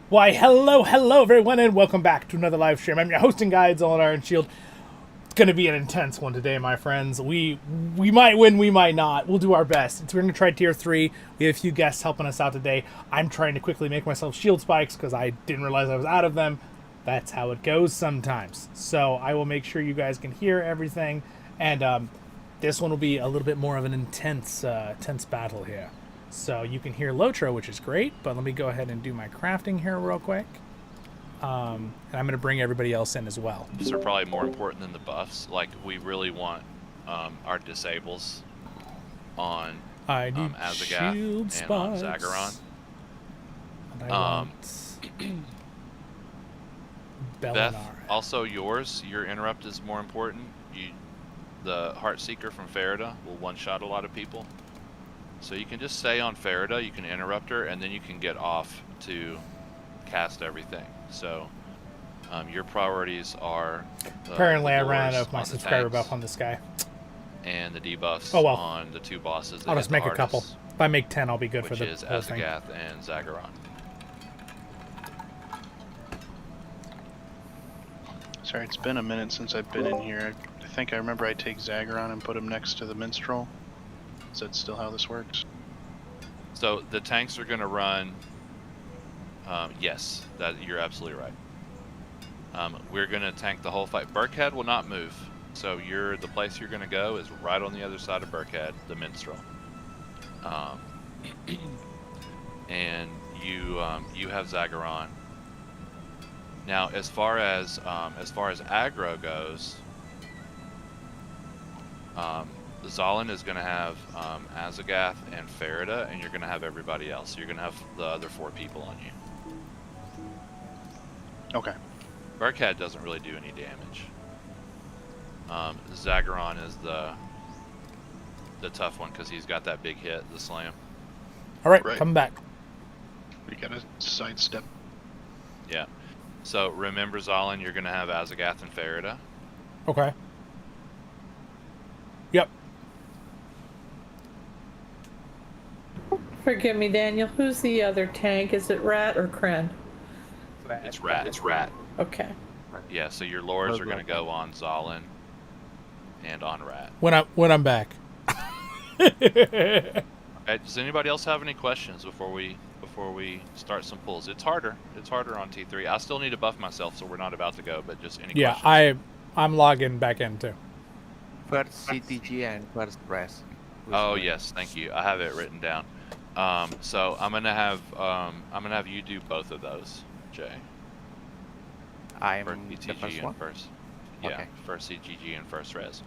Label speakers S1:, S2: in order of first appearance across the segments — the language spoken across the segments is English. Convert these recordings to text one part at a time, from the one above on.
S1: Why, hello everyone, and welcome back to another live stream. I'm your hosting guide, Zollin Ironshield. It's going to be an intense one today, my friends. We might win, we might not. We'll do our best. We're going to try tier 3. We have a few guests helping us out today. I'm trying to quickly make myself shield spikes because I didn't realize I was out of them. That's how it goes sometimes. So I will make sure you guys can hear everything. And this one will be a little bit more of an intense battle here. So you can hear LOTRO, which is great, but let me go ahead and do my crafting here real quick. And I'm going to bring everybody else in as well.
S2: These are probably more important than the buffs. Like, we really want our disables on Azagath and on Zagharon.
S1: And I want
S2: Beth, also your interrupt is more important. The Heartseeker from Farida will one-shot a lot of people. So you can just stay on Farida, you can interrupt her, and then you can get off to cast everything. So your priorities are
S1: apparently I ran out of my subscriber buff on this guy.
S2: And the debuffs on the two bosses.
S1: I'll just make a couple. If I make 10, I'll be good for the
S2: whole thing. Which is Azagath and Zagharon.
S3: Sorry, it's been a minute since I've been in here. I think I remember I take Zagharon and put him next to the minstrel. Is that still how this works?
S2: So the tanks are going to run. Yes, that you're absolutely right. We're going to tank the whole fight. Burkhead will not move. So the place you're going to go is right on the other side of Burkhead, the minstrel. And you have Zagharon. Now, as far as aggro goes, Zollin is going to have Azagath and Farida, and you're going to have everybody else. You're going to have the other 4 people on you.
S3: Okay.
S2: Burkhead doesn't really do any damage. Zagharon is the tough one because he's got that big hit, the slam.
S1: All right, come back.
S3: We got to sidestep.
S2: Yeah. So remember, Zollin, you're going to have Azagath and Farida.
S1: Okay. Yep.
S4: Forgive me, Daniel. Who's the other tank? Is it Rat or Kren?
S2: It's Rat. It's Rat.
S4: Okay.
S2: Yeah, so your lords are going to go on Zollin and on Rat.
S1: When I'm back.
S2: Okay, does anybody else have any questions before we start some pulls? It's harder. It's harder on T3. I still need to buff myself, so we're not about to go. But just any questions?
S1: Yeah, I'm logging back in too.
S5: First CTG and first press.
S2: Oh yes, thank you. I have it written down. So I'm gonna have you do both of those, Jay.
S5: I'm
S2: first
S5: the
S2: CTG
S5: first
S2: and
S5: one?
S2: first. Yeah,
S5: Okay.
S2: first CTG and first res.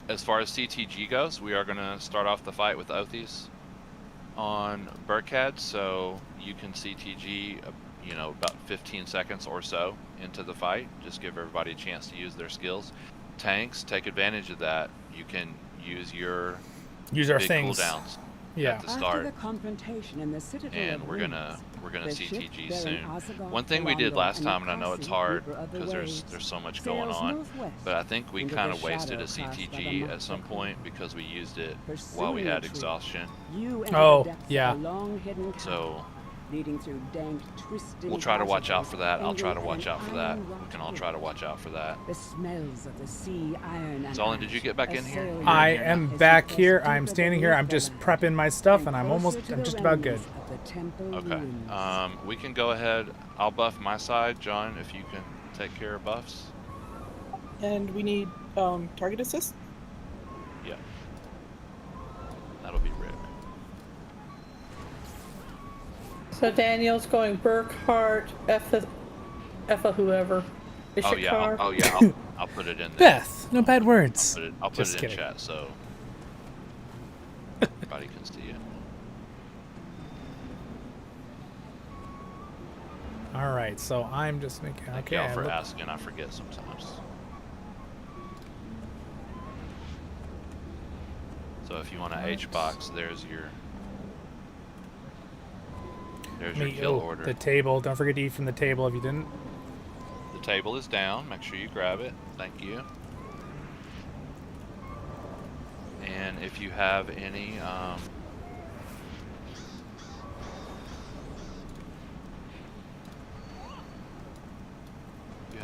S2: As far as CTG goes, we are gonna start off the fight with Oathies on Burkhead, so you can CTG, about 15 seconds or so into the fight. Just give everybody a chance to use their skills. Tanks, take advantage of that. You can use our big
S1: things.
S2: cooldowns
S1: Yeah.
S2: at the start,
S6: After the confrontation in the Citadel
S2: and
S6: of
S2: we're gonna
S6: Ruins, the
S2: CTG
S6: ship
S2: soon.
S6: bearing Osagard,
S2: One thing we did
S6: Elraandor,
S2: last
S6: and
S2: time, and I know it's hard
S6: Macrae
S2: because there's so much going
S6: sails
S2: on,
S6: northwest
S2: but I think we
S6: into
S2: kind
S6: the
S2: of wasted a
S6: shadow cast by the
S2: CTG at some
S6: Macrae.
S2: point because we used it
S6: Pursuing
S2: while we had
S6: the truth,
S2: exhaustion.
S6: you enter
S1: Oh,
S6: the depths
S1: yeah.
S6: of a long-hidden tunnel,
S2: So
S6: leading through dank, twisting
S2: we'll try to watch out
S6: passages
S2: for that. I'll try to
S6: filled
S2: watch
S6: with
S2: out for that.
S6: iron
S2: We
S6: rot
S2: can all try to
S6: wood.
S2: watch out for that.
S6: The smells of the sea, iron, and
S2: Zollin, did you
S6: ash
S2: get back in here?
S6: assail
S1: I
S6: you
S1: am
S6: as
S1: back
S6: you
S1: here.
S6: press
S1: I'm
S6: deeper
S1: standing here. I'm
S6: beneath
S1: just
S6: the
S1: prepping my stuff, and I'm
S6: closer to the
S1: just about good.
S6: remnants of the temple
S2: Okay.
S6: ruins.
S2: We can go ahead. I'll buff my side, John, if you can take care of buffs.
S7: And we need target assist.
S2: Yeah. That'll be Rick.
S4: So Daniel's going Burkhart, Effa whoever.
S2: Oh yeah.
S4: Ishakar.
S2: I'll put it in there.
S1: Beth, no bad words.
S2: I'll put
S1: Just
S2: it in
S1: kidding.
S2: chat so everybody can see it.
S1: All right, so I'm just making.
S2: Thank
S1: Okay.
S2: y'all for asking. I forget sometimes. So if you want a H box, there's your kill order.
S1: The table. Don't forget to eat from the table if you didn't.
S2: The table is down. Make sure you grab it. Thank you. And if you have any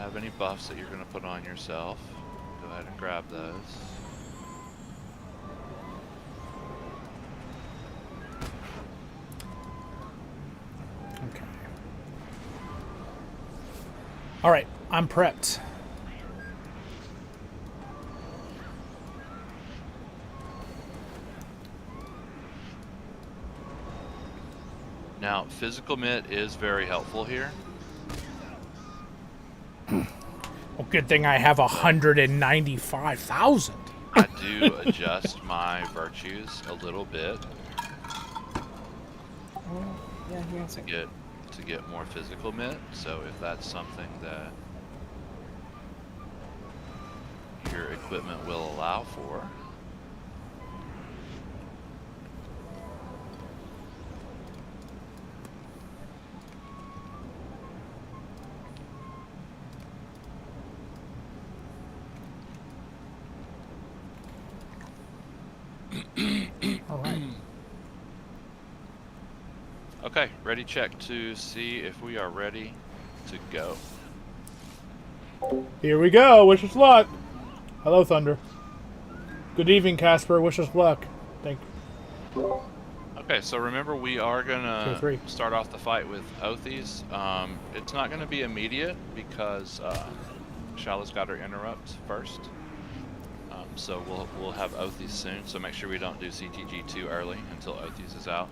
S2: have any buffs that you're going to put on yourself, go ahead and grab those.
S1: Okay. All right, I'm prepped.
S2: Now, physical mitt is very helpful here.
S1: Well, good thing I have 195,000.
S2: I do adjust my virtues a little bit
S7: Yeah, here,
S2: to get more physical mitt. So if that's something that your equipment will allow for.
S1: All right.
S2: Okay, ready check to see if we are ready to go.
S1: Here we go. Wish us luck. Hello, Thunder. Good evening, Casper. Wish us luck. Thank you.
S2: Okay, so remember we are
S1: 2 or
S2: gonna
S1: 3.
S2: start off the fight with Oathies. It's not gonna be immediate because Shylah's got her interrupt first. So we'll have Oathies soon. So make sure we don't do CTG too early until Oathies is out.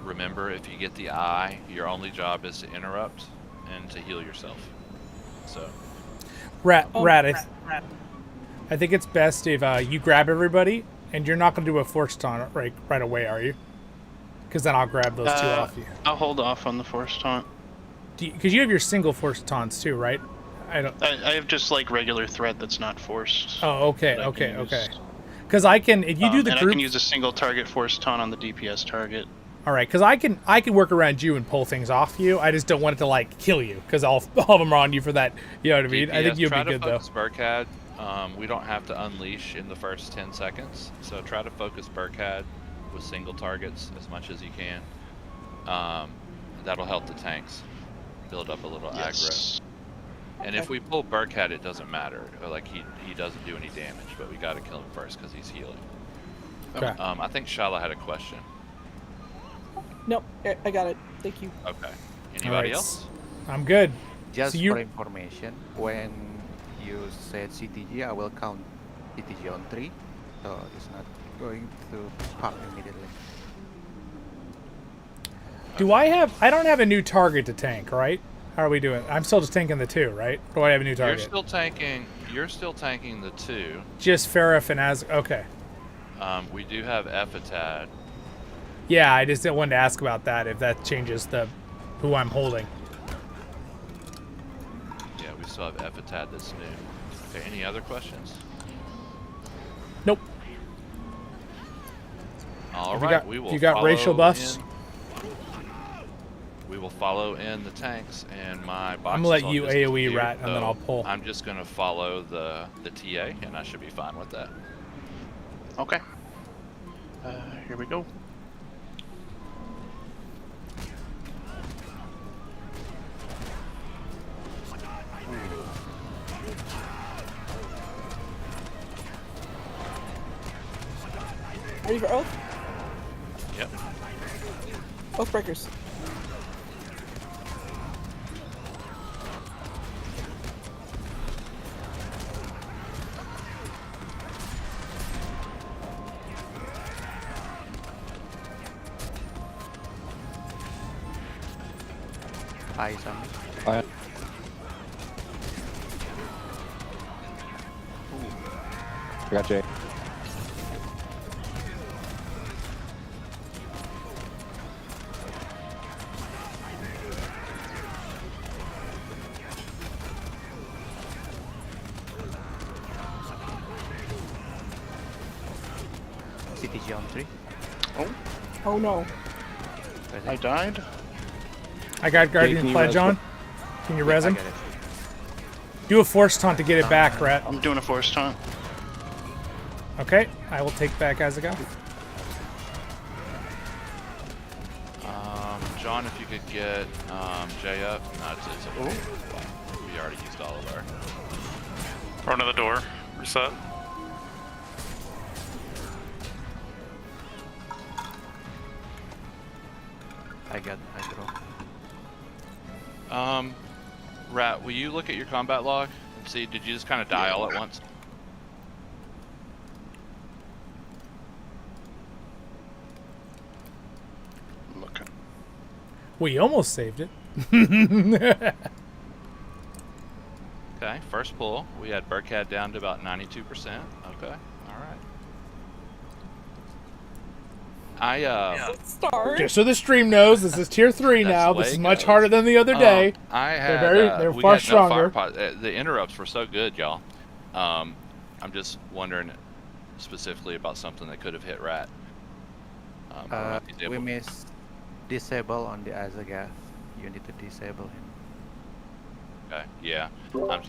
S2: Remember, if you get the eye, your only job is to interrupt and to heal yourself. So.
S1: Rat, I think it's best if you grab everybody, and you're not going to do a force taunt right away, are you? Because then I'll grab those 2 off you.
S3: I'll hold off on the force taunt.
S1: Because you have your single force taunts too, right? I
S3: have just like regular threat that's not forced.
S1: Oh, okay,
S3: that I
S1: okay,
S3: can use.
S1: okay. Because I can, if you do the
S3: and
S1: group,
S3: I can use a single target force taunt on the DPS target.
S1: all right. Because I can work around you and pull things off you. I just don't want it to like kill you because all of them are on you for that. You know what I mean? I think
S2: DPS,
S1: you'll
S2: try
S1: be good
S2: to
S1: though.
S2: focus Burkhad. We don't have to unleash in the first 10 seconds, so try to focus Burkhad with single targets as much as you can. That'll help the tanks build up a little aggro. And if we pull Burkhad, it doesn't matter. Like he doesn't do any damage, but we got to kill him first because he's healing.
S1: Okay.
S2: I think Shylah had a question.
S7: Nope, I got it. Thank you.
S2: Okay. Anybody
S1: Alright.
S2: else?
S1: I'm good.
S5: Just
S1: So you-
S5: for information, when you said CTG, I will count CTG on 3, so it's not going to pop immediately.
S1: Do I don't have a new target to tank, right? How are we doing? I'm still just tanking the 2, right? Or do I have a new target?
S2: You're still tanking the 2.
S1: Just Ferrif and okay.
S2: We do have Ephatad.
S1: Yeah, I just wanted to ask about that, if that changes who I'm holding.
S2: Yeah, we still have Ephatad that's new. Okay, any other questions?
S1: Nope.
S2: All
S1: Have
S2: right,
S1: you got,
S2: we will
S1: you got racial
S2: follow
S1: buffs?
S2: We will follow in the tanks, and my box.
S1: I'm gonna let you AoE rat, and then I'll pull.
S2: I'm just gonna follow the TA, and I should be fine with that.
S3: Okay. Here we go.
S7: Ready for Oath?
S2: Yep.
S7: Oath breakers.
S5: Eyes on me.
S8: I got Jay.
S5: CTG on 3.
S7: Oh no.
S3: I died.
S1: I got Guardian
S8: can you
S1: Pledge
S8: res
S1: on. Can you res
S5: I
S1: him?
S5: get it.
S1: Do a force taunt to get it back, Rat.
S3: I'm doing a force taunt.
S1: Okay, I will take that as a go.
S2: John, if you could get Jay up. No, it's we already used all of our.
S9: Front of the door. Reset.
S5: I draw.
S2: Rat, will you look at your combat log and see, did you just kind of die all at once?
S3: Looking.
S1: We almost saved it.
S2: Okay, first pull, we had Burkhead down to about 92%. Okay, alright.
S1: Just so the stream knows, this is tier 3
S2: That's
S1: now.
S2: the way
S1: This is
S2: it
S1: much
S2: goes.
S1: harder than the other day.
S2: I had,
S1: they're
S2: we
S1: far
S2: had no
S1: stronger.
S2: fire pot. The interrupts were so good, y'all. I'm just wondering specifically about something that could have hit Rat.
S5: We missed disable on the Azagath. You need to disable him.
S2: Okay, yeah.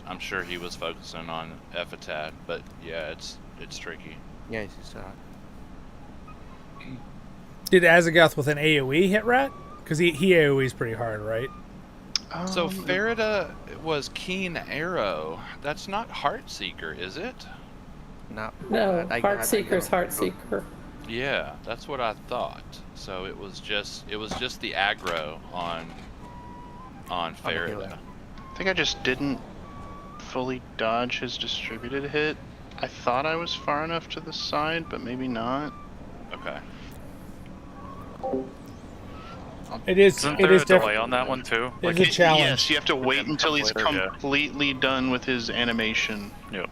S2: I'm sure he was focusing on Epitaph, but yeah, it's tricky.
S5: Yeah, it's
S1: Did Azagath with an AoE hit Rat? Because he AoE's pretty hard, right?
S2: So Farida was Keen Arrow. That's not Heartseeker, is it?
S5: No.
S4: No,
S5: I
S4: Heartseeker's
S5: got-
S4: Heartseeker.
S2: Yeah, that's what I thought. So it was just the aggro on Farida.
S5: healer.
S3: I think I just didn't fully dodge his distributed hit. I thought I was far enough to the side, but maybe not.
S2: Okay.
S1: It is.
S9: Isn't
S1: It
S9: there
S1: is
S9: a delay
S1: different.
S9: on that one too?
S1: It's a challenge.
S3: Yes, you have to wait until he's
S9: later, yeah.
S3: completely done with his animation.
S9: Yep.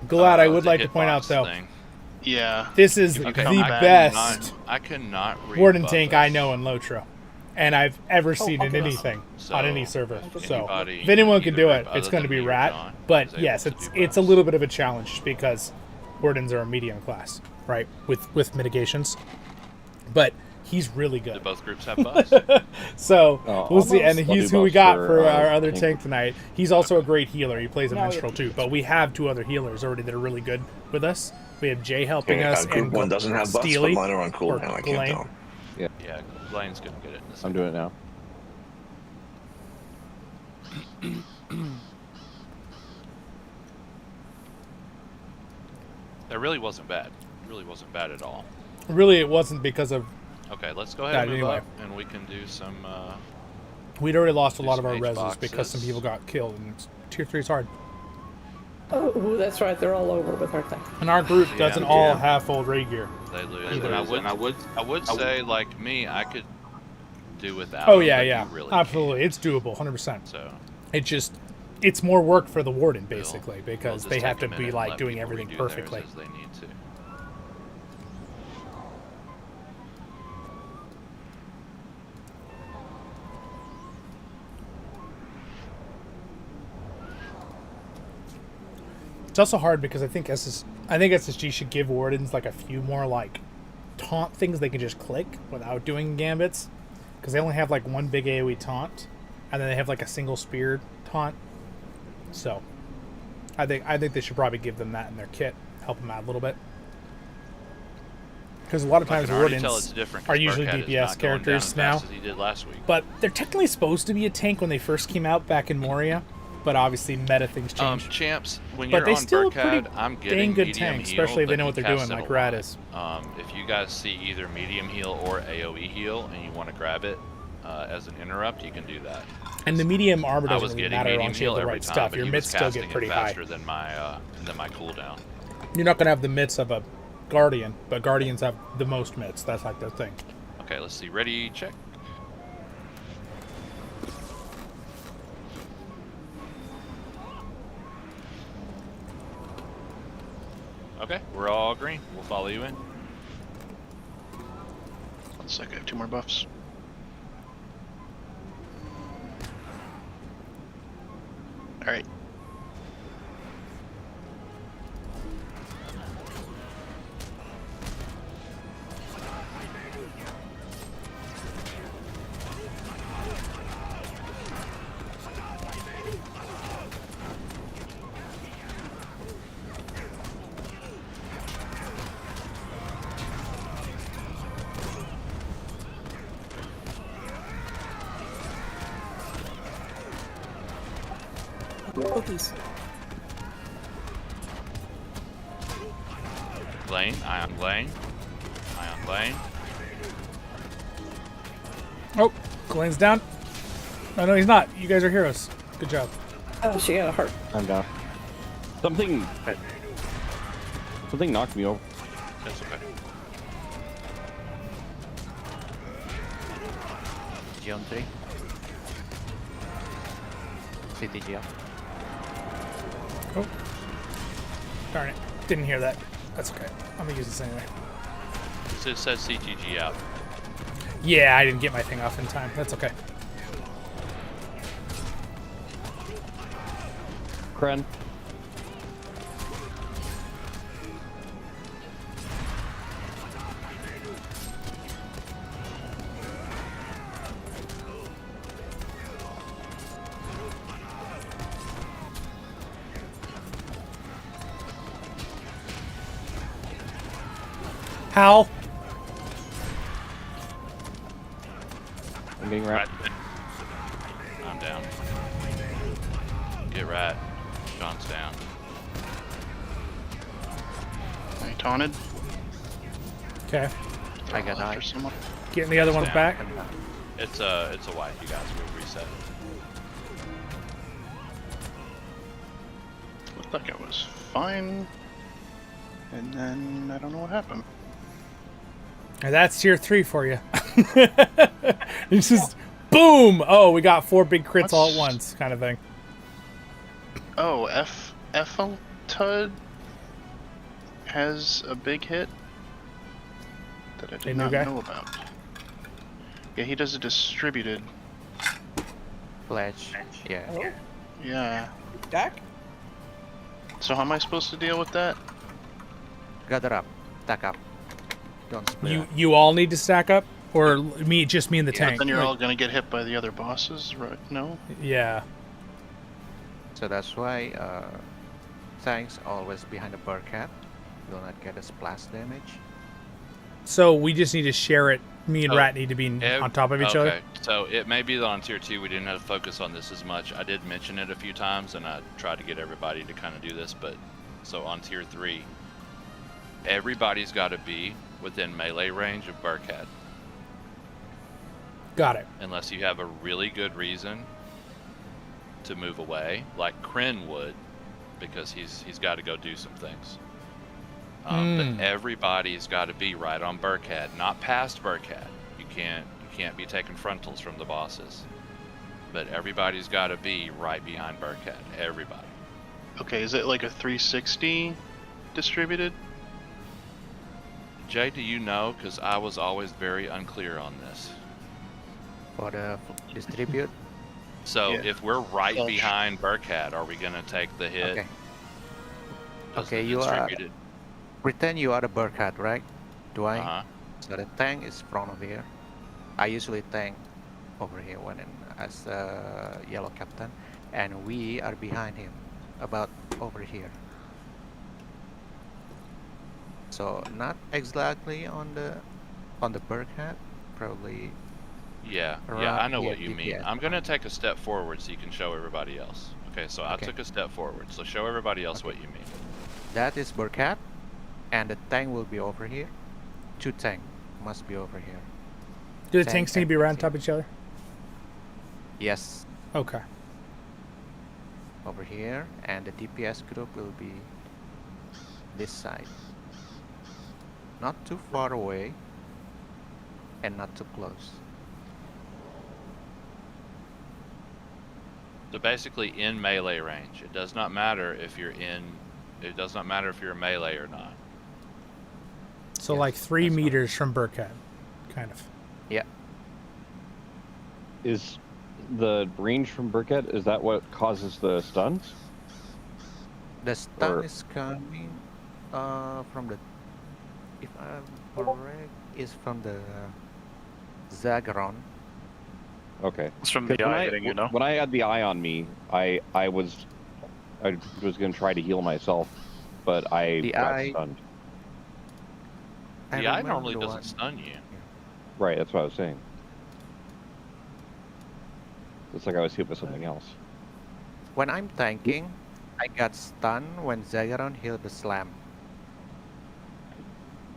S1: Glad I
S2: It's
S1: would
S2: a
S1: like to point out
S2: hitbox
S1: though,
S2: thing.
S3: Yeah.
S1: this is
S3: If you
S1: the
S3: come back,
S1: best
S2: I cannot read
S1: Warden
S2: buffers.
S1: tank I know in LOTRO, and I've ever seen in
S7: okay.
S1: anything
S2: So,
S1: on any server. So
S2: anybody
S1: if anyone can
S2: either
S1: do it,
S2: other
S1: it's going to
S2: than
S1: be
S2: me or
S1: Rat.
S2: John
S1: But
S2: is able
S1: yes,
S2: to do
S1: it's a
S2: buffs.
S1: little bit of a challenge just because Wardens are a medium class, right? With mitigations, but he's really
S2: Do
S1: good.
S2: both groups have buffs?
S1: So
S8: Oh,
S1: we'll see. And
S8: almost.
S1: he's
S8: I'll
S1: who we
S8: do
S1: got
S8: buffs
S1: for
S8: for,
S1: our other
S8: tank.
S1: tank tonight. He's also a great healer. He plays a
S7: No,
S1: minstrel too. But we have 2 other healers already that are really good with us. We have Jay helping us,
S10: Group
S1: and
S10: 1 doesn't have buffs, but
S1: Steely,
S10: mine are on
S1: or
S10: cooldown. I can't
S1: Glain.
S10: tell.
S2: Yeah, Glain's gonna get it in a
S8: I'm
S2: second.
S8: doing it now.
S2: That really wasn't bad. Really wasn't bad at all.
S1: Really, it wasn't because of
S2: Okay, let's go ahead
S1: Yeah,
S2: and move
S1: anyway.
S2: up, and we can do some.
S1: we'd already lost a
S2: Do
S1: lot of
S2: some
S1: our
S2: H
S1: reses because some
S2: boxes.
S1: people got killed, and tier 3 is hard.
S4: Oh, that's right. They're all over with, aren't they?
S1: And our group
S2: Yeah,
S1: doesn't all
S2: yeah.
S1: have full raid gear.
S2: They lose.
S1: Either.
S2: And I would say, like me, I could do without.
S1: Oh
S2: them,
S1: yeah,
S2: but
S1: yeah,
S2: you really
S1: absolutely,
S2: can't.
S1: it's doable, 100%.
S2: So
S1: It's more work for the warden
S2: we'll-
S1: basically
S2: we'll
S1: because
S2: just
S1: they have
S2: take
S1: to
S2: a
S1: be
S2: minute and
S1: like
S2: let
S1: doing
S2: people
S1: everything
S2: redo theirs
S1: perfectly.
S2: as they need to.
S1: It's also hard because I think SSG should give wardens like a few more like taunt things they can just click without doing gambits, because they only have like 1 big AoE taunt, and then they have like a single spear taunt. So I think they should probably give them that in their kit, help them out a little bit. Because a lot of
S2: I
S1: times
S2: can already tell
S1: wardens
S2: it's different 'cause
S1: are usually
S2: Burkhead is
S1: DPS
S2: not going down
S1: characters
S2: as
S1: now,
S2: fast as he did last week.
S1: but they're technically supposed to be a tank when they first came out back in Moria. But obviously, meta things change.
S2: Champs, when
S1: But
S2: you're
S1: they
S2: on
S1: still a
S2: Burkhead,
S1: pretty
S2: I'm
S1: dang
S2: getting
S1: good
S2: medium
S1: tanks,
S2: heal,
S1: especially if they
S2: but
S1: know
S2: he
S1: what they're doing,
S2: casts it
S1: like
S2: a
S1: Rat
S2: lot.
S1: is.
S2: If you guys see either medium heal or AoE heal and you want to grab it as an interrupt, you can do that.
S1: And the medium armor
S2: I was
S1: doesn't really
S2: getting
S1: matter
S2: medium
S1: once you have
S2: heal
S1: the
S2: every
S1: right
S2: time,
S1: stuff.
S2: but
S1: Your
S2: he
S1: mitts
S2: was
S1: still
S2: casting
S1: get
S2: it
S1: pretty high.
S2: faster than my cooldown.
S1: You're not gonna have the mitts of a Guardian, but Guardians have the most mitts. That's like their thing.
S2: Okay, let's see. Ready, check. Okay, we're all green. We'll follow you in.
S3: 1 sec, I have 2 more buffs. Alright.
S7: Oathies.
S2: Glain, Ion Glain. Ion Glain.
S1: Oh, Glenn's down. Oh, no, he's not. You guys are heroes. Good job.
S4: Oh, she got a heart.
S8: I'm down. Something knocked me over.
S2: That's okay.
S5: TTG on 3. CTG up.
S1: Oh. Darn it. Didn't hear that. That's okay. I'm going to use this anyway.
S2: So it says CTG out.
S1: Yeah, I didn't get my thing off in time. That's okay.
S8: Kren.
S1: Hal.
S8: I'm being wrapped.
S2: I'm down. Get rat. John's down.
S3: I taunted.
S1: Okay.
S5: I got
S3: After
S5: eye.
S3: someone.
S1: Getting the other ones
S2: Down.
S1: back.
S2: It's a wipe, you guys. We'll reset.
S3: Looked like I was fine. And then I don't know what happened.
S1: And that's tier 3 for you. It's just boom! Oh, we got 4 big crits all at once, kind of thing.
S3: Oh, Etheltud has a big hit that I
S1: Hey,
S3: did
S1: new
S3: not
S1: guy?
S3: know about. Yeah, he does a distributed.
S5: Pledge. Yeah.
S7: Oh,
S3: Yeah.
S7: Dak?
S3: So how am I supposed to deal with that?
S5: Gather up. Stack up. Don't split.
S1: You all need to stack up? Or just me and the
S3: Yeah,
S1: tank?
S3: then you're
S1: Like,
S3: all gonna get hit by the other bosses, right? No?
S1: Yeah.
S5: So that's why tanks always behind the Burkat. Will not get a splash damage.
S1: So we just need to share it. Me and
S2: Oh,
S1: Rat need to be on top of each other?
S2: Okay, so it may be that on tier 2 we didn't have to focus on this as much. I did mention it a few times and I tried to get everybody to kind of do this, but so on tier 3, everybody's got to be within melee range of Burkat.
S1: Got it.
S2: Unless you have a really good reason to move away, like Kryn would, because he's got to go do some things. But everybody's got to be right on Burkat, not past Burkat. You can't be taking frontals from the bosses. But everybody's got to be right behind Burkat. Everybody.
S3: Okay, is it like a 360 distributed?
S2: Jay, do you know? Because I was always very unclear on this.
S5: For the distribute.
S2: So
S3: Yeah.
S2: if we're right
S3: Gosh.
S2: behind Burkat, are we gonna take the hit?
S5: Okay.
S2: Does
S5: Okay,
S2: the
S5: you are-
S2: distributed-
S5: Pretend you are the Burkat, right? Do I?
S2: Uh-huh.
S5: So the tank is front of here. I usually tank over here when as yellow captain, and we are behind him, about over here. So not exactly on the Burkat, probably.
S2: Yeah,
S5: Around
S2: I know
S5: here,
S2: what you mean.
S5: DPS.
S2: I'm gonna take a step forward so you can show everybody else. Okay, so I
S5: Okay.
S2: took a step forward, so show everybody else what you mean.
S5: That is Burkat, and the tank will be over here. 2 tank must be over here.
S1: Do the
S5: Tank
S1: tanks need to be
S5: and
S1: around
S5: team.
S1: top of each other?
S5: Yes,
S1: Okay.
S5: over here, and the DPS group will be this side. Not too far away, and not too close.
S2: So basically in melee range. It does not matter if you're a melee or not.
S1: So
S5: Yes,
S1: like 3
S5: that's fine.
S1: meters from Burkat, kind of.
S5: Yeah,
S8: Is the range from Burkat, is that what causes the stuns?
S5: the stun
S8: Or-
S5: is coming from the, if I'm correct, is from the Zagron.
S8: Okay.
S9: It's from
S8: 'Cause
S9: the
S8: when
S9: eye
S8: I-
S9: hitting you, know?
S8: When I had the eye on me, I was going to try to heal myself, but I
S5: The
S8: got
S5: eye-
S8: stunned.
S5: I
S2: The eye
S5: remember
S2: normally
S5: the
S2: doesn't
S5: one-
S2: stun you.
S8: Right, that's what I was saying. It's like I was hit with something else.
S5: When I'm tanking, I got stunned when Zagharon healed the slam.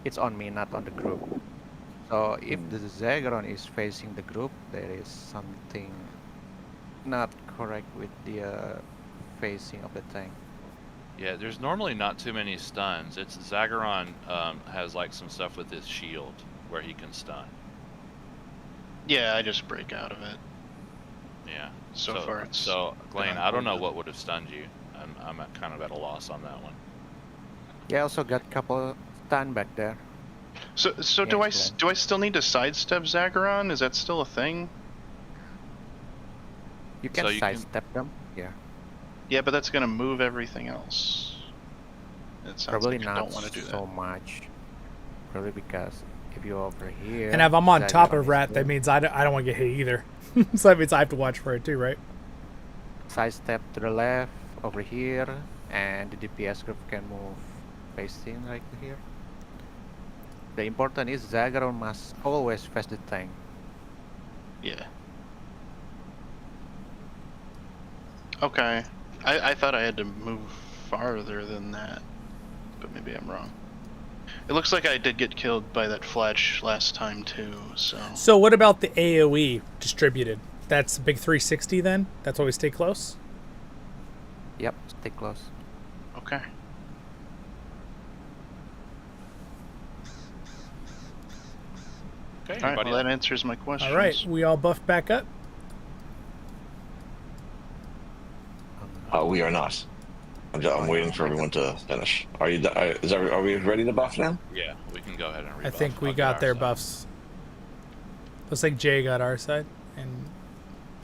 S5: It's on me, not on the group. So if the Zagharon is facing the group, there is something not correct with the facing of the tank.
S2: Yeah, there's normally not too many stuns. It's Zagharon has like some stuff with his shield where he can stun.
S3: Yeah, I just break out of it.
S2: Yeah.
S3: So far it's
S2: So, Glain,
S3: been
S2: I don't know
S3: unproven.
S2: what would have stunned you. I'm kind of at a loss on that one.
S5: Yeah, I also got a couple stun back there.
S3: So
S5: Yeah,
S3: do I
S5: it's
S3: do I still need to sidestep Zagharon? Is that still a thing?
S5: You can
S2: So you can-
S5: sidestep them. Yeah,
S3: Yeah, but that's gonna move everything else. It sounds
S5: probably
S3: like you
S5: not
S3: don't want to do
S5: so
S3: that.
S5: much. Probably because if you're over here.
S1: And if I'm on top
S5: Zagharon
S1: of
S5: is
S1: Rat, that
S5: there.
S1: means I don't want to get hit either. So that means I have to watch for it too, right?
S5: Sidestep to the left over here, and the DPS group can move facing right here. The important is Zagharon must always face the tank.
S3: Yeah. Okay. I thought I had to move farther than that, but maybe I'm wrong. It looks like I did get killed by that fletch last time too, so...
S1: So what about the AoE distributed? That's a big 360 then? That's why we stay close?
S5: Yep, stay close.
S3: Okay.
S2: Okay,
S3: Alright,
S2: anybody
S3: well
S2: else?
S3: that answers my question.
S1: All right, we all buffed back up.
S10: We are not. I'm waiting for everyone to finish. Are you? Are we ready to buff now?
S2: Yeah, we can go ahead and rebuff.
S1: I think we
S2: I'll get
S1: got
S2: our
S1: their
S2: side.
S1: buffs. Looks like Jay got our side. And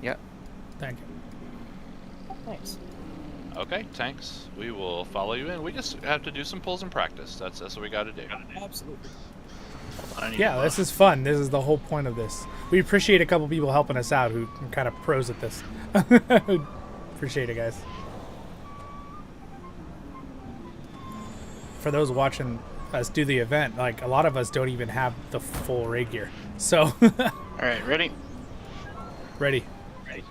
S5: Yep.
S1: thank you.
S7: Nice.
S2: Okay, tanks. We will follow you in. We just have to do some pulls and practice. That's what we got to do.
S7: Absolutely.
S3: I need
S1: Yeah,
S3: to
S1: this
S3: buff.
S1: is fun. This is the whole point of this. We appreciate a couple people helping us out who are kind of pros at this. Appreciate it, guys. For those watching us do the event, like a lot of us don't even have the full raid gear. So,
S3: Alright, ready?
S1: ready.
S3: Here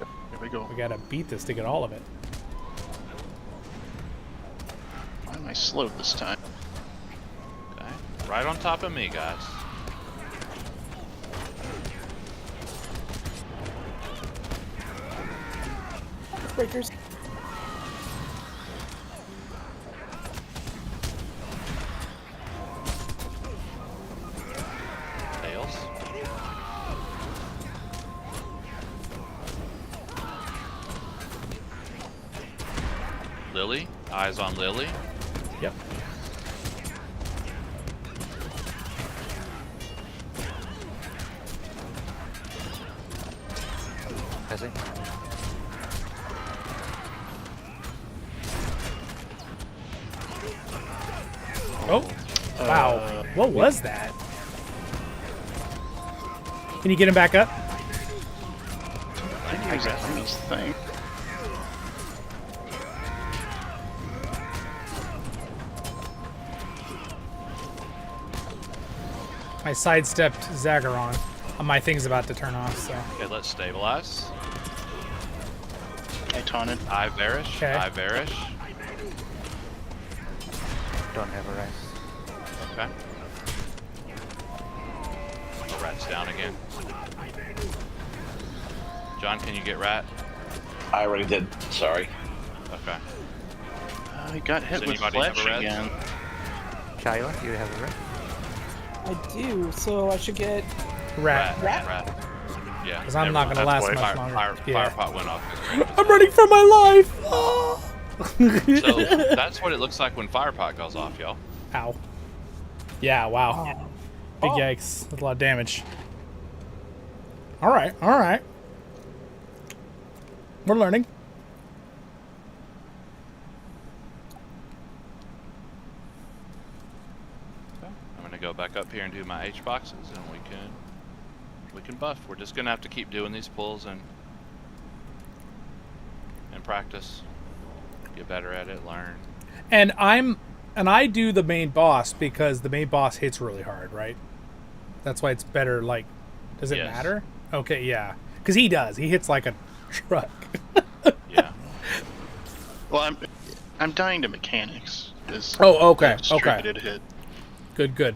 S3: we go.
S1: We gotta beat this to get all of it.
S3: Why am I slow this time?
S2: Okay. Right on top of me, guys.
S7: Breakers.
S2: Tails. Lily. Eyes on Lily.
S1: Yep.
S5: Passing.
S1: Oh, wow. What was that? Can you get him back up?
S3: I use that nice thing.
S1: I sidestepped Zagharon. My thing's about to turn off, so.
S2: Okay, let's stabilize.
S3: I taunted.
S2: I Varish.
S1: Okay.
S2: I Varish.
S5: Don't have a rise.
S2: Okay. The rat's down again. John, can you get rat?
S10: I already did. Sorry.
S2: Okay.
S3: I got hit
S2: Does
S3: with
S2: anybody have
S3: fletch
S2: a red?
S3: again.
S5: Shylah, you have a red?
S7: I do, so I should get.
S1: Rat.
S7: Rat?
S2: Yeah.
S1: Because I'm not going to last
S9: That's
S1: much
S9: why
S1: longer.
S2: Fire
S1: Yeah.
S2: pot went off.
S1: I'm running for my life! Oh.
S2: So that's what it looks like when fire pot goes off, y'all.
S1: Ow. Yeah, wow. Big
S7: Oh.
S1: yikes. That's a lot of damage. Alright, alright. We're learning.
S2: I'm gonna go back up here and do my H boxes, and we can buff. We're just gonna have to keep doing these pulls and practice, get better at it, learn.
S1: And I do the main boss because the main boss hits really hard, right? That's why it's better. Like, does it
S2: Yes.
S1: matter? Okay, yeah, because he does. He hits like a truck.
S2: Yeah.
S3: Well, I'm dying to mechanics.
S1: Oh, okay,
S3: Distributed hit.
S1: Good, good.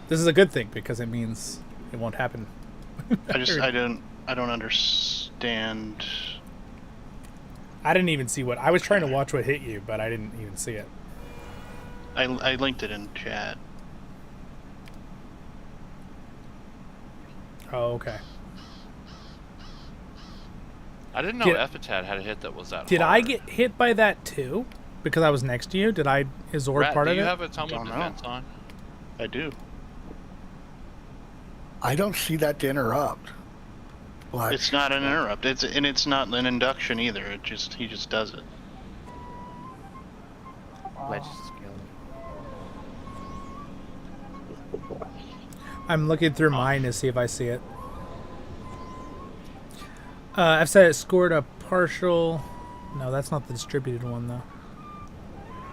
S1: This is a good thing because it means it won't happen.
S3: I don't understand.
S1: I didn't even see what I was trying to watch what hit you, but I didn't even see it.
S3: I linked it in chat.
S1: Oh, okay.
S2: I didn't know Epitad had a hit that was that
S1: Did
S2: hard.
S1: I get hit by that too? Because I was next to you? Did I is Zord
S2: Rat,
S1: part
S2: do
S1: of
S2: you
S1: it?
S2: have a Tumblr defense on?
S3: I do.
S11: I don't see that to interrupt. Like,
S3: It's not an interrupt. It's not an induction either. He just does it.
S5: Ledge skill.
S1: I'm looking through mine to see if I see it. I've said it scored a partial. No, that's not the distributed one though.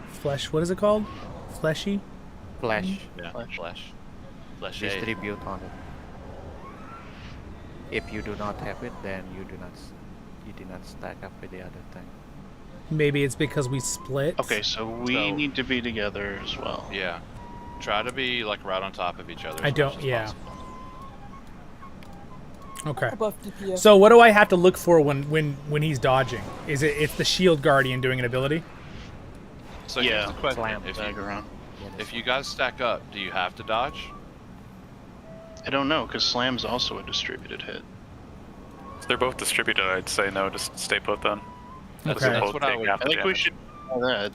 S1: Flesh. What is it called? Fleshy.
S5: Flash.
S2: Yeah, flesh. Flesh.
S5: Distribute on it. If you do not have it, then you do not stack up with the other thing.
S1: Maybe it's because we split.
S3: Okay, so we need to be together as well.
S2: Yeah. Try to be like right on top of each other.
S1: I
S2: as
S1: don't.
S2: much as
S1: Yeah.
S2: possible.
S1: Okay.
S7: Above DPS.
S1: So what do I have to look for when he's dodging? Is it's the Shield Guardian doing an ability?
S2: So here's the question:
S5: Slam.
S2: if you guys stack up, do you have to dodge?
S3: I don't know, because Slam's also a distributed hit.
S9: If they're both distributed, I'd say no, just stay put then.
S1: Okay.
S2: That's
S9: Both
S2: what I
S9: take
S2: would.
S9: half
S3: I
S9: the
S3: think we
S9: damage.
S3: should do that.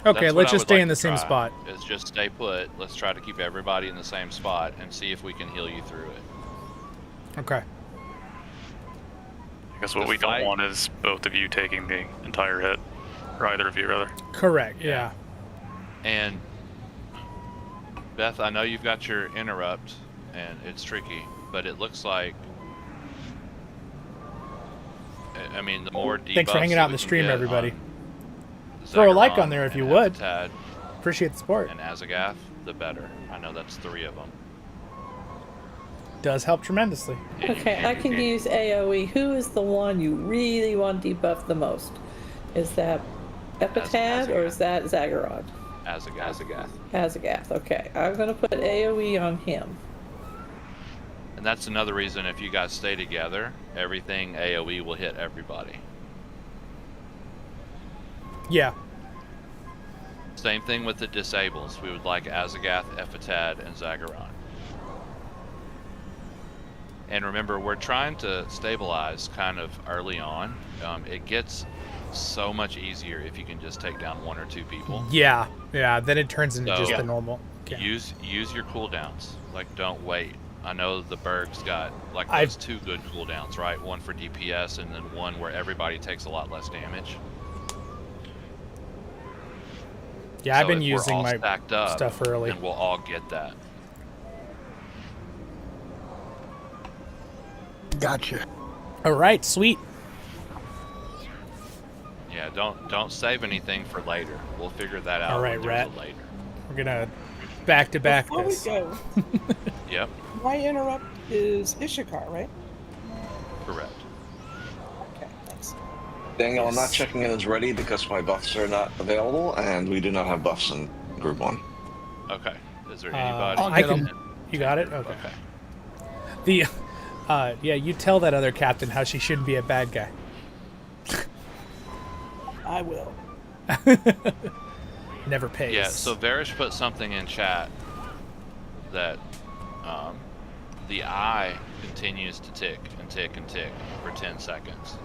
S1: Okay,
S2: That's what
S1: let's
S2: I
S1: just
S2: would
S1: stay
S2: like
S1: in the
S2: to
S1: same
S2: try,
S1: spot.
S2: Is just stay put. Let's try to keep everybody in the same spot and see if we can heal you through it.
S1: Okay.
S9: I guess what
S2: The
S9: we
S2: fight-
S9: don't want is both of you taking the entire hit. Or either of you, rather.
S1: Correct. Yeah.
S2: And Beth, I know you've got your interrupt, and it's tricky, but it looks like. I mean, the more debuffs
S1: Thanks for hanging
S2: that
S1: out in
S2: we
S1: the
S2: can
S1: stream,
S2: get
S1: everybody.
S2: on
S1: Throw a like
S2: Zagharon
S1: on there if you
S2: and
S1: would.
S2: Epitad
S1: Appreciate the support.
S2: and Azagath, the better. I know that's 3 of them.
S1: Does help tremendously.
S4: Okay, I can use AoE. Who is the one you really want debuffed the most? Is that Epitad or is that Zagharon?
S2: Azagath.
S4: Azagath, okay. I'm gonna put AoE on him.
S2: And that's another reason if you guys stay together, everything AoE will hit everybody.
S1: Yeah.
S2: Same thing with the disables. We would like Azagath, Epitad, and Zagharon. And remember, we're trying to stabilize kind of early on. It gets so much easier if you can just take down 1 or 2 people.
S1: Yeah. Yeah. Then it turns into
S2: So-
S1: just the normal. Okay.
S2: Use your cooldowns. Like, don't wait. I know the Berg's got like
S1: I've-
S2: those 2 good cooldowns, right? One for DPS and then one where everybody takes a lot less damage.
S1: Yeah, I've
S2: So
S1: been
S2: if we're
S1: using
S2: all
S1: my
S2: stacked up,
S1: stuff early.
S2: and we'll all get that.
S11: Gotcha.
S1: All right, sweet.
S2: Yeah, don't save anything for later. We'll figure that out.
S1: All right,
S2: when there's
S1: Rat.
S2: a later.
S1: We're gonna back to back
S7: Before we
S1: this.
S7: go,
S2: Yep,
S7: my interrupt is Ishikar, right?
S2: correct.
S7: Okay, thanks.
S10: Daniel, I'm not checking in as ready because my buffs are not available, and we do not have buffs in Group 1.
S2: Okay. Is there anybody?
S1: I can. You got it. Okay. The, yeah, you tell that other captain how she shouldn't be a bad guy.
S7: I will.
S1: Never pays.
S2: Yeah. So Varish put something in chat that the eye continues to tick and tick and tick for 10 seconds.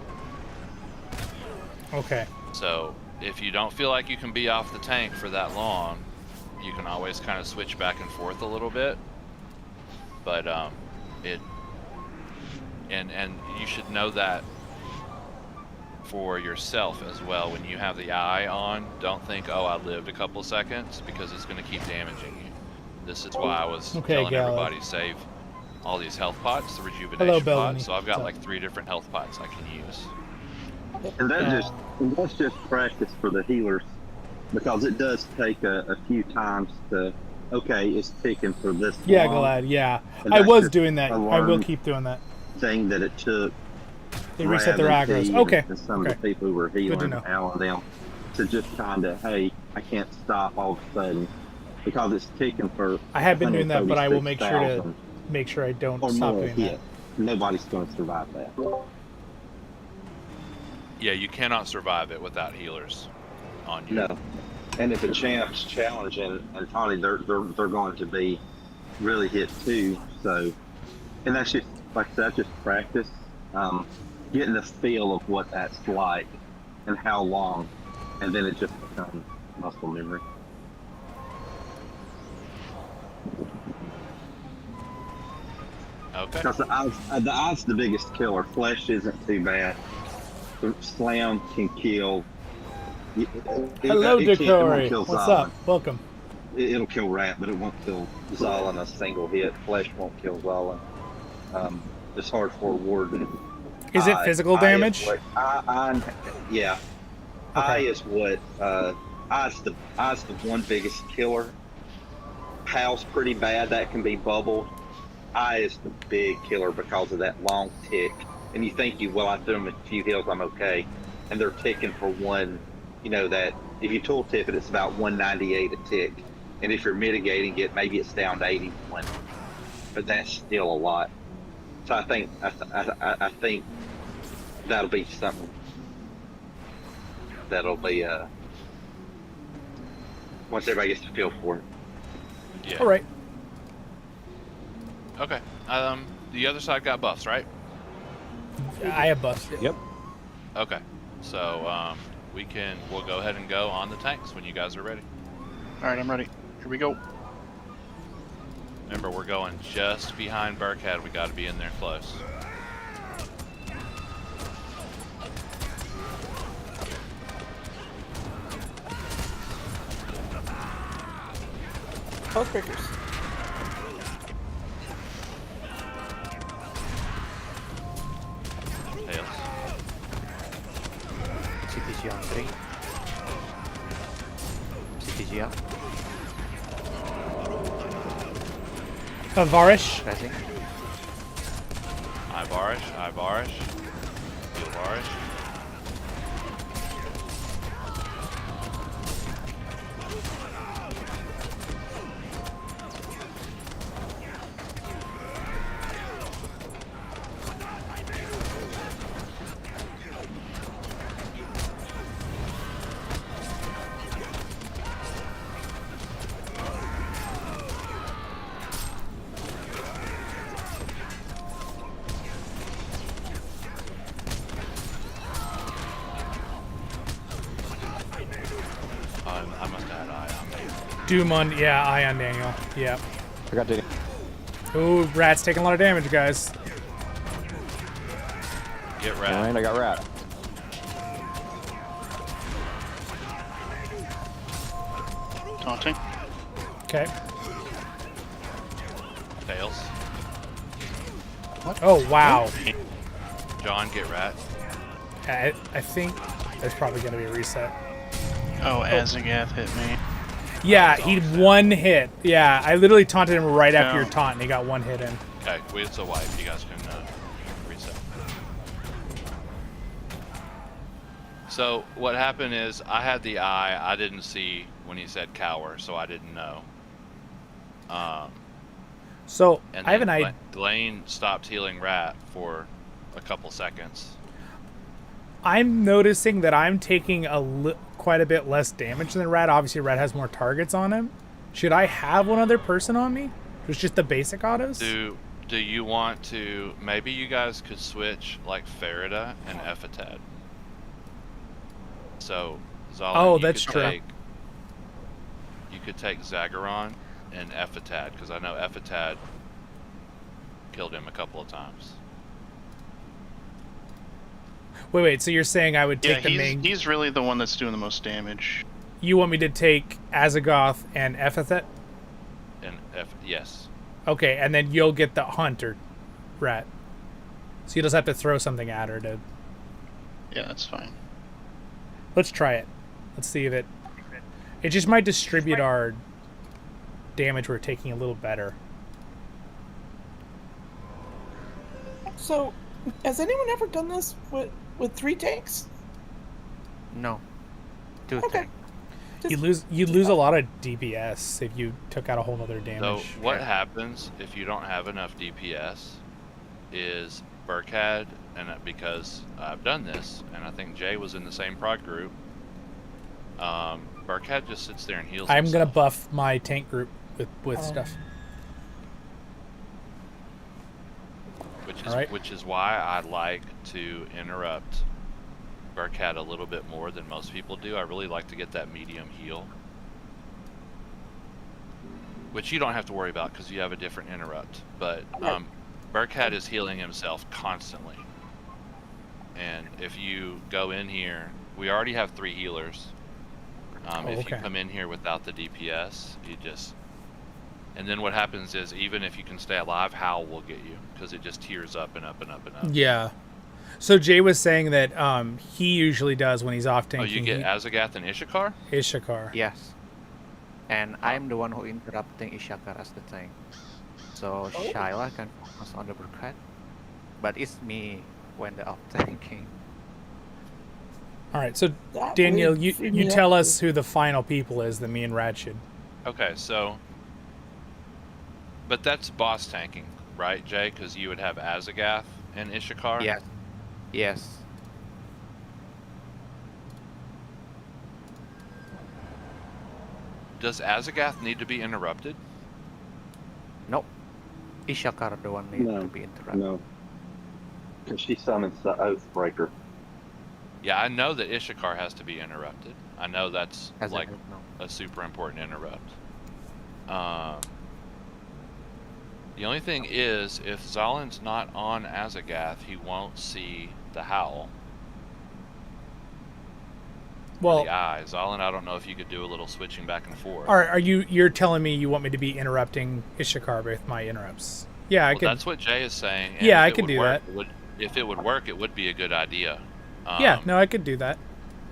S1: Okay.
S2: So if you don't feel like you can be off the tank for that long, you can always kind of switch back and forth a little bit. But it and you should know that for yourself as well. When you have the eye on, don't think, oh, I lived a couple seconds, because it's going to keep damaging you. This is why I was
S1: Okay,
S2: telling
S1: Gallo.
S2: everybody save all these health pots, the
S1: Hello,
S2: rejuvenation
S1: Bellamy.
S2: pots. So I've got
S1: So-
S2: like 3 different health pots I can use.
S12: And that's just practice for the healers, because it does take a few times to, okay, it's ticking for this
S1: Yeah,
S12: long.
S1: glad. Yeah,
S12: And
S1: I
S12: that's
S1: was
S12: just
S1: doing that.
S12: a
S1: I will
S12: learned
S1: keep doing that.
S12: thing that it took
S1: They reset their
S12: Brad and
S1: aggros.
S12: T
S1: Okay.
S12: And some
S1: Okay.
S12: of the people who were
S1: to
S12: healing
S1: know.
S12: Al and them to just kind of, hey, I can't stop all of a sudden because it's ticking for.
S1: I have been doing that, but I will make sure to
S12: 136,000
S1: make sure I don't
S12: or
S1: stop
S12: more
S1: doing
S12: hit.
S1: that.
S12: Nobody's going to survive that.
S2: Yeah, you cannot survive it without healers on you.
S12: No. And if a champ's challenging and Tawny, they're going to be really hit too. So, and that's just like I said, that's just practice, getting the feel of what that's like and how long, and then it just becomes muscle memory.
S2: Okay.
S12: Because the eye's the biggest killer. Flesh isn't too bad. The slam can kill.
S1: Hello,
S12: it won't
S1: Decory.
S12: kill
S1: What's
S12: Zollin.
S1: up? Welcome.
S12: It'll kill Rat, but it won't kill Zollin a single hit. Flesh won't kill Zollin. It's hard for a warden.
S1: Is it physical damage?
S12: Yeah.
S1: Okay.
S12: Eye is what eye's the one biggest killer. Pal's pretty bad. That can be bubbled. Eye is the big killer because of that long tick. And you think I threw them a few heals, I'm okay. And they're ticking for one. You know that if you tool tip it, it's about 198 a tick. And if you're mitigating it, maybe it's down to 81. But that's still a lot. So I think that'll be something. That'll be once everybody gets to feel for it.
S2: Yeah.
S1: All right.
S2: Okay. The other side got buffs, right?
S1: I have buffs.
S8: Yep.
S2: Okay. So we'll go ahead and go on the tanks when you guys are ready.
S3: All right, I'm ready. Here we go.
S2: Remember, we're going just behind Burkhead. We got to be in there close.
S7: Health breakers.
S2: Tails.
S5: CPG on 3. CPG up.
S1: Varish.
S5: Pressing.
S2: I Varish. Heal Varish. I must have had eye on me.
S1: Doom on, yeah, eye on Daniel. Yeah.
S8: I got Daniel.
S1: Ooh, Rat's taking a lot of damage, guys.
S2: Get Rat.
S8: And I got Rat.
S3: Taunting.
S1: Okay.
S2: Tails.
S1: Oh, wow.
S2: John, get Rat.
S1: I think there's probably going to be a reset.
S3: Oh, Azagath hit me.
S1: Yeah, he one hit. Yeah, I literally taunted him right after
S3: No.
S1: your taunt, and he got one hit in.
S2: Okay, it's a wipe. You guys can reset. So what happened is I had the eye. I didn't see when he said cower, so I didn't know.
S1: So,
S2: And
S1: I have an
S2: then
S1: idea.
S2: Glain stopped healing Rat for a couple seconds.
S1: I'm noticing that I'm taking quite a bit less damage than Rat. Obviously, Rat has more targets on him. Should I have one other person on me? It's just the basic autos?
S2: Do you want to? Maybe you guys could switch like Farida and Ephatad. So, Zollin,
S1: Oh,
S2: you
S1: that's
S2: could
S1: true.
S2: You could take Zagaron and Ephatad, because I know Ephatad killed him a couple of times.
S1: Wait, so you're saying I would take the
S3: Yeah,
S1: main...
S3: he's really the one that's doing the most damage.
S1: You want me to take Azagoth and Ephathet?
S2: And yes.
S1: Okay, and then you'll get the Hunter Rat. So you just have to throw something at her to...
S3: Yeah, that's fine.
S1: Let's try it. Let's see if it... It just might distribute our damage we're taking a little better.
S7: So, Has anyone ever done this with 3 tanks?
S5: No. 2
S7: Okay.
S5: tank.
S1: You'd lose a lot of DPS if you took out a whole other damage.
S2: So what happens if you don't have enough DPS is Burkhad, and because I've done this, and I think Jay was in the same prod group, Burkhad just sits there and heals
S1: I'm
S2: himself.
S1: gonna buff my tank group with stuff.
S2: Which is why I like to interrupt Burkhad a little bit more than most people do. I really like to get that medium heal, which you don't have to worry about because you have a different interrupt. But Burkhad is healing himself constantly, and if you go in here, we already have 3 healers. If you come in here without the DPS, you just... And then what happens is, even if you can stay alive, Howl will get you, because it just tears up and up and up and up.
S1: Yeah. So Jay was saying that he usually does when he's off tanking.
S2: Oh, you get Azagath and Ishakar?
S1: Ishakar.
S5: Yes. And I'm the one who interrupting Ishakar as the tank. So Shylah can focus on the Burkhad. But it's me when the off tanking.
S1: All right, so Daniel, you tell us who the final people is that me and Rad should.
S2: Okay, so... But that's boss tanking, right, Jay? Because you would have Azagath and Ishakar?
S5: Yes. Yes.
S2: Does Azagath need to be interrupted?
S5: Nope. Ishakar the one needs to be interrupted.
S12: No. Because she summons the Oathbreaker.
S2: Yeah, I know that Ishakar has to be interrupted. I know that's
S5: As
S2: like
S5: in, no.
S2: a super important interrupt. The only thing is, if Zollin's not on Azagath, he won't see the Howl.
S1: Well,
S2: the eye. Zollin, I don't know if you could do a little switching back and forth.
S1: Are you're telling me you want me to be interrupting Ishakar with my interrupts? Yeah, I could.
S2: That's what Jay is saying.
S1: Yeah, I could do that.
S2: If it would work, it would be a good idea.
S1: Yeah, no, I could do that.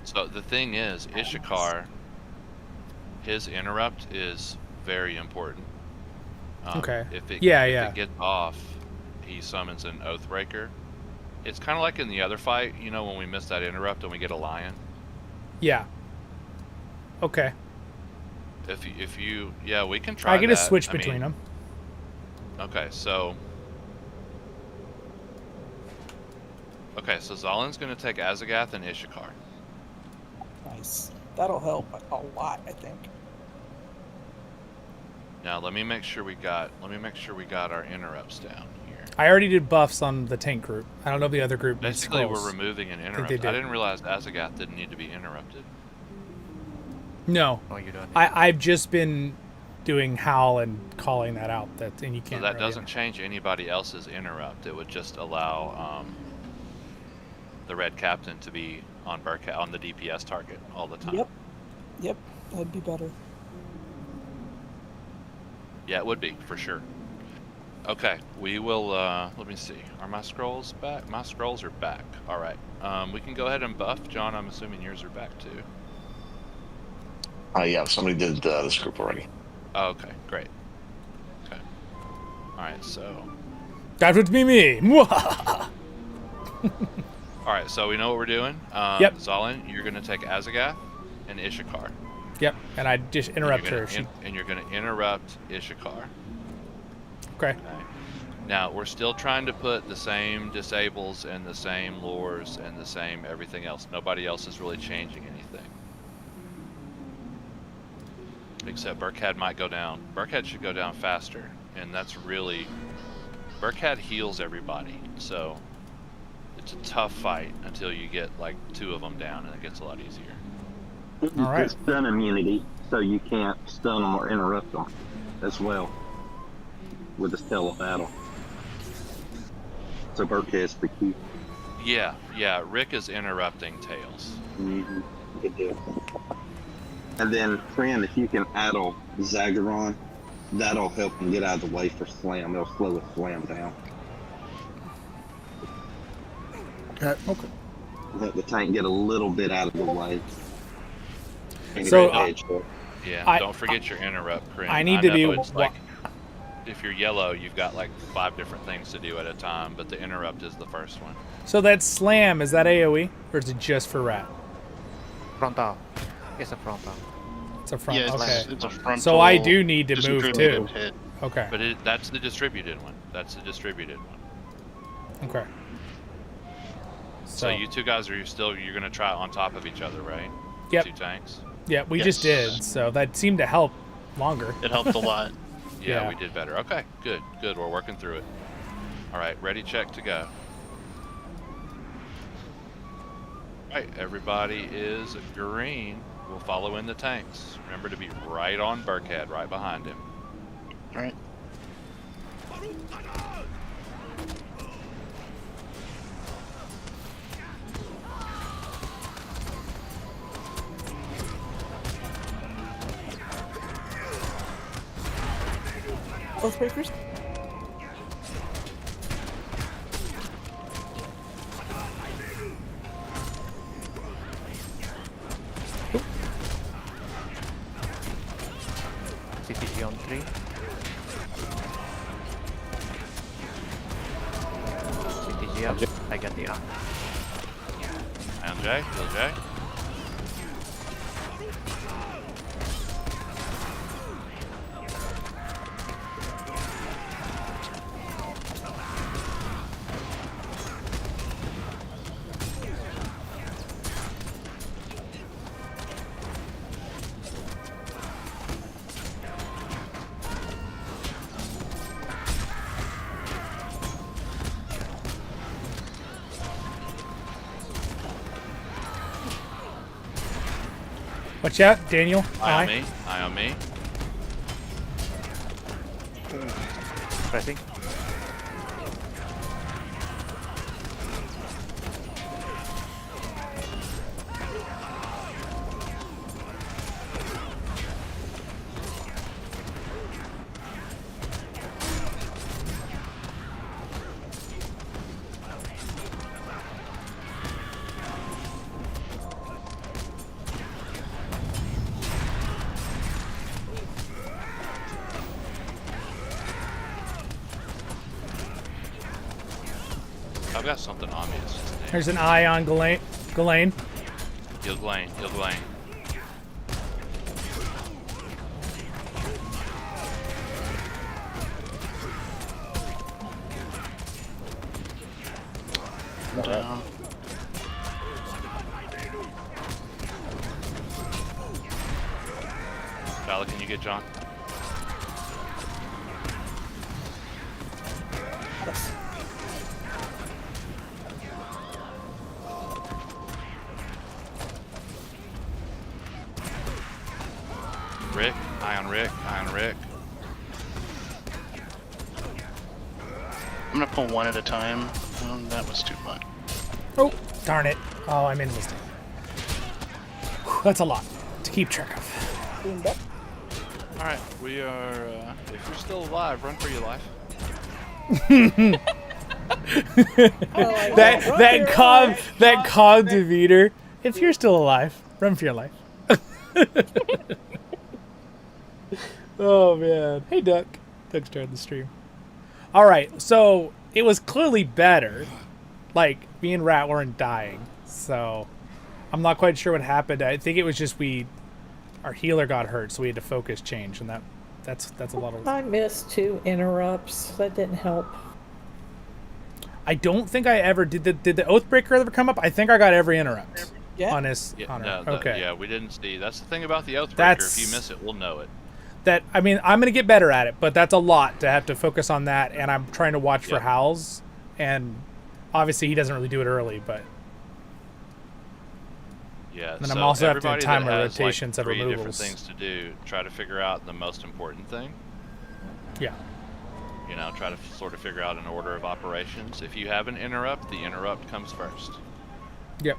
S2: So the thing is, Ishakar, his interrupt is very important.
S1: Okay.
S2: If it gets off, he summons an Oathbreaker. It's kind of like in the other fight, you know, when we miss that interrupt and we get a lion.
S1: Yeah. Okay.
S2: If you yeah, we can try.
S1: I can just switch between them.
S2: Okay, so Zollin's going to take Azagath and Ishakar.
S7: Nice. That'll help a lot, I think.
S2: Now let me make sure we got our interrupts down here.
S1: I already did buffs on the tank group. I don't know if the other group needs
S2: Basically,
S1: scrolls.
S2: we're removing an interrupt. I didn't realize Azagath didn't need to be interrupted.
S1: No.
S5: Oh, you don't.
S1: I've just been doing Howl and calling that out. And you can't.
S2: So that doesn't change anybody else's interrupt. It would just allow the red captain to be on the DPS target all the time.
S7: Yep, that'd be better.
S2: Yeah, it would be, for sure. Okay, we will, let me see. Are my scrolls back? My scrolls are back. All right. We can go ahead and buff. John, I'm assuming yours are back too.
S10: Yeah, somebody did this group already.
S2: Oh, okay, great. Okay. All right, so...
S1: That would be me!
S2: All right, so we know what we're doing.
S1: Yep.
S2: Zollin, you're going to take Azagath and Ishakar.
S1: Yep, and I just interrupt her.
S2: And you're going to interrupt Ishakar.
S1: Okay.
S2: Now, we're still trying to put the same disables and the same lures and the same everything else. Nobody else is really changing anything. Except Burkhad might go down. Burkhad should go down faster. And that's really... Burkhad heals everybody. So, it's a tough fight until you get like 2 of them down and it gets a lot easier.
S12: You get stun immunity, so you can't stun them or interrupt them as well with this tele-battle. So Burkhad's the key.
S2: Yeah, Rick is interrupting Tails.
S12: Mm-hmm. Good deal. And then, friend, if you can addle Zagharon, that'll help him get out of the way for Slam. It'll slow his Slam down.
S1: Okay.
S12: Let the tank get a little bit out of the way.
S1: So,
S2: yeah, don't forget your interrupt, Corinne.
S1: I need to be...
S2: if you're yellow, you've got like 5 different things to do at a time, but the interrupt is the first one.
S1: So that slam, is that AoE? Or is it just for rat?
S5: Frontal. It's a frontal.
S1: It's a front.
S3: Yeah,
S1: okay.
S3: it's a frontal.
S1: So I do need to move too.
S3: Hit.
S1: Okay.
S2: But that's the distributed one. That's the distributed one.
S1: Okay.
S2: So you two guys are you're gonna try on top of each other, right?
S1: Yep.
S2: 2 tanks.
S1: Yeah, we just did. So that seemed to help longer.
S3: It helped a lot.
S2: Yeah, we did better. Okay, good. We're working through it. All right, ready, check to go. All right, everybody is green. We'll follow in the tanks. Remember to be right on Burkhead, right behind him.
S3: All right.
S7: Oathbreakers.
S5: CTG on 3. CTG up. I got the up.
S2: And Jay, heal Jay.
S1: Watch out, Daniel.
S2: Eye on me. Eye on me.
S5: Pressing.
S2: I've got something on me. It's just
S1: There's an eye on Glain.
S2: Heal Glain. Heal Glain.
S3: Down.
S2: Shylah, can you get John? Rick, eye on Rick, eye on Rick.
S3: I'm gonna pull one at a time. That was too much.
S1: Oh, darn it. Oh, I made a mistake. That's a lot to keep track of.
S2: Alright, we are, if you're still alive, run for your life.
S1: that calm demeanor. If you're still alive, run for your life. Oh man. Hey Duck. Duck's starting the stream. Alright, so it was clearly better. Like, me and Rat weren't dying. So I'm not quite sure what happened. I think it was just our healer got hurt, so we had to focus change, and that's a lot of.
S4: I missed 2 interrupts. That didn't help.
S1: I don't think I ever did the Oathbreaker ever come up. I think I got every interrupt.
S7: Yeah.
S1: On his honor. Okay.
S2: Yeah, we didn't see. That's the thing about the Oathbreaker. If you miss it, we'll know it.
S1: I mean, I'm gonna get better at it, but that's a lot to have to focus on that, and I'm trying to watch for howls, and obviously he doesn't really do it early, but.
S2: Yeah,
S1: and
S2: so
S1: I'm also having to
S2: everybody
S1: time
S2: that
S1: my
S2: has,
S1: rotations
S2: like,
S1: of
S2: 3
S1: removals.
S2: different things to do. Try to figure out the most important thing.
S1: Yeah.
S2: You know, try to sort of figure out an order of operations. If you have an interrupt, the interrupt comes first.
S1: Yep.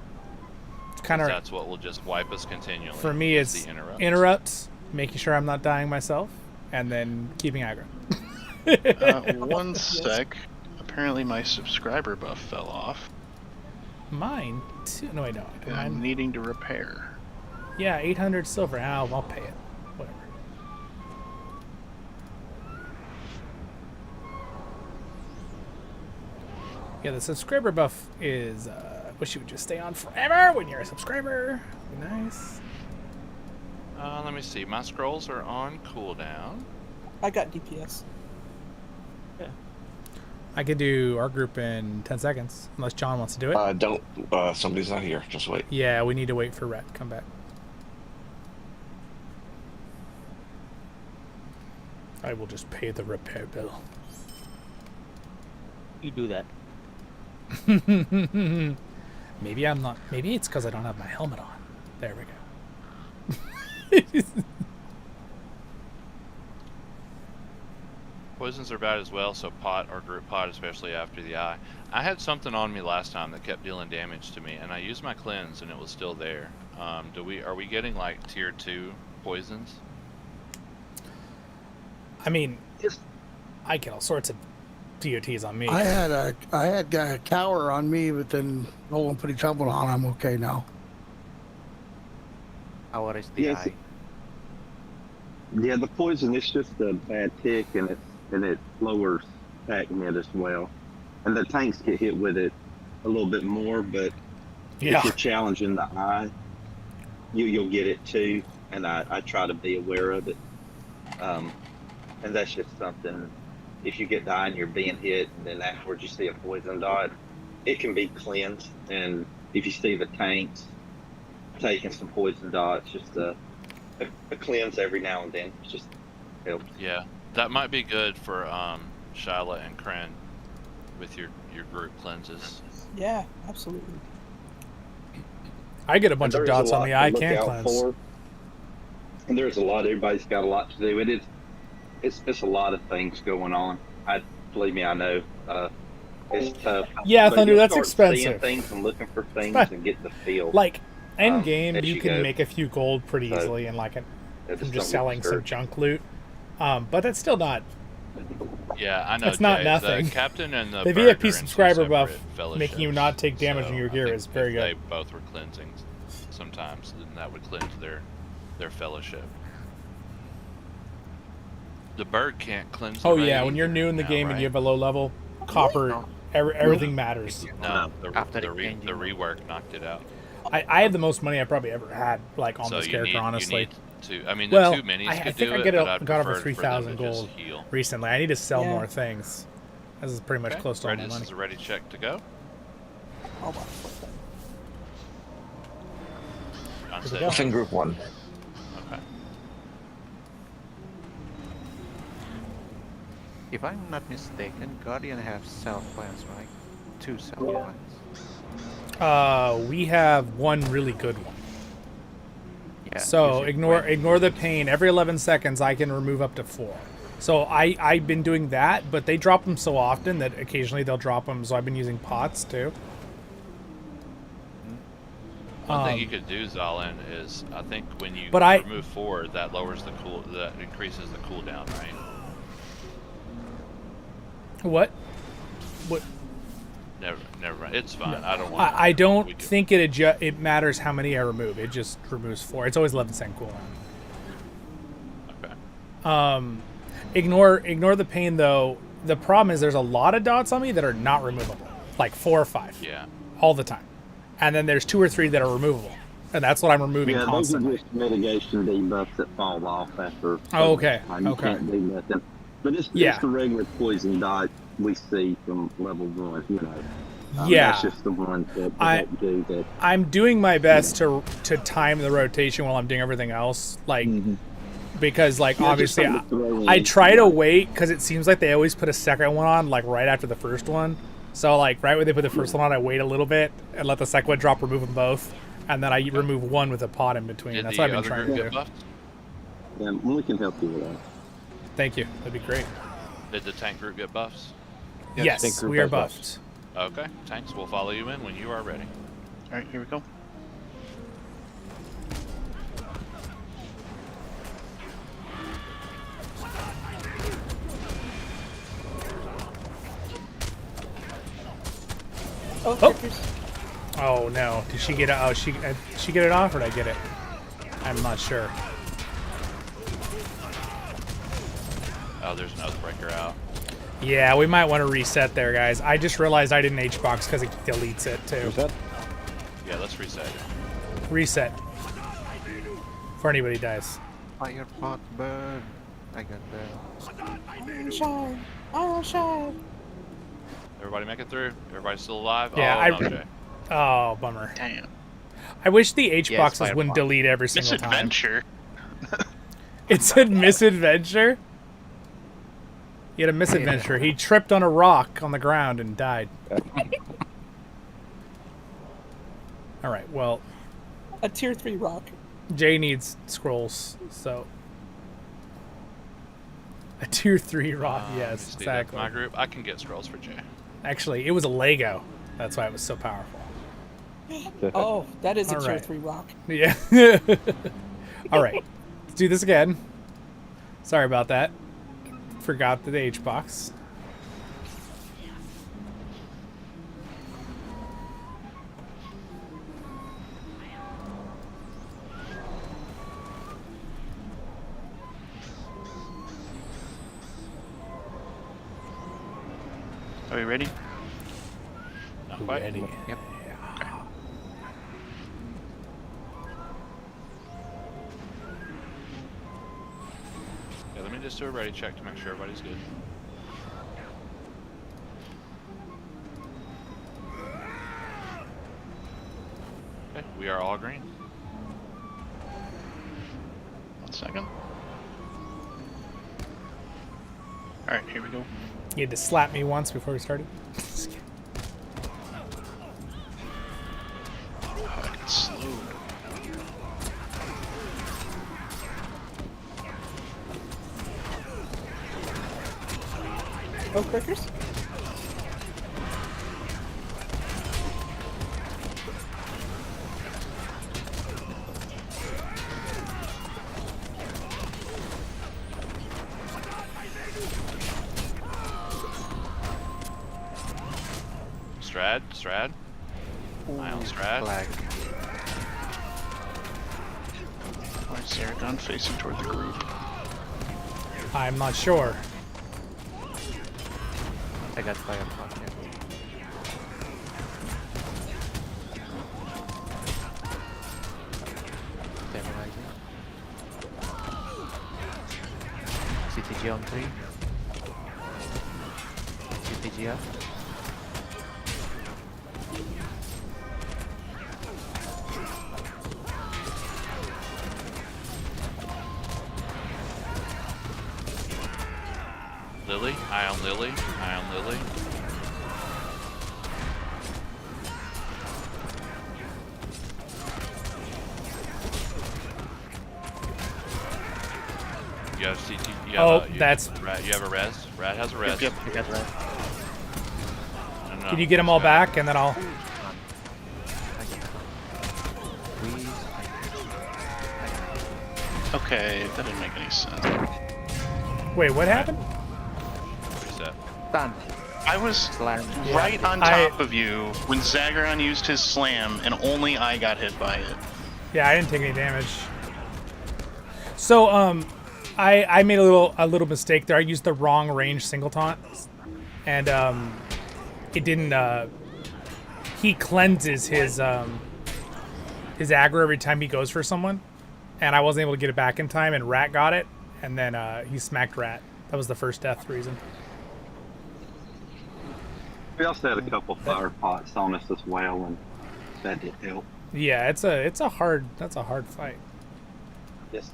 S1: It's kind of.
S2: That's what will just wipe us continually.
S1: For me, it's
S2: the
S1: interrupts, making sure I'm not dying myself, and then keeping aggro.
S3: One sec. Apparently my subscriber buff fell off.
S1: Mine too. No, I don't.
S3: I'm needing to repair.
S1: Yeah, 800 silver. I'll pay it. Whatever. Yeah, the subscriber buff is. Wish you would just stay on forever when you're a subscriber. Be nice.
S2: Let me see. My scrolls are on cooldown.
S7: I got DPS.
S2: Yeah.
S1: I could do our group in 10 seconds, unless John wants to do it.
S10: Don't. Somebody's not here. Just wait.
S1: Yeah, we need to wait for Rhett to come back. I will just pay the repair bill.
S5: You do that.
S1: Maybe I'm not. Maybe it's because I don't have my helmet on. There we go.
S2: Poisons are bad as well, so pot or group pot, especially after the eye. I had something on me last time that kept dealing damage to me, and I used my cleanse, and it was still there. Are we getting like tier 2 poisons?
S1: I mean, I get all sorts of DOTs on me.
S11: I had a cower on me, but then no one put a trouble on. I'm okay now.
S5: Our is the
S12: Yes.
S5: eye.
S12: Yeah, the poison is just a bad tick, and it lowers attack net as well. And the tanks get hit with it a little bit more, but
S1: Yeah.
S12: if you're challenging the eye, you'll get it too. And I try to be aware of it. And that's just something. If you get the eye and you're being hit, and then afterwards you see a poison dot, it can be cleansed. And if you see the tanks taking some poison dots, just a cleanse every now and then just helps.
S2: Yeah, that might be good for Shylah and Kren with your group cleanses.
S7: Yeah, absolutely.
S1: I get a bunch of
S12: There's
S1: dots
S12: a
S1: on
S12: lot
S1: me.
S12: to
S1: I
S12: look
S1: can't
S12: out
S1: cleanse.
S12: for. And there's a lot. Everybody's got a lot to do. It's a lot of things going on. Believe me, I know. It's tough.
S1: Yeah,
S12: But
S1: Thunder,
S12: you'll
S1: that's
S12: start
S1: expensive.
S12: Seeing things and looking for things
S1: But,
S12: and getting the feel.
S1: Like, end game,
S12: as
S1: you
S12: you
S1: can
S12: go.
S1: make a few gold pretty
S12: So,
S1: easily, and like
S12: It
S1: from
S12: just
S1: just
S12: don't
S1: selling
S12: look
S1: some
S12: good.
S1: junk loot. But that's still not.
S2: Yeah, I know.
S1: It's not
S2: Jay,
S1: nothing.
S2: The captain and the
S1: The
S2: Berg
S1: VIP
S2: are in
S1: subscriber
S2: two
S1: buff,
S2: separate
S1: making you
S2: fellowships,
S1: not take damage
S2: so
S1: in your
S2: I
S1: gear
S2: think
S1: is very
S2: if
S1: good.
S2: They both were cleansing sometimes, then that would cleanse their fellowship. The Berg can't cleanse. the
S1: Oh
S2: raid
S1: yeah, when you're new in the
S2: now,
S1: game and
S2: right?
S1: you have a low level, copper,
S5: No.
S1: everything matters.
S2: No,
S5: After
S2: the
S5: changing.
S2: rework knocked it out.
S1: I have the most money I probably ever had, like on
S2: So
S1: this
S2: you
S1: character,
S2: need,
S1: honestly.
S2: You need to, I mean,
S1: Well,
S2: the 2 minis
S1: I
S2: could
S1: think
S2: do
S1: I
S2: it,
S1: get
S2: but I'd
S1: got over
S2: prefer
S1: 3,000
S2: for them to
S1: gold
S2: just heal.
S1: recently. I need to sell
S7: Yeah.
S1: more things. This is pretty much
S2: Okay,
S1: close to all my
S2: ready,
S1: money.
S2: this is a ready check to go.
S7: Hold on.
S2: John
S1: we
S2: said,
S1: go.
S10: Buff in group 1.
S2: okay.
S5: If I'm not mistaken, Guardian have self-plans, right? 2 self-plans.
S1: We have one really good one.
S5: Yeah,
S1: So
S5: you should
S1: ignore
S5: wait.
S1: the pain. Every 11 seconds, I can remove up to 4. So I've been doing that, but they drop them so often that occasionally they'll drop them. So I've been using pots too.
S2: One thing you could do, Zollin, is I think when you
S1: But I-
S2: remove 4, that lowers that increases the cooldown, right?
S1: What?
S2: Never mind. It's fine. I don't want.
S1: I don't think it matters how many I remove. It just removes 4. It's always 11% cooldown.
S2: Okay.
S1: Ignore the pain though. The problem is there's a lot of dots on me that are not removable, like 4 or 5,
S2: Yeah.
S1: all the time, and then there's 2 or 3 that are removable, and that's what I'm removing
S12: Yeah, those are
S1: constantly.
S12: just mitigation debuffs that fall off after.
S1: Oh, okay,
S12: You
S1: okay.
S12: can't do nothing. But it's
S1: Yeah.
S12: just the regular poison dot we see from level 1. You know.
S1: Yeah.
S12: That's just the one that
S1: I-
S12: help do that.
S1: I'm doing my best to time the rotation while I'm doing everything else, like because like
S12: Yeah, just
S1: obviously
S12: something to throw in.
S1: I try to wait because it seems like they always put a second one on like right after the first one. So like right when they put the first one on, I wait a little bit and let the second one drop, remove them both, and then I remove one with a pot in between.
S2: Did
S1: That's
S2: the
S1: what I've been
S2: other
S1: trying
S2: group
S1: to
S2: get
S1: do.
S2: buffed?
S12: Yeah, we can help you with that.
S1: Thank you. That'd be great.
S2: Did the tank group get buffs?
S1: Yes,
S10: Tank group
S1: we are
S10: has buffs.
S1: buffed.
S2: Okay, tanks. We'll follow you in when you are ready.
S3: All right, here we go.
S7: Oh,
S1: Oh.
S7: Crickers.
S1: Oh no! Did she get it? Oh, she get it off, or did I get it? I'm not sure.
S2: Oh, there's an Oathbreaker out.
S1: Yeah, we might want to reset there, guys. I just realized I didn't H-box because it deletes it, too.
S8: Reset?
S2: Yeah, let's reset.
S1: Reset. Before anybody dies.
S5: Fire pot burn. I got the...
S7: Iron shine. Iron shine.
S2: Everybody make it through? Everybody still alive?
S1: Yeah,
S2: oh, no, Jay.
S1: Oh, bummer.
S3: Damn.
S1: I wish the H-boxes
S5: fire
S1: wouldn't
S5: pot.
S1: delete every single time.
S3: Misadventure.
S1: It said misadventure? He had a misadventure. He tripped on a rock on the ground and died. Alright, well,
S7: A tier 3 rock.
S1: Jay needs scrolls, so... A tier 3 rock, yes,
S2: Steve, that's
S1: exactly.
S2: my group. I can get scrolls for Jay.
S1: Actually, it was a Lego. That's why it was so powerful.
S7: Oh, that is a
S1: All
S7: tier
S1: right.
S7: 3 rock.
S1: Yeah. Alright, let's do this again. Sorry about that. Forgot the H-box.
S3: Are we ready?
S2: Not quite.
S1: Ready.
S5: Yep.
S2: Yeah, let me just do a ready check to make sure everybody's good. Okay, we are all green.
S3: 1 second. Alright, here we go.
S1: You had to slap me once before we started.
S3: Oh, I got slowed.
S7: Oh, clickers?
S2: Strad. Eye on Strad.
S5: Flag.
S3: Why is Zaragon facing toward the group?
S1: I'm not sure.
S5: I got fire pot, yeah. Stabilizing. CTG on 3. CTG up.
S2: Lily. Eye on Lily. Eye on Lily. You have CT. You have
S1: Oh,
S2: you
S1: that's-
S2: Rad, you have a res. Rad has a res.
S3: Yep, I got that.
S2: No,
S1: Can you get them all back and then I'll...
S3: Okay, that didn't make any sense.
S1: Wait, what happened?
S2: Reset.
S5: Done.
S3: I was
S5: Slam.
S3: right on top of you when Zagreon used his slam, and only I got hit by it.
S1: Yeah, I didn't take any damage. So, I made a little mistake there. I used the wrong range single taunt, and it didn't. He cleanses his aggro every time he goes for someone, and I wasn't able to get it back in time. And Rat got it, and then he smacked Rat. That was the first death reason.
S12: We also had a couple fire pots on us as well, and that did help.
S1: Yeah, it's a hard fight.
S12: Yes.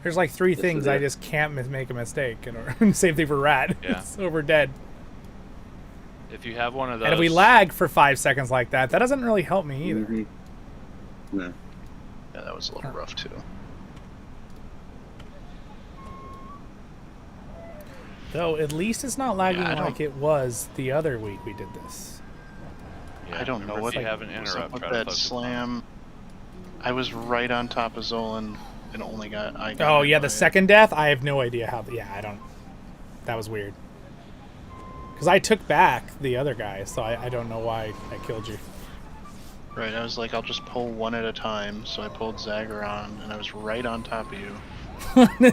S1: There's like three
S12: Yes,
S1: things
S12: it
S1: I
S12: is.
S1: just can't make a mistake, and same thing for Rat.
S2: Yeah.
S1: So we're dead.
S2: If you have one of those.
S1: And if we lag for 5 seconds like that, that doesn't really help me either.
S12: Mhm. No.
S3: Yeah, that was a little rough too.
S1: Though at least it's not lagging
S3: Yeah, I
S1: like it was the other week we did this.
S2: Yeah,
S3: I don't know
S2: remember,
S3: what
S2: if you have an
S3: was up
S2: interrupt,
S3: with
S2: try to
S3: that
S2: focus
S3: slam. I was right on top of Zollin and only got I got
S1: Oh
S3: hit
S1: yeah,
S3: by
S1: the
S3: it.
S1: second death, I have no idea how. Yeah, I don't. That was weird. Because I took back the other guy, so I don't know why I killed you.
S3: Right, I was like, I'll just pull one at a time. So I pulled Zagreon, and I was right on top of you.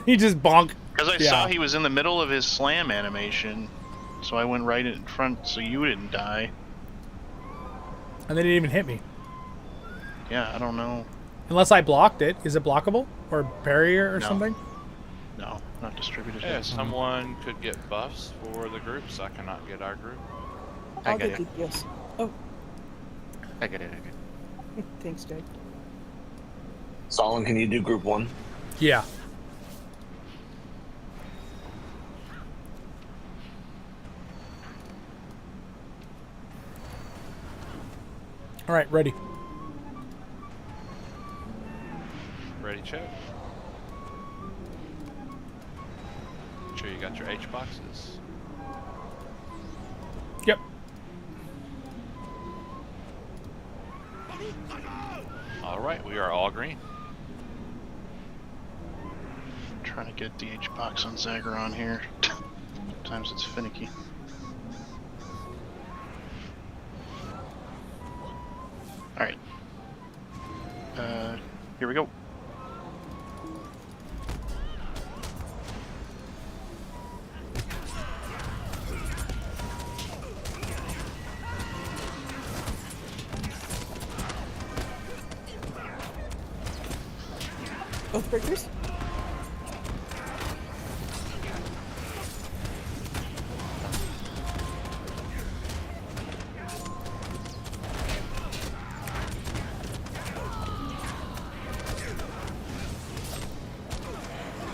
S1: He just bonk.
S3: Because I
S1: Yeah.
S3: saw he was in the middle of his slam animation, so I went right in front so you didn't die.
S1: And they didn't even hit me.
S3: Yeah, I don't know.
S1: Unless I blocked it. Is it blockable? Or barrier or
S3: No.
S1: something?
S3: No, not distributed.
S2: Yeah, someone could get buffs for the groups. I cannot get our group.
S3: I
S7: I'll
S3: get
S7: get
S3: it.
S7: DPS. Oh,
S5: I get it.
S7: thanks, Jake.
S10: Zollin, can you do group 1?
S1: Yeah. All right, ready.
S2: Ready, check. Make sure you got your H boxes.
S1: Yep.
S2: All right, we are all green.
S3: Trying to get the H box on Zagreon here. Sometimes it's finicky. Alright. Here we go.
S7: Oathbreakers?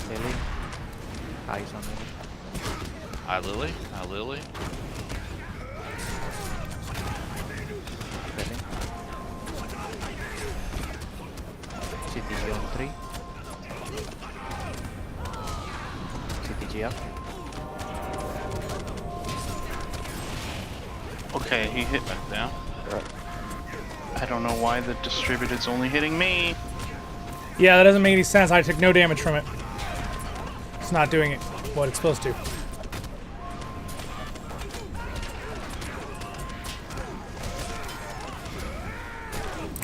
S5: Lily. Eyes on Lily.
S2: Hi, Lily. Hi, Lily.
S5: Ready. CTG on 3. CTG up.
S3: Okay, he hit.
S2: Back down.
S3: I don't know why the distributed's only hitting me.
S1: Yeah, that doesn't make any sense. I took no damage from it. It's not doing it what it's supposed to.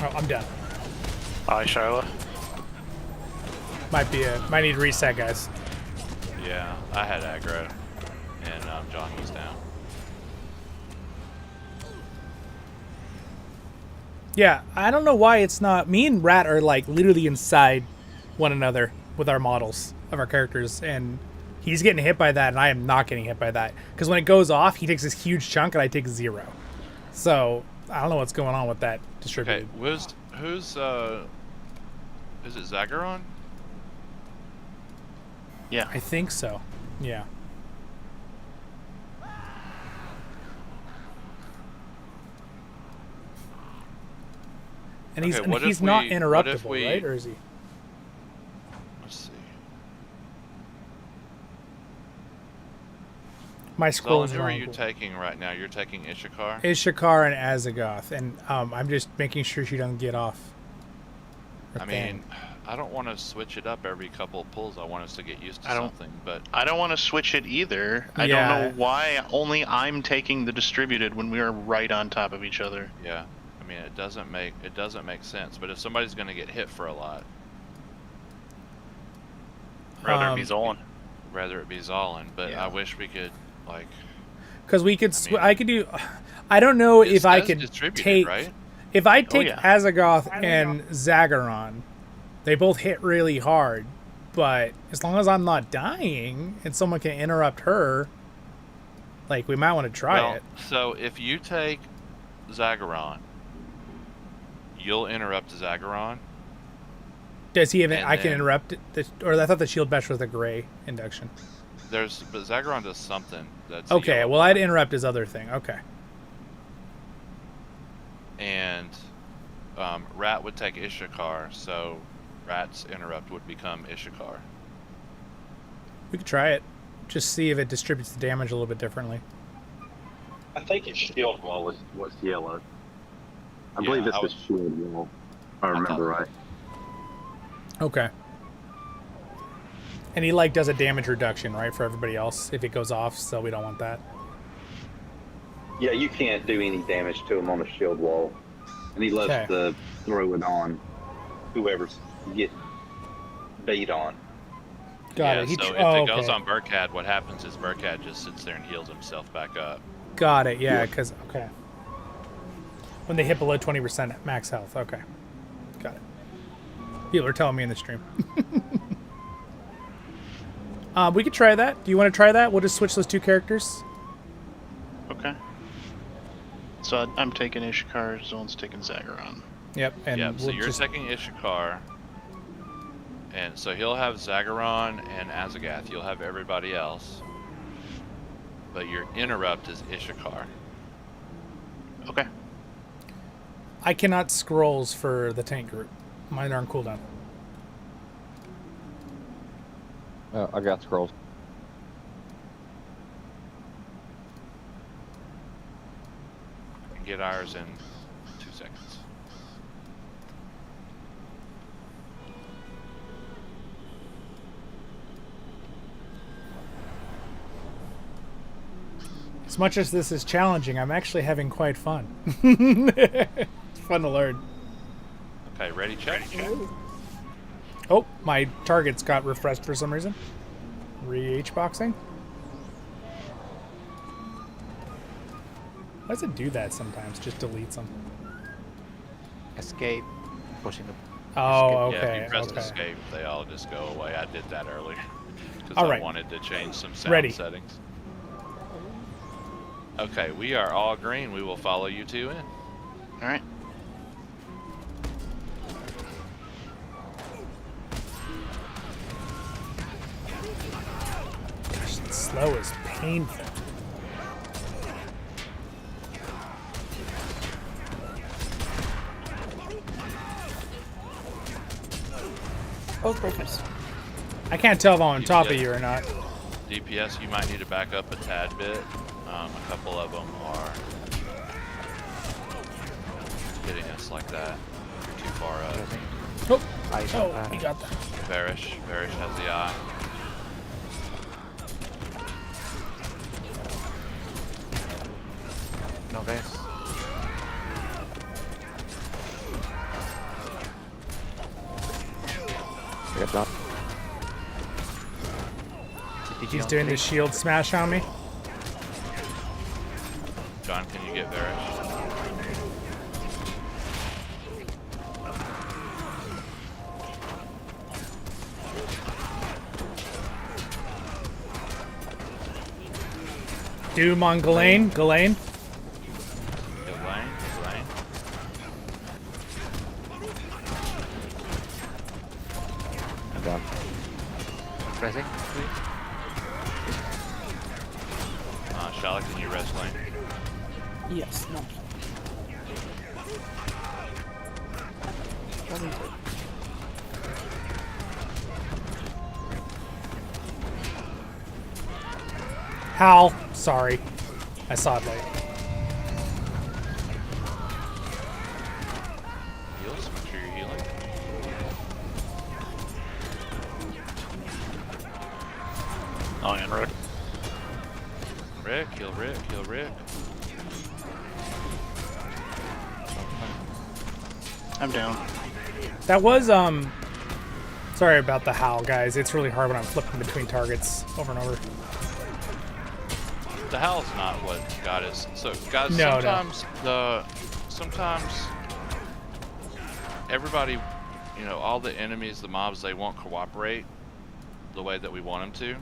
S1: Oh, I'm done.
S9: Hi, Shylah.
S1: Might need to reset, guys.
S2: Yeah, I had aggro, and John was down.
S1: Yeah, I don't know why it's not. Me and Rat are like literally inside one another with our models of our characters, and he's getting hit by that, and I am not getting hit by that. Because when it goes off, he takes this huge chunk, and I take 0. So I don't know what's going on with that distributed.
S2: Okay, who's is it Zagreon?
S3: Yeah.
S1: I think so. Yeah. And
S2: Okay, what
S1: he's
S2: if
S1: not
S2: we-
S1: interruptible,
S2: what if we-
S1: right? Or is he?
S2: Let's see.
S1: My scroll
S2: Zollin,
S1: is
S2: who are
S1: wrong.
S2: you taking right now? You're taking Ishakar?
S1: Ishakar and Azagoth, and I'm just making sure she doesn't get off. her
S2: I
S1: thing.
S2: mean, I don't want to switch it up every couple of pulls. I want us to get used to something, but
S3: I don't want to switch it either. I
S1: Yeah.
S3: don't know why only I'm taking the distributed when we are right on top of each other.
S2: yeah. I mean, it doesn't make sense. But if somebody's going to get hit for a lot,
S9: Rather it be Zollin.
S2: rather it be Zollin. But
S3: Yeah.
S2: I wish we could, like,
S1: Because we could,
S2: mean,
S1: I could do. I don't know
S2: it
S1: if I
S2: says
S1: could
S2: distributed,
S1: take.
S2: right?
S1: If I take
S3: yeah.
S1: Azagoth and Zagreon, they both hit really hard. But as long as I'm not dying and someone can interrupt her, like we might want to try
S2: Well,
S1: it.
S2: so if you take Zagreon, you'll interrupt Zagreon.
S1: Does he have?
S2: and
S1: I can
S2: then-
S1: interrupt it, or I thought the shield bash was the gray induction.
S2: But Zagreon does something that's a
S1: Okay,
S2: yellow
S1: well I'd
S2: bar.
S1: interrupt his other thing. Okay.
S2: And Rat would take Ishakar, so Rat's interrupt would become Ishakar.
S1: We could try it. Just see if it distributes the damage a little bit differently.
S12: I think it's shield wall was yellow. I
S2: Yeah,
S12: believe it's
S2: I
S12: the
S2: was-
S12: shield wall. If I remember right.
S1: Okay. And he like does a damage reduction, right, for everybody else if it goes off, so we don't want that.
S12: Yeah, you can't do any damage to him on the shield wall, and he loves
S1: Okay.
S12: to throw it on whoever's getting beat on.
S1: Got
S2: yeah,
S1: it. He
S2: so
S1: tr-
S2: if
S1: oh,
S2: it goes
S1: okay.
S2: on Burkhad, what happens is Burkhad just sits there and heals himself back up.
S1: Got it. Yeah, because okay. When they hit below 20% max health. Okay. Got it. People are telling me in the stream. We could try that. Do you want to try that? We'll just switch those two characters.
S3: Okay. So I'm taking Ishakar, Zolin's taking Zagharon.
S1: Yep. And
S2: Yeah, so
S1: we'll
S2: you're
S1: just...
S2: taking Ishakar. And so he'll have Zagharon and Azagath. You'll have everybody else. But your interrupt is Ishakar.
S3: Okay.
S1: I cannot scrolls for the tank group. Mine are on cooldown.
S8: I got scrolls.
S2: Get ours in 2 seconds.
S1: As much as this is challenging, I'm actually having quite fun. It's fun to learn.
S2: Okay, ready, check.
S1: Oh, my targets got refreshed for some reason. Re-H-boxing. Why does it do that sometimes? Just deletes them.
S5: Escape. Pushing the...
S1: Oh,
S2: Yeah,
S1: okay.
S2: if you press
S1: Okay.
S2: escape, they all just go away. I did that earlier. Because
S1: All
S2: I
S1: right.
S2: wanted to change some sound
S1: Ready.
S2: settings. Okay, we are all green. We will follow you two in.
S3: Alright.
S1: Gosh, it's slow is painful.
S7: Oh, perfect.
S1: I can't tell if I'm on top of
S2: DPS.
S1: you or not.
S2: DPS, you might need to back up a tad bit. A couple of them are hitting us like that. You're too far up.
S1: Oh,
S5: I
S1: he got that.
S2: Varish has the eye.
S5: No res.
S8: I got John.
S1: He's doing the shield smash on me.
S2: John, can you get Varish?
S1: Doom on Glain. Glain.
S2: Glain.
S8: I'm down.
S5: Pressing.
S2: Shylah, can you res Glain?
S7: Yes, no.
S1: Hal. Sorry. I saw it late.
S2: Heals, make sure you're healing.
S9: Oh, and Rick.
S2: Rick, heal Rick, heal Rick.
S3: I'm down.
S1: That was, sorry about the Hal, guys. It's really hard when I'm flipping between targets over and over.
S2: The howl's not what got us. So, guys,
S1: No,
S2: sometimes everybody, you know, all the enemies, the mobs, they won't cooperate the way that we want them to,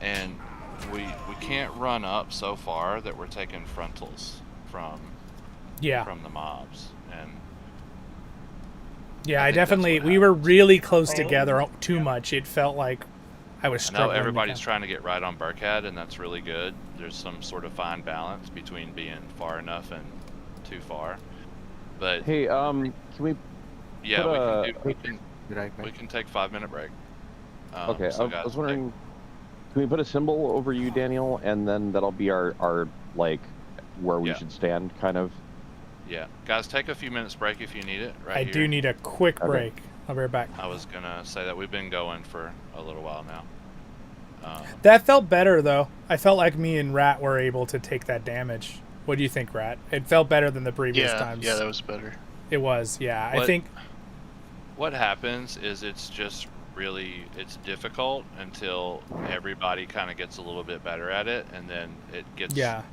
S2: and we can't run up so far that we're taking frontals from the mobs, and
S1: yeah,
S2: I
S1: I
S2: think that's
S1: definitely
S2: what
S1: we were really close together too much. It felt like I was
S2: I
S1: struggling.
S2: know
S1: to
S2: everybody's
S1: catch-
S2: trying to get right on Burkhad, and that's really good. There's some sort of fine balance between being far enough and too far. But
S8: Hey, can we?
S2: yeah,
S8: put
S2: we
S8: a-
S2: can
S5: Right,
S2: we can take 5-minute break.
S8: Okay,
S2: so
S8: I
S2: guys,
S8: was wondering, can we put a symbol over you, Daniel, and then that'll be our like where we
S2: Yeah.
S8: should stand, kind of.
S2: Yeah, guys, take a few minutes break if you need it. Right
S1: I
S2: here.
S1: do need a quick
S8: Okay.
S1: break. I'll be right back.
S2: I was gonna say that we've been going for a little while now.
S1: That felt better though. I felt like me and Rat were able to take that damage. What do you think, Rat? It felt better than the previous times.
S3: Yeah, that was better.
S1: It was, yeah. I
S2: What-
S1: think
S2: What happens is it's just really it's difficult until everybody kind of gets a little bit better at it, and then it gets a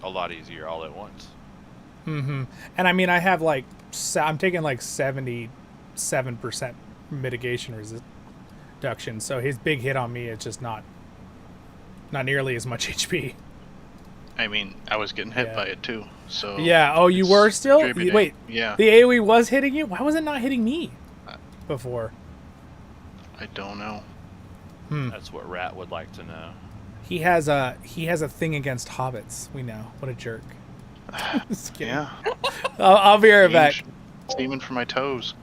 S2: lot easier all at once.
S1: Mm-hmm. And I mean, I have like I'm taking like 77% mitigation reduction, so his big hit on me is just not nearly as much HP.
S3: I mean, I was getting hit by it too. So
S1: yeah. Oh, you were still? Wait.
S3: Yeah.
S1: The AoE was hitting you? Why was it not hitting me before?
S3: I don't know.
S2: That's what Rat would like to know.
S1: He has a thing against hobbits. We know. What a jerk.
S3: Yeah.
S1: I'll be right back.
S3: It's aiming for my toes.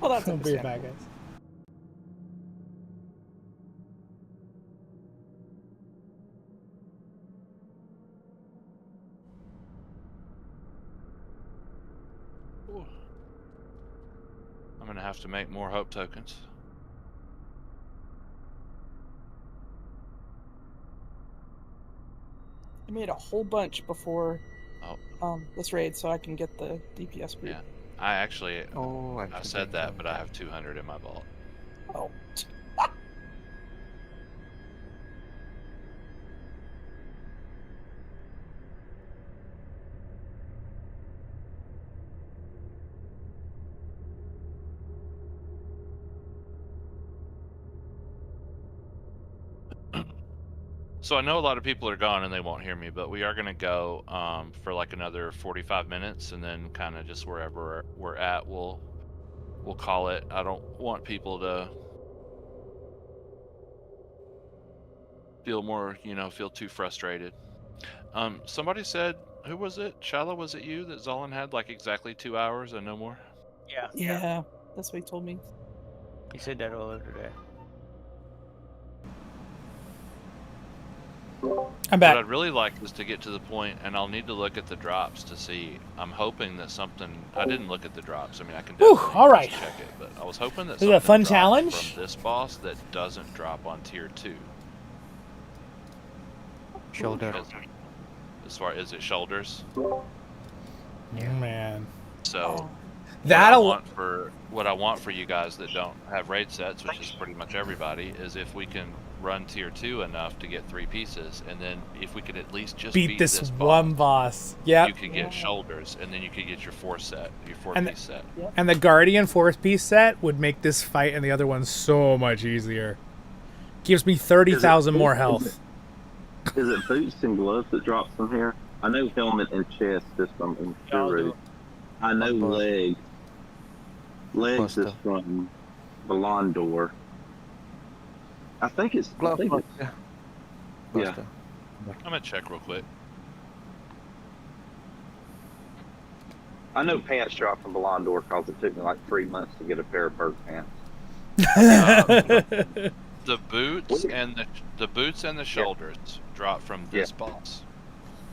S7: Well, that's
S1: I'll be right back, guys.
S2: I'm gonna have to make more hope tokens.
S7: I made a whole bunch before this raid, so I can get the DPS group.
S2: Yeah, I actually
S5: I
S2: said that, but I have 200 in my vault.
S7: Oh.
S2: So I know a lot of people are gone and they won't hear me, but we are gonna go for like another 45 minutes, and then kind of just wherever we're at, we'll call it. I don't want people to feel too frustrated. Somebody said, who was it? Shylah, was it you that Zollin had like exactly 2 hours and no more?
S7: Yeah, that's what he told me.
S13: He said that earlier today.
S1: I'm back.
S2: What I'd really like is to get to the point, and I'll need to look at the drops to see. I'm hoping that something. I didn't look at the drops. I mean, I can definitely
S1: all right.
S2: check it, but I was hoping that
S1: This is a fun challenge
S2: from this boss that doesn't drop on tier 2.
S5: Shoulder.
S2: As far as it shoulders.
S1: Yeah, man.
S2: So
S1: that'll
S2: what I want for you guys that don't have raid sets, which is pretty much everybody, is if we can run tier 2 enough to get 3 pieces, and then if we could at least just
S1: beat this one boss. Yeah.
S2: You could get shoulders, and then you could get your 4-piece set.
S1: And the Guardian 4-piece set would make this fight and the other one so much easier. Gives me 30,000 more health.
S12: Is it boots and gloves that drops from here? I know helmet and chest is from Shuru. I know legs. Legs is from Elraandor. I think it's.
S5: Yeah.
S2: I'm gonna check real quick.
S12: I know pants drop from Elraandor because it took me like 3 months to get a pair of bird pants.
S2: The boots and the shoulders drop from this boss.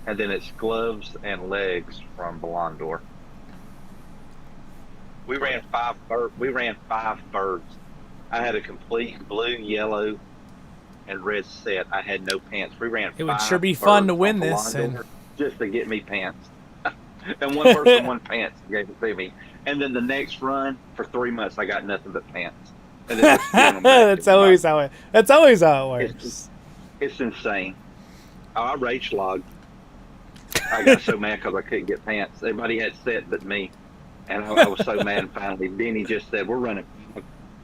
S12: And then it's gloves and legs from Elraandor. We ran 5 birds. I had a complete blue, yellow, and red set. I had no pants. We ran.
S1: It would sure be fun to win this, and
S12: just to get me pants. And one person won pants and gave it to me. And then the next run for 3 months, I got nothing but pants. And then
S1: that's always how it works.
S12: It's insane. I rage logged. I got so mad because I couldn't get pants. Everybody had set but me, and I was so mad. And finally, Benny just said, "We're running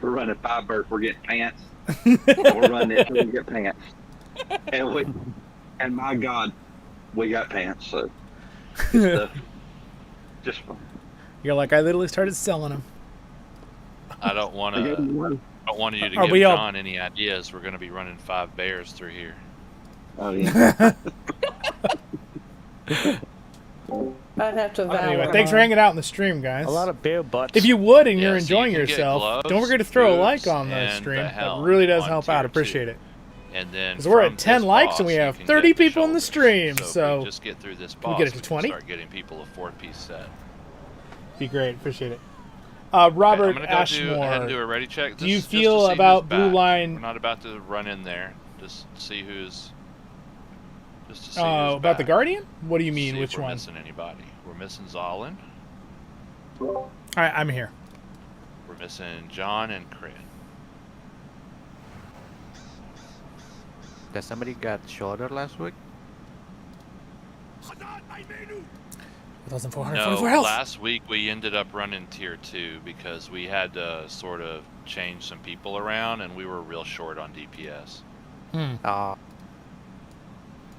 S12: 5 birds. We're getting pants. We're running it. We get pants." And my God, we got pants. So just fun.
S1: You're like, I literally started selling them.
S2: I don't want you to give John any ideas. We're going to be running 5 bears through here.
S12: Oh yeah.
S4: I'd have to vow.
S1: Anyway, thanks for hanging out in the stream, guys.
S13: A lot of bear butts.
S1: If you would and you're
S2: so
S1: enjoying
S2: you can get
S1: yourself,
S2: gloves,
S1: don't forget to throw a like
S2: boots,
S1: on the
S2: and
S1: stream.
S2: the
S1: That
S2: helm
S1: really does
S2: on
S1: help
S2: tier
S1: out.
S2: 2.
S1: Appreciate it.
S2: And then
S1: Because we're at
S2: from
S1: 10
S2: this
S1: likes
S2: boss,
S1: and we
S2: you
S1: have
S2: can
S1: 30
S2: get the
S1: people in the
S2: shoulders.
S1: stream.
S2: So
S1: So
S2: if we just get through this
S1: we
S2: boss,
S1: get it to
S2: can
S1: 20?
S2: start getting people a 4-piece set.
S1: be great. Appreciate it. Robert
S2: I'm gonna go
S1: Ashmore,
S2: ahead and do a ready check.
S1: do you
S2: just to
S1: feel
S2: see
S1: about
S2: who's
S1: Blue
S2: back.
S1: Line?
S2: We're not about to run in there. Just see who's. Just to see
S1: About
S2: who's
S1: the
S2: back.
S1: Guardian? What do you mean?
S2: See
S1: Which
S2: if we're
S1: one?
S2: missing anybody? We're missing Zollin.
S1: All right, I'm here.
S2: We're missing John and Crit.
S5: Does somebody got shoulder last week?
S1: 1,444
S2: No,
S1: health.
S2: last week we ended up running tier 2 because we had to sort of change some people around and we were real short on DPS.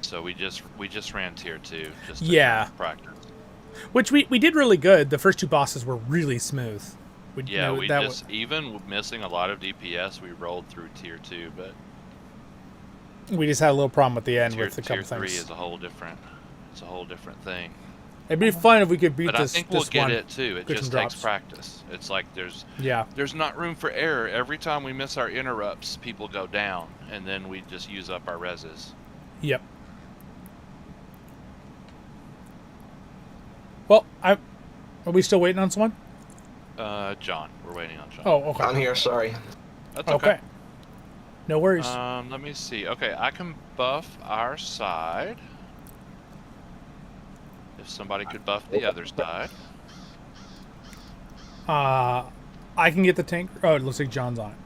S2: So we just ran tier 2 just to practice.
S1: Which we did really good. The first 2 bosses were really smooth.
S2: Even missing a lot of DPS, we rolled through tier 2, but
S1: we just had a little problem at the end with a couple
S2: tier 3
S1: things.
S2: is a whole different thing.
S1: It'd be fun if we could beat
S2: but
S1: this.
S2: I think we'll
S1: this
S2: get
S1: one.
S2: it too. It
S1: Get
S2: just
S1: some
S2: takes
S1: drops.
S2: practice. It's like there's not room for error. Every time we miss our interrupts, people go down, and then we just use up our reses.
S1: Yep. Well, are we still waiting on someone?
S2: John. We're waiting on John.
S1: Oh, okay.
S10: I'm here. Sorry.
S2: That's okay.
S1: No worries.
S2: Let me see. Okay, I can buff our side. If somebody could buff the other side.
S1: I can get the tank. Oh, it looks like John's on it.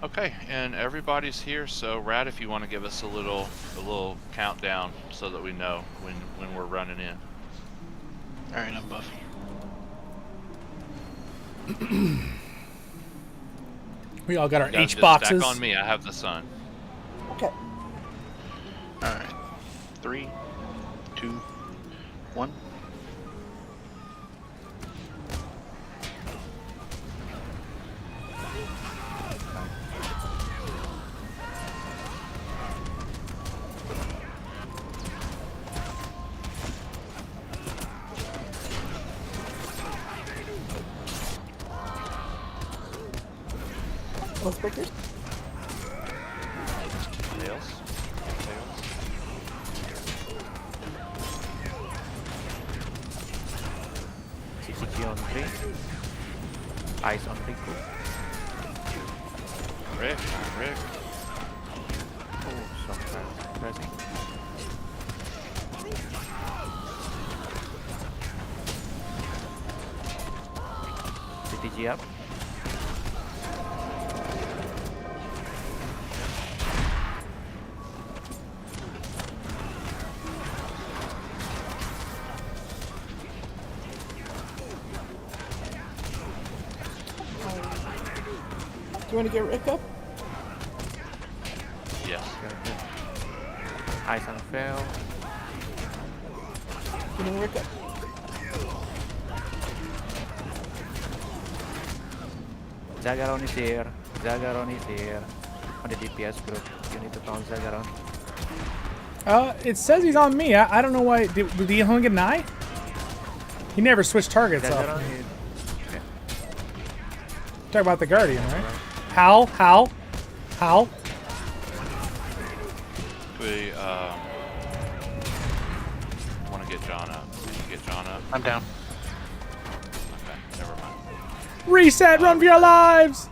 S2: Okay, and everybody's here. So, Rad, if you want to give us a little countdown so that we know when we're running in.
S3: All right, I'm buffing.
S1: We all got our
S2: You guys
S1: H
S2: just
S1: boxes.
S2: Stack on me. I have the sun.
S7: Okay.
S3: All right. 3, 2, 1.
S7: Let's breakers.
S2: Tails.
S5: CCG on 3. Eyes on Riku.
S2: Rick.
S5: Oh, some pressing. CTG up.
S7: Do you want to get Rick up?
S2: Yes.
S5: Eyes on fail.
S7: Getting Rick up.
S5: Zagaron is here. Zagaron is here. On the DPS group. You need to count Zagaron.
S1: It says he's on me. I don't know why. Did he only get an eye? He never switched targets off.
S5: Zagaron is... Okay.
S1: Talk about the Guardian, right? How?
S2: We want to get John up. Can you get John up?
S3: I'm down.
S2: Okay, never mind.
S1: Reset, run for your lives!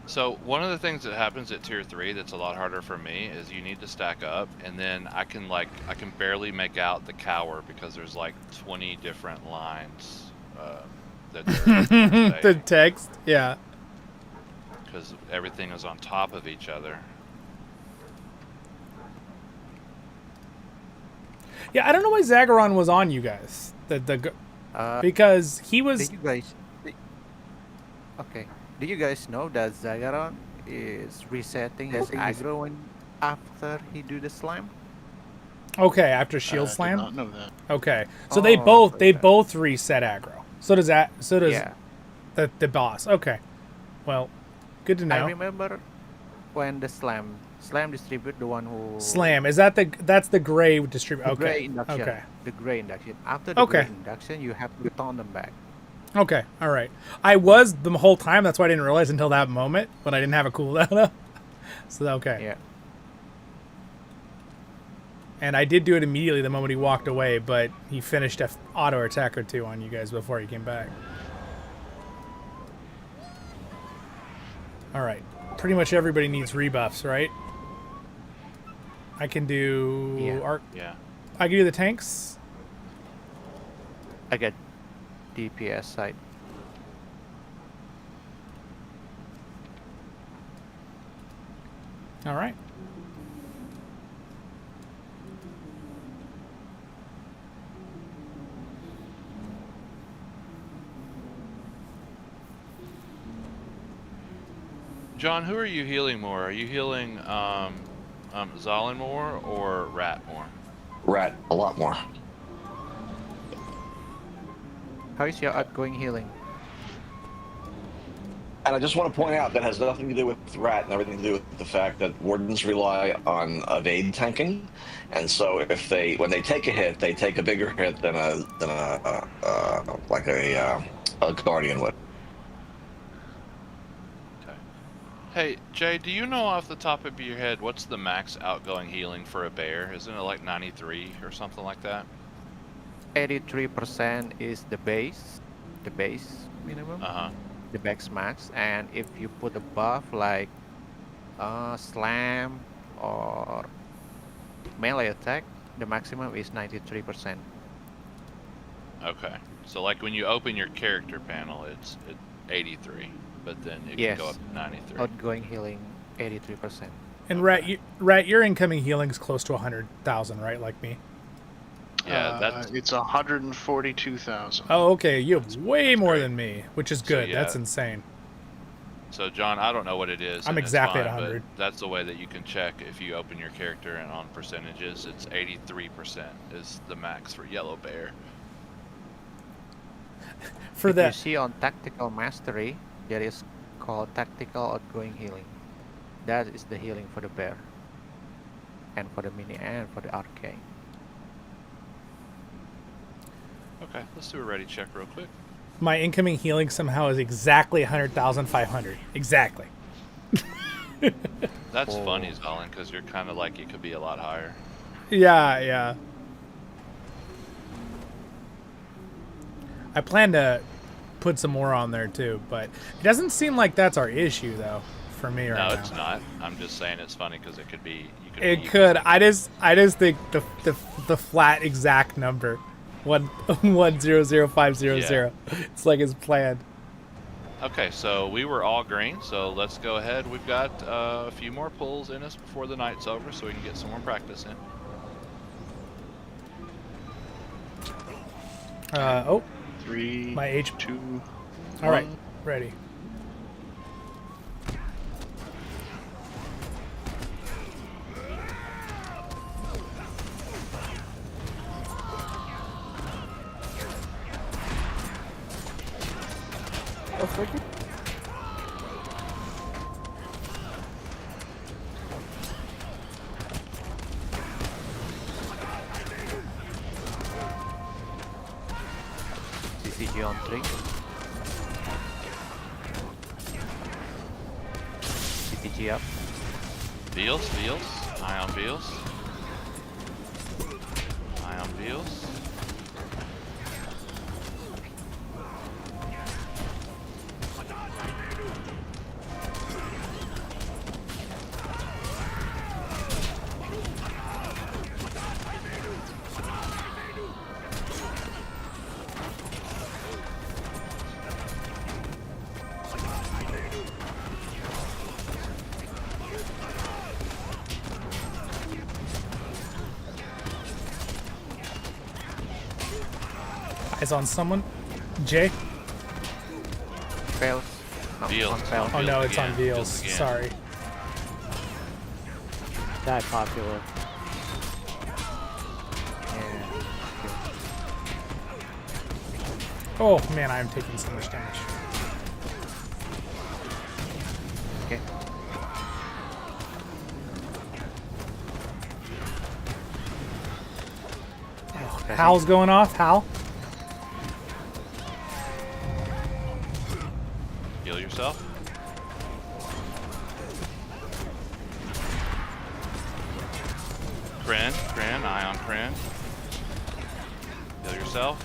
S2: So one of the things that happens at tier 3 that's a lot harder for me is you need to stack up, and then I can barely make out the cower because there's like 20 different lines that they're
S1: The text, yeah.
S2: because everything is on top of each other.
S1: Yeah, I don't know why Zagaron was on you guys. Because he was.
S5: Did you guys? Okay. Do you guys know that Zagaron is resetting his aggro when after he do the slime?
S1: Okay, after shield
S3: I did
S1: slam.
S3: not know that.
S1: Okay, so they both reset aggro. So does that. So does the boss. Okay, well, good to know.
S5: I remember when the slam distribute the one who
S1: Slam is that's the gray distribute. Okay.
S5: Gray induction.
S1: Okay.
S5: The gray induction. After the gray induction, you have to turn them back.
S1: Okay, all right. I was the whole time. That's why I didn't realize until that moment when I didn't have a cooldown up. So okay.
S5: Yeah.
S1: And I did do it immediately the moment he walked away, but he finished an auto attack or two on you guys before he came back. All right. Pretty much everybody needs rebuffs, right? I can do
S2: Yeah.
S1: I can do the tanks.
S5: I get DPS side.
S1: All right.
S2: John, who are you healing more? Are you healing Zollin more or Rat more?
S10: Rat, a lot more.
S5: How is your outgoing healing?
S10: And I just want to point out that has nothing to do with Rat and everything to do with the fact that Wardens rely on evade tanking, and so if when they take a hit, they take a bigger hit than a Guardian would.
S2: Okay. Hey, Jay, do you know off the top of your head what's the max outgoing healing for a bear? Isn't it like 93 or something like that?
S5: 83% is the base minimum. The max, and if you put a buff like slam or melee attack, the maximum is 93%.
S2: Okay, so like when you open your character panel, it's 83, but then it
S5: Yes.
S2: can go up to 93.
S5: Outgoing healing 83%.
S1: And Rat, your incoming healing's close to 100,000, right? Like me.
S2: Yeah,
S3: it's 142,000.
S1: Oh, okay. You have way more than me, which is good.
S2: yeah.
S1: That's insane.
S2: So John, I don't know what it is.
S1: I'm
S2: and it's
S1: exactly at
S2: fine, but
S1: 100.
S2: That's the way that you can check if you open your character and on percentages, it's 83% is the max for Yellow Bear.
S1: For
S5: if
S1: that,
S5: you see on tactical mastery, there is called tactical outgoing healing. That is the healing for the bear, and for the mini and for the arcane.
S2: Okay, let's do a ready check real quick.
S1: my incoming healing somehow is exactly 100,500. Exactly.
S2: That's funny, Zollin, because you're kind of like it could be a lot higher.
S1: Yeah, yeah. I plan to put some more on there too, but it doesn't seem like that's our issue though for me right now.
S2: No, it's not. I'm just saying it's funny because it could be.
S1: It could. I just think the flat exact number, 100,500.
S2: Yeah.
S1: It's like it's planned.
S2: Okay, so we were all green, so let's go ahead. We've got a few more pulls in us before the night's over, so we can get some more practice in.
S1: Oh.
S3: 3,
S1: my H
S3: 2.
S1: All right, ready.
S5: CCG on 3. CCG up.
S2: Beals. Eye on Beals. Eye on Beals.
S1: Eyes on someone. Jay?
S5: Fails.
S2: Beals.
S1: Oh no, it's on Veals. Sorry.
S13: That popular.
S1: Oh man, I am taking so much damage.
S5: Okay.
S1: Hal's going off. Hal?
S2: Heal yourself. Kren, eye on Kren. Heal yourself.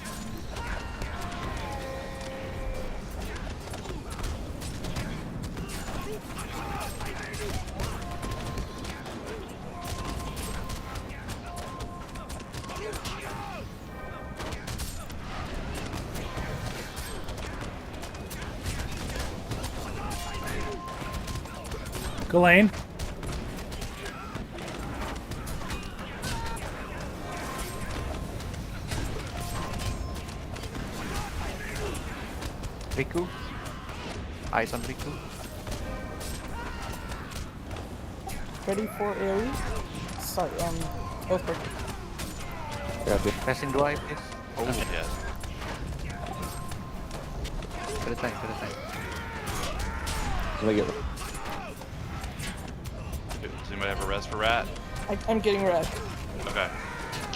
S1: Glain.
S5: Riku. Eyes on Riku.
S7: Ready for AoE? Sorry, Oathbreaker.
S5: Pressing drive, please. Oh,
S2: Yeah.
S5: to the tank, to the tank.
S8: Let me get.
S2: Does anybody have a res for rat?
S7: I'm getting red.
S2: Okay.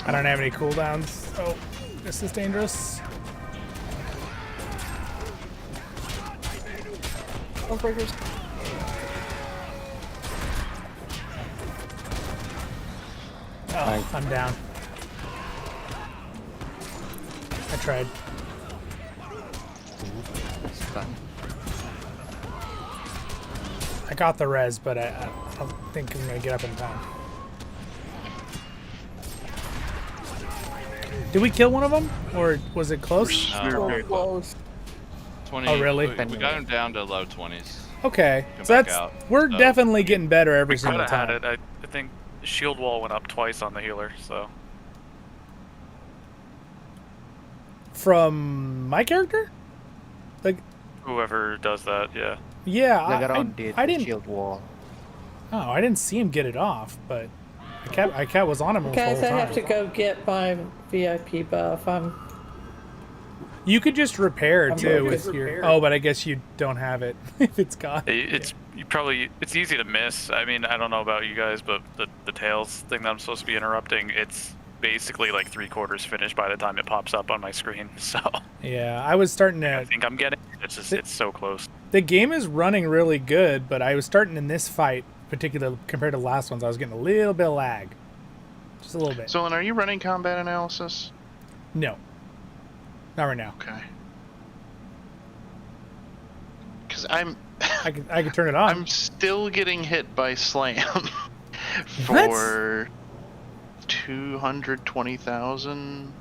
S1: I don't have any cooldowns. Oh, this is dangerous.
S7: Oathbreakers.
S1: Oh, I'm down. I tried.
S5: Stun.
S1: I got the res, but I don't think I'm gonna get up in time. Did we kill one of them, or was it close?
S2: No.
S7: We were very close.
S2: 20.
S1: Oh, really?
S2: We got him down to low 20s.
S1: Okay,
S2: Come
S1: so
S2: back
S1: that's
S2: out.
S1: we're
S2: So-
S1: definitely getting better every
S9: We could
S1: single
S9: have had
S1: time.
S9: it. I think the shield wall went up twice on the healer, so.
S1: From my character, like
S9: Whoever does that, yeah.
S1: yeah,
S5: Zagaron did
S1: I
S5: the
S1: didn't.
S5: shield wall.
S1: Oh, I didn't see him get it off, but I was on him the
S4: Guys,
S1: whole
S4: I
S1: time.
S4: have to go get my VIP buff.
S1: You could just repair
S4: I'm
S1: too
S4: broken.
S1: with your. Oh, but I guess you don't have it if it's gone.
S9: It's you probably it's easy to miss. I mean, I don't know about you guys, but the tails thing that I'm supposed to be interrupting, it's basically like 3/4 finished by the time it pops up on my screen. So
S1: Yeah, I was starting
S9: I
S1: to.
S9: think I'm getting it's just it's so close.
S1: The game is running really good, but I was starting in this fight, particularly compared to the last ones, I was getting a little bit of lag, just a little bit.
S3: Zollin, are you running combat analysis?
S1: No, not right now.
S3: Okay. Because
S1: I could turn it on.
S3: I'm still getting hit by slam
S1: What?
S3: for 220,000.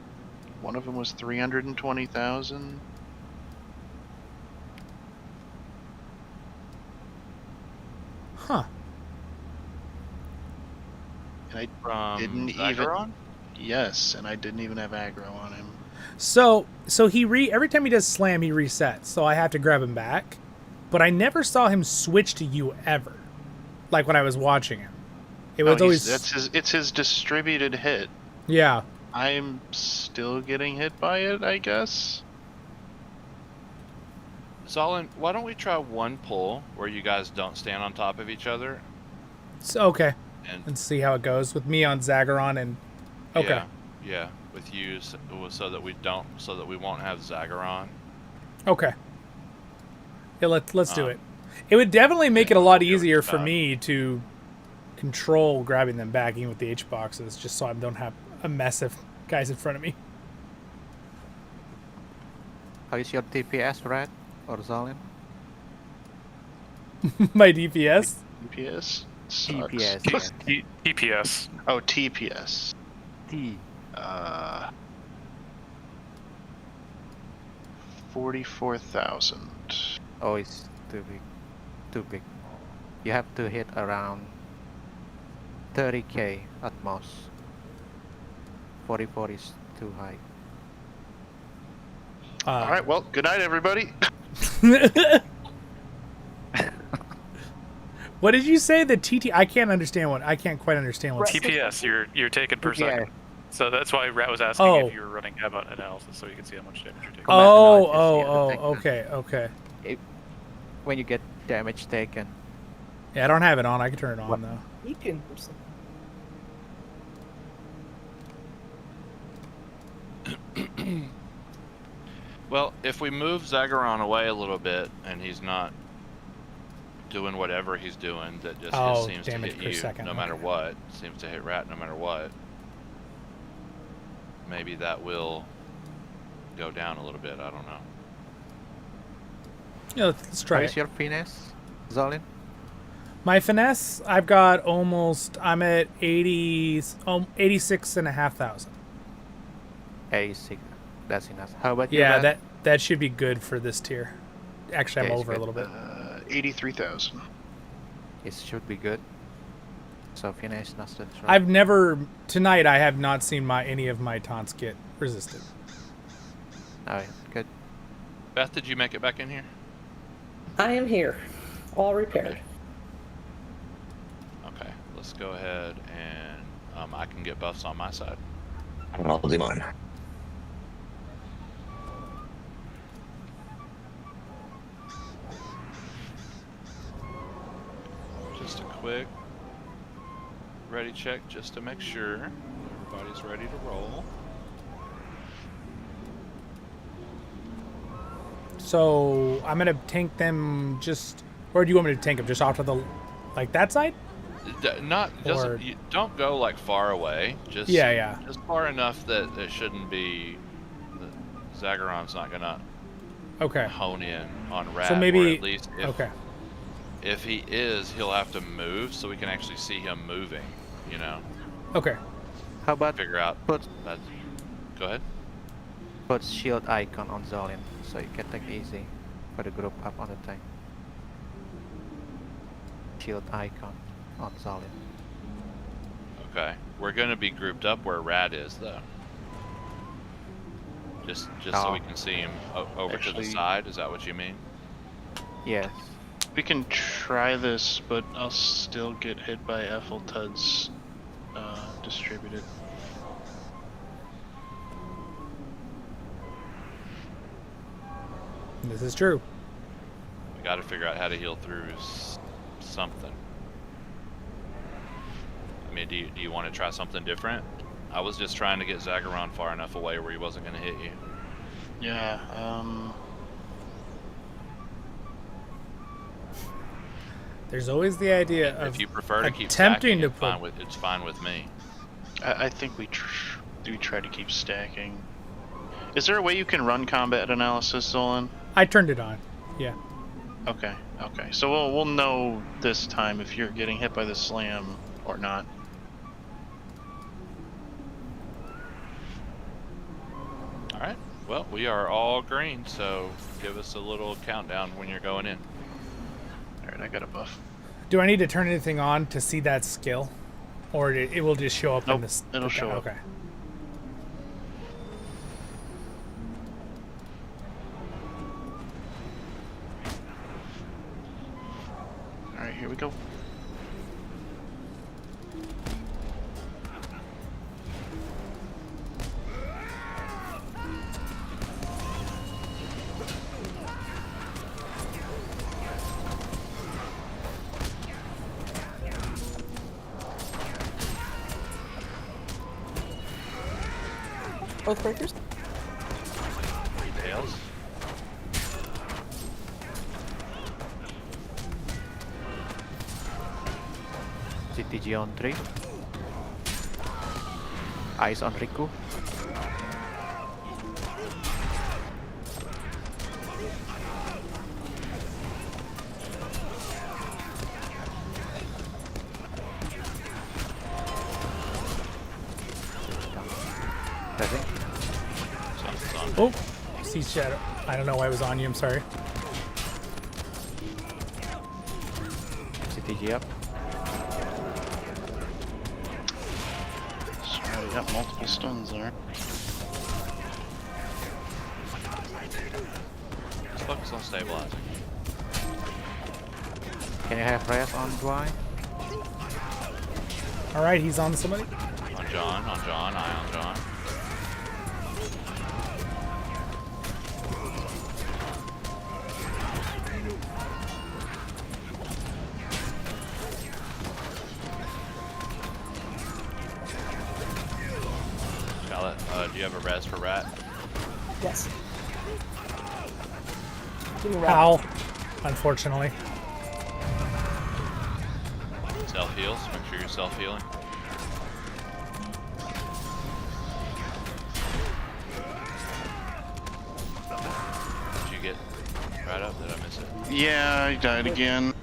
S3: One of them was 320,000.
S1: Huh.
S3: And I
S2: From
S3: didn't
S2: Zagaron?
S3: even. Yes, and I didn't even have aggro on him.
S1: So he every time he does slam, he resets. So I have to grab him back, but I never saw him switch to you ever, like when I was watching him. It was always
S3: it's his distributed hit.
S1: yeah.
S3: I'm still getting hit by it, I guess.
S2: Zollin, why don't we try one pull where you guys don't stand on top of each other?
S1: So okay, and see how it goes with me on Zagaron and okay.
S2: Yeah, with you so that we won't have Zagaron.
S1: Okay. Yeah, let's do it. It would definitely make it a lot easier for me to control grabbing them back, even with the H boxes, just so I don't have a mess of guys in front of me.
S5: How is your TPS, Red or Zollin?
S1: My DPS?
S3: DPS?
S5: TPS.
S9: TPS.
S3: Oh, TPS.
S5: T.
S3: 44,000.
S5: Oh, it's too big. Too big. You have to hit around 30k at most. 44 is too high.
S3: All right, well, good night, everybody.
S1: What did you say? The TT? I can't quite understand what.
S9: TPS, you're taking per second. So that's why Rat was asking if you were running about analysis, so you can see how much damage you're taking.
S1: Okay.
S5: When you get damage taken.
S1: Yeah, I don't have it on. I can turn it on though.
S7: You can.
S2: Well, if we move Zagaron away a little bit and he's not doing whatever he's doing, that just seems to hit you no matter what, seems to hit Rat no matter what, maybe that will go down a little bit. I don't know.
S1: Yeah, let's try
S5: What
S1: it.
S5: is your finesse, Zollin?
S1: My finesse, I'm at 86,500.
S5: 86. That's enough. How about you?
S1: Yeah,
S5: Red?
S1: that should be good for this tier. Actually, I'm
S5: Okay,
S1: over a little bit.
S3: 83,000.
S5: It should be good. So finish Nostra.
S1: I've never tonight. I have not seen any of my taunts get resisted.
S5: Alright, good.
S2: Beth, did you make it back in here?
S4: I am here, all repaired.
S2: Okay, let's go ahead and I can get buffs on my side.
S10: I'll do mine.
S2: Just a quick ready check just to make sure everybody's ready to roll.
S1: So I'm gonna tank them just, or do you want me to tank them just off to the, like that side?
S2: Don't go like far away. Just just far enough that it shouldn't be. Zagharon's not gonna hone in on Rat.
S1: So maybe
S2: or at least if he is, he'll have to move so we can actually see him moving. You know.
S1: Okay.
S5: How about
S2: figure out? Go ahead.
S5: Put shield icon on Zollin so you can take easy for the group up on the tank. Shield icon on Zollin.
S2: Okay, we're gonna be grouped up where Rad is though. Just so we can see him over to the side. Is that what you mean?
S5: Yes.
S3: We can try this, but I'll still get hit by Etheltud's distributed.
S1: This is true.
S2: We got to figure out how to heal through something. I mean, do you want to try something different? I was just trying to get Zagharon far enough away where he wasn't going to hit you.
S3: Yeah.
S1: There's always the idea of
S2: if you prefer to keep
S1: attempting
S2: stacking,
S1: to
S2: it's fine with me.
S3: I think we do try to keep stacking. Is there a way you can run combat analysis, Zollin?
S1: I turned it on. Yeah.
S3: Okay. Okay. So we'll know this time if you're getting hit by the slam or not.
S2: All right. Well, we are all green, so give us a little countdown when you're going in.
S3: All right, I got a buff.
S1: Do I need to turn anything on to see that skill, or it will just show up in this?
S3: It'll show up.
S1: Okay.
S3: All right, here we go.
S7: Both breakers?
S2: Tails.
S5: CTG on 3. Eyes on Riku.
S1: Oh, see shadow. I don't know why it was on you. I'm sorry.
S5: CTG up.
S3: Sorry, we got multiple stuns there.
S2: Let's focus on stabilizing.
S5: Can you have Reyes on Dwight?
S1: All right, he's on somebody.
S2: On John, eye on John. Do you have a res for Rat?
S7: Yes.
S1: Ow. Unfortunately.
S2: Self heals. Make sure you're self healing. Did you get right up? Did I miss it?
S3: Yeah, I died again.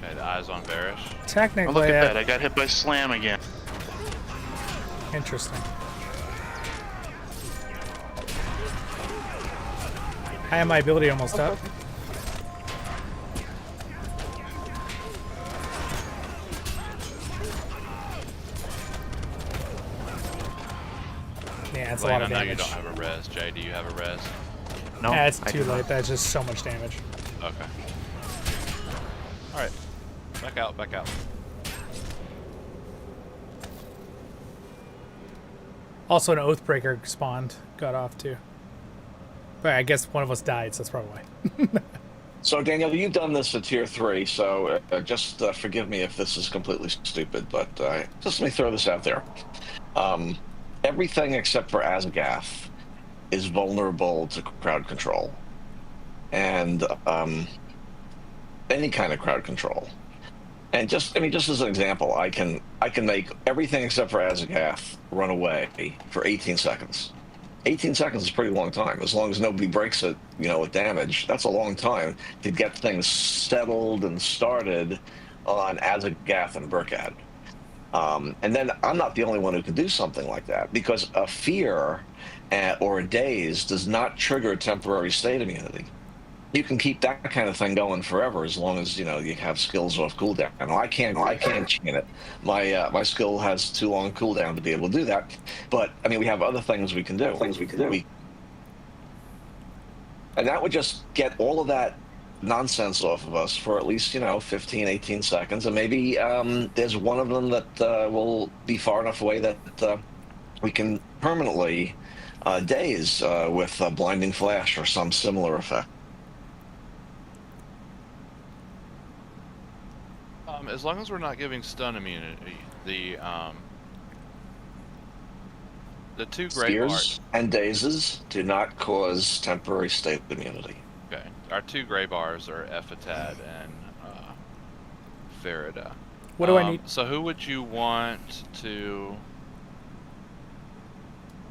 S2: Okay, the eyes on Varish.
S1: Technically,
S3: Oh, look at that! I got hit by slam again.
S1: Interesting. I have my ability almost up. it's a lot of
S2: I know you
S1: damage.
S2: don't have a res. Jay, do you have a res?
S5: No,
S1: Yeah, it's
S5: I
S1: too
S5: do
S1: late.
S5: not.
S1: That's just so much damage.
S2: Okay. Alright. Back out, back out.
S1: Also, an Oathbreaker spawned, got off too. But I guess one of us died, so that's probably why.
S10: So, Daniel, you've done this at Tier 3, so just forgive me if this is completely stupid, but just let me throw this out there. Everything except for Azagath is vulnerable to crowd control. And any kind of crowd control. And just as an example, I can make everything except for Azagath run away for 18 seconds. 18 seconds is a pretty long time. As long as nobody breaks it, with damage, that's a long time to get things settled and started on Azagath and Burkad. And then I'm not the only one who can do something like that, because a fear or a daze does not trigger temporary state immunity. You can keep that kind of thing going forever as long as you have skills off cooldown. I can't chain it. My skill has too long cooldown to be able to do that. But I mean, we have other things we can do. And that would just get all of that nonsense off of us for at least 15, 18 seconds, and maybe there's one of them that will be far enough away that we can permanently daze with blinding flash or some similar effect.
S2: As long as we're not giving stun immunity, the two gray bars
S10: Spears and dazes do not cause temporary state immunity.
S2: Okay, our two gray bars are Ephatad and Farida.
S1: What do I need?
S2: So who would you want to?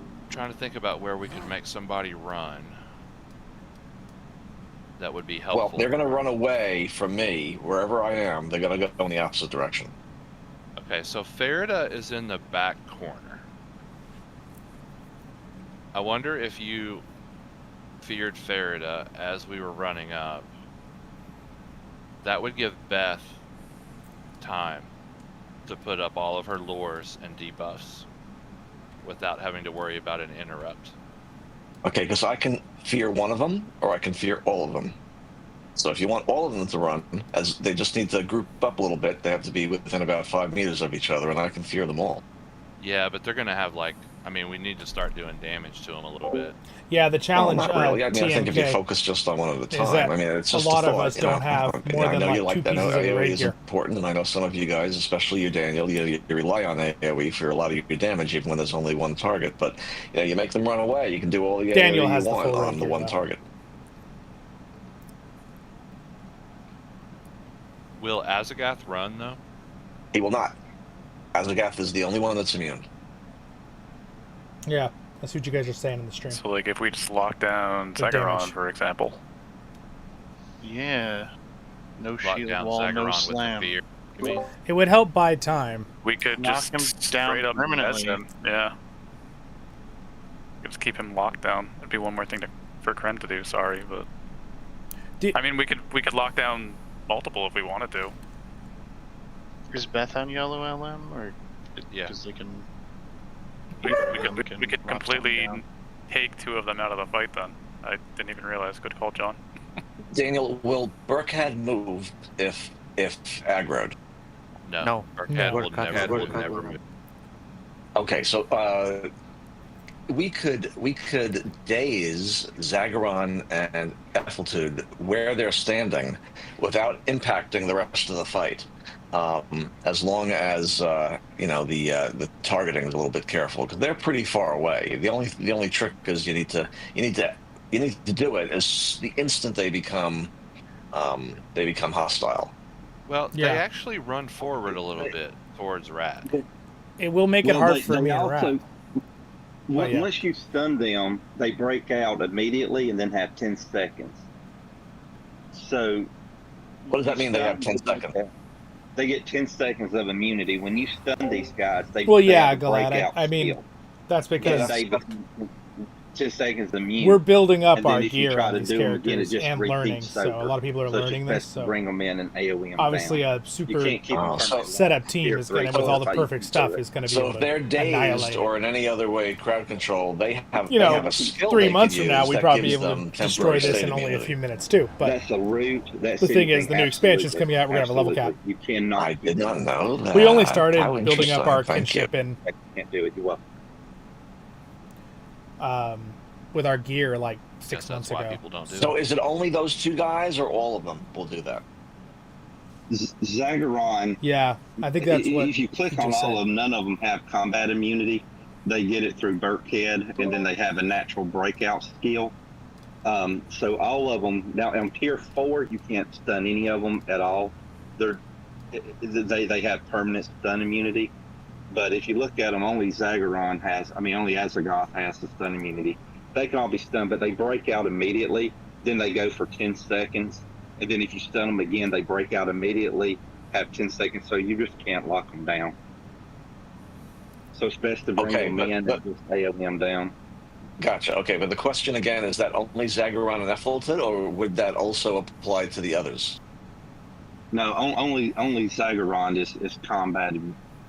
S2: I'm trying to think about where we could make somebody run. That would be helpful.
S10: Well, they're going to run away from me wherever I am. They're going to go in the opposite direction.
S2: Okay, so Farida is in the back corner. I wonder if you feared Farida as we were running up. That would give Beth time to put up all of her lures and debuffs without having to worry about an interrupt.
S10: Okay, because I can fear one of them, or I can fear all of them. So if you want all of them to run, as they just need to group up a little bit, they have to be within about 5 meters of each other, and I can fear them all.
S2: Yeah, but they're going to have we need to start doing damage to them a little bit.
S1: Yeah, the challenge.
S10: Not really. I mean, I think if you
S1: TNK
S10: focus just on one at a
S1: is that
S10: time, I mean, it's just
S1: a lot
S10: a
S1: of
S10: thought,
S1: us don't have more
S10: I
S1: than
S10: know you
S1: like
S10: like
S1: two
S10: that. I know
S1: pieces of
S10: AoE
S1: raid
S10: is
S1: gear.
S10: important, and I know some of you guys, especially you, Daniel, you rely on AoE for a lot of your damage, even when there's only one target. But you make them run away. You can do all the
S1: Daniel
S10: AoE
S1: has
S10: you
S1: the
S10: want
S1: full
S10: on
S1: raid
S10: the
S1: gear,
S10: one
S1: though.
S10: target.
S2: Will Azagath run, though?
S10: He will not. Azagath is the only one that's immune.
S1: Yeah, that's what you guys are saying in the stream.
S9: So, if we just lock down
S1: The
S9: Zagharon,
S1: damage.
S9: for example.
S3: Yeah. No
S2: Lock
S3: shield
S2: down
S3: wall, no
S2: Zagharon with
S3: slam.
S2: the fear. You mean?
S1: It would help buy time.
S9: We could
S3: Knock
S9: just
S3: him down
S9: straight up
S3: permanently.
S9: mess him. Yeah. Just keep him locked down. It'd be one more thing for Kren to do. Sorry, but I mean, we could lock down multiple if we wanted to.
S3: Is Beth on yellow LM, or
S2: Yeah.
S3: because they can?
S9: We could
S3: lock
S9: completely
S3: them down.
S9: take two of them out of the fight. Then I didn't even realize. Good call, John.
S10: Daniel, will Burkhead move if aggroed?
S2: No. Burkhead will
S5: Burkhead
S2: never
S5: will
S2: move.
S10: Okay, so we could daze Zagharon and Etheltude where they're standing without impacting the rest of the fight. As long as the targeting is a little bit careful, because they're pretty far away. The only trick is you need to do it as the instant they become hostile.
S2: Well,
S1: Yeah.
S2: they actually run forward a little bit towards Rat.
S1: It will make it hard for me and Rat. yeah.
S12: Once you stun them, they break out immediately and then have 10 seconds. So,
S10: What does that mean? They have 10 seconds.
S12: They get 10 seconds of immunity. When you stun these guys, they
S1: Well,
S12: they
S1: yeah,
S12: have a
S1: Glad.
S12: breakout
S1: I mean,
S12: skill.
S1: that's because
S12: Yeah, 10 seconds immune.
S1: We're building up
S12: and then
S1: our
S12: if you
S1: gear
S12: try
S1: on
S12: to
S1: these
S12: do them again, it
S1: characters
S12: just
S1: and
S12: repeats
S1: learning. So a
S12: over.
S1: lot of people are
S12: So it's
S1: learning
S12: just
S1: this.
S12: best to
S1: So
S12: bring them in and AoE them
S1: obviously,
S12: down.
S1: a super
S12: You can't keep them permanently.
S1: setup team is going to, with all the perfect stuff, is going to be
S10: So
S1: able
S10: if
S1: to
S10: they're dazed
S1: annihilate
S10: or in any other way crowd control, they have
S1: you
S10: they
S1: know,
S10: have a skill
S1: 3
S10: they
S1: months
S10: could
S1: from now,
S10: use
S1: we'd
S10: that
S1: probably be
S10: gives
S1: able
S10: them
S1: to destroy
S10: temporary
S1: this
S10: state
S1: in only a
S10: immunity.
S1: few minutes too. But
S12: That's the root. That's
S1: the thing is,
S12: anything,
S1: the new expansion is
S12: absolutely.
S1: coming out. We're going to have a level cap.
S12: Absolutely. You cannot.
S10: I did not know that.
S1: We only started
S10: How
S1: building up
S10: interesting.
S1: our
S10: Thank you.
S1: kinship and
S12: I can't do it. You're welcome.
S1: with our gear like
S2: Guess
S1: 6 months
S2: that's why
S1: ago.
S2: people don't do
S10: So
S2: it.
S10: is it only those two guys, or all of them will do that?
S12: Zagharon.
S1: Yeah, I think that's what.
S12: If you click
S1: he
S12: on
S1: just
S12: all
S1: said.
S12: of them, none of them have combat immunity. They get it through Burkhead, and then they have a natural breakout skill. So all of them now on tier 4, you can't stun any of them at all. They have permanent stun immunity. But if you look at them, only Zagharon has. I mean, only Azagoth has the stun immunity. They can all be stunned, but they break out immediately. Then they go for 10 seconds. And then if you stun them again, they break out immediately, have 10 seconds, so you just can't lock them down. So it's best to bring them in and just AoE them down.
S10: Gotcha. Okay, but the question again, is that only Zagharon and Ethelton, or would that also apply to the others?
S12: No, only Zagharon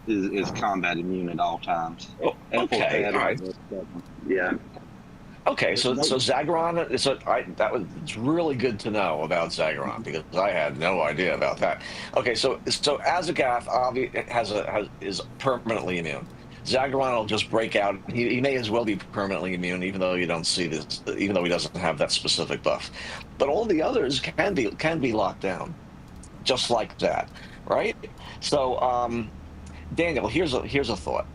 S12: is combat immune at all times.
S10: Oh, okay, all right.
S12: Yeah.
S10: Okay, so Zagharon, it's really good to know about Zagharon because I had no idea about that. Okay, so Azagoth is permanently immune. Zagharon will just break out. He may as well be permanently immune, even though you don't see this, even though he doesn't have that specific buff. But all the others can be locked down, just like that, right? So, Daniel, here's a thought.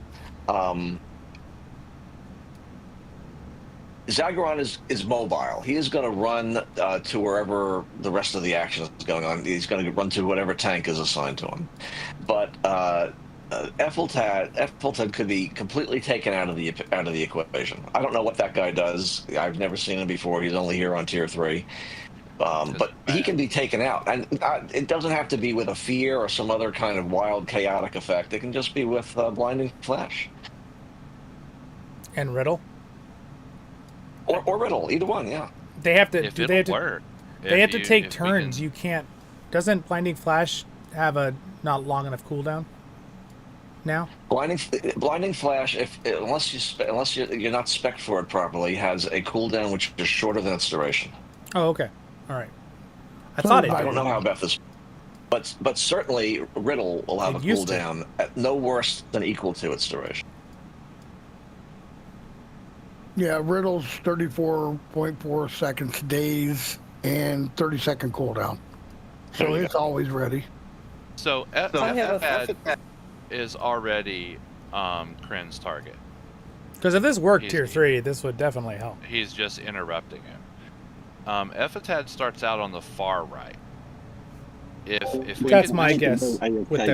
S10: Zagharon is mobile. He is going to run to wherever the rest of the action is going on. He's going to run to whatever tank is assigned to him. But Ethelton could be completely taken out of the equation. I don't know what that guy does. I've never seen him before. He's only here on tier 3. But he can be taken out, and it doesn't have to be with a fear or some other kind of wild, chaotic effect. It can just be with blinding flash
S1: And Riddle.
S10: or Riddle, either one. Yeah.
S1: They have to.
S2: If
S1: They
S2: it'll
S1: have to.
S2: work.
S1: They have to
S2: If
S1: take
S2: we
S1: turns.
S2: can-
S1: You can't. Doesn't Blinding Flash have a not long enough cooldown? Now.
S10: Blinding flash, unless you're not spec'd for it properly, has a cooldown which is shorter than its duration.
S1: Oh, okay. All right. I thought it.
S10: I don't know how about this, but certainly Riddle will have a cooldown at no worse than equal to its duration.
S11: Yeah, Riddle's 34.4 seconds days and 30-second cooldown. So it's always ready.
S2: So Ethelton is already Kryn's target.
S1: Because if this worked tier 3, this would definitely help.
S2: He's just interrupting him. Ephitad starts out on the far right. If we
S1: That's
S2: can
S1: my
S2: just-
S1: guess. With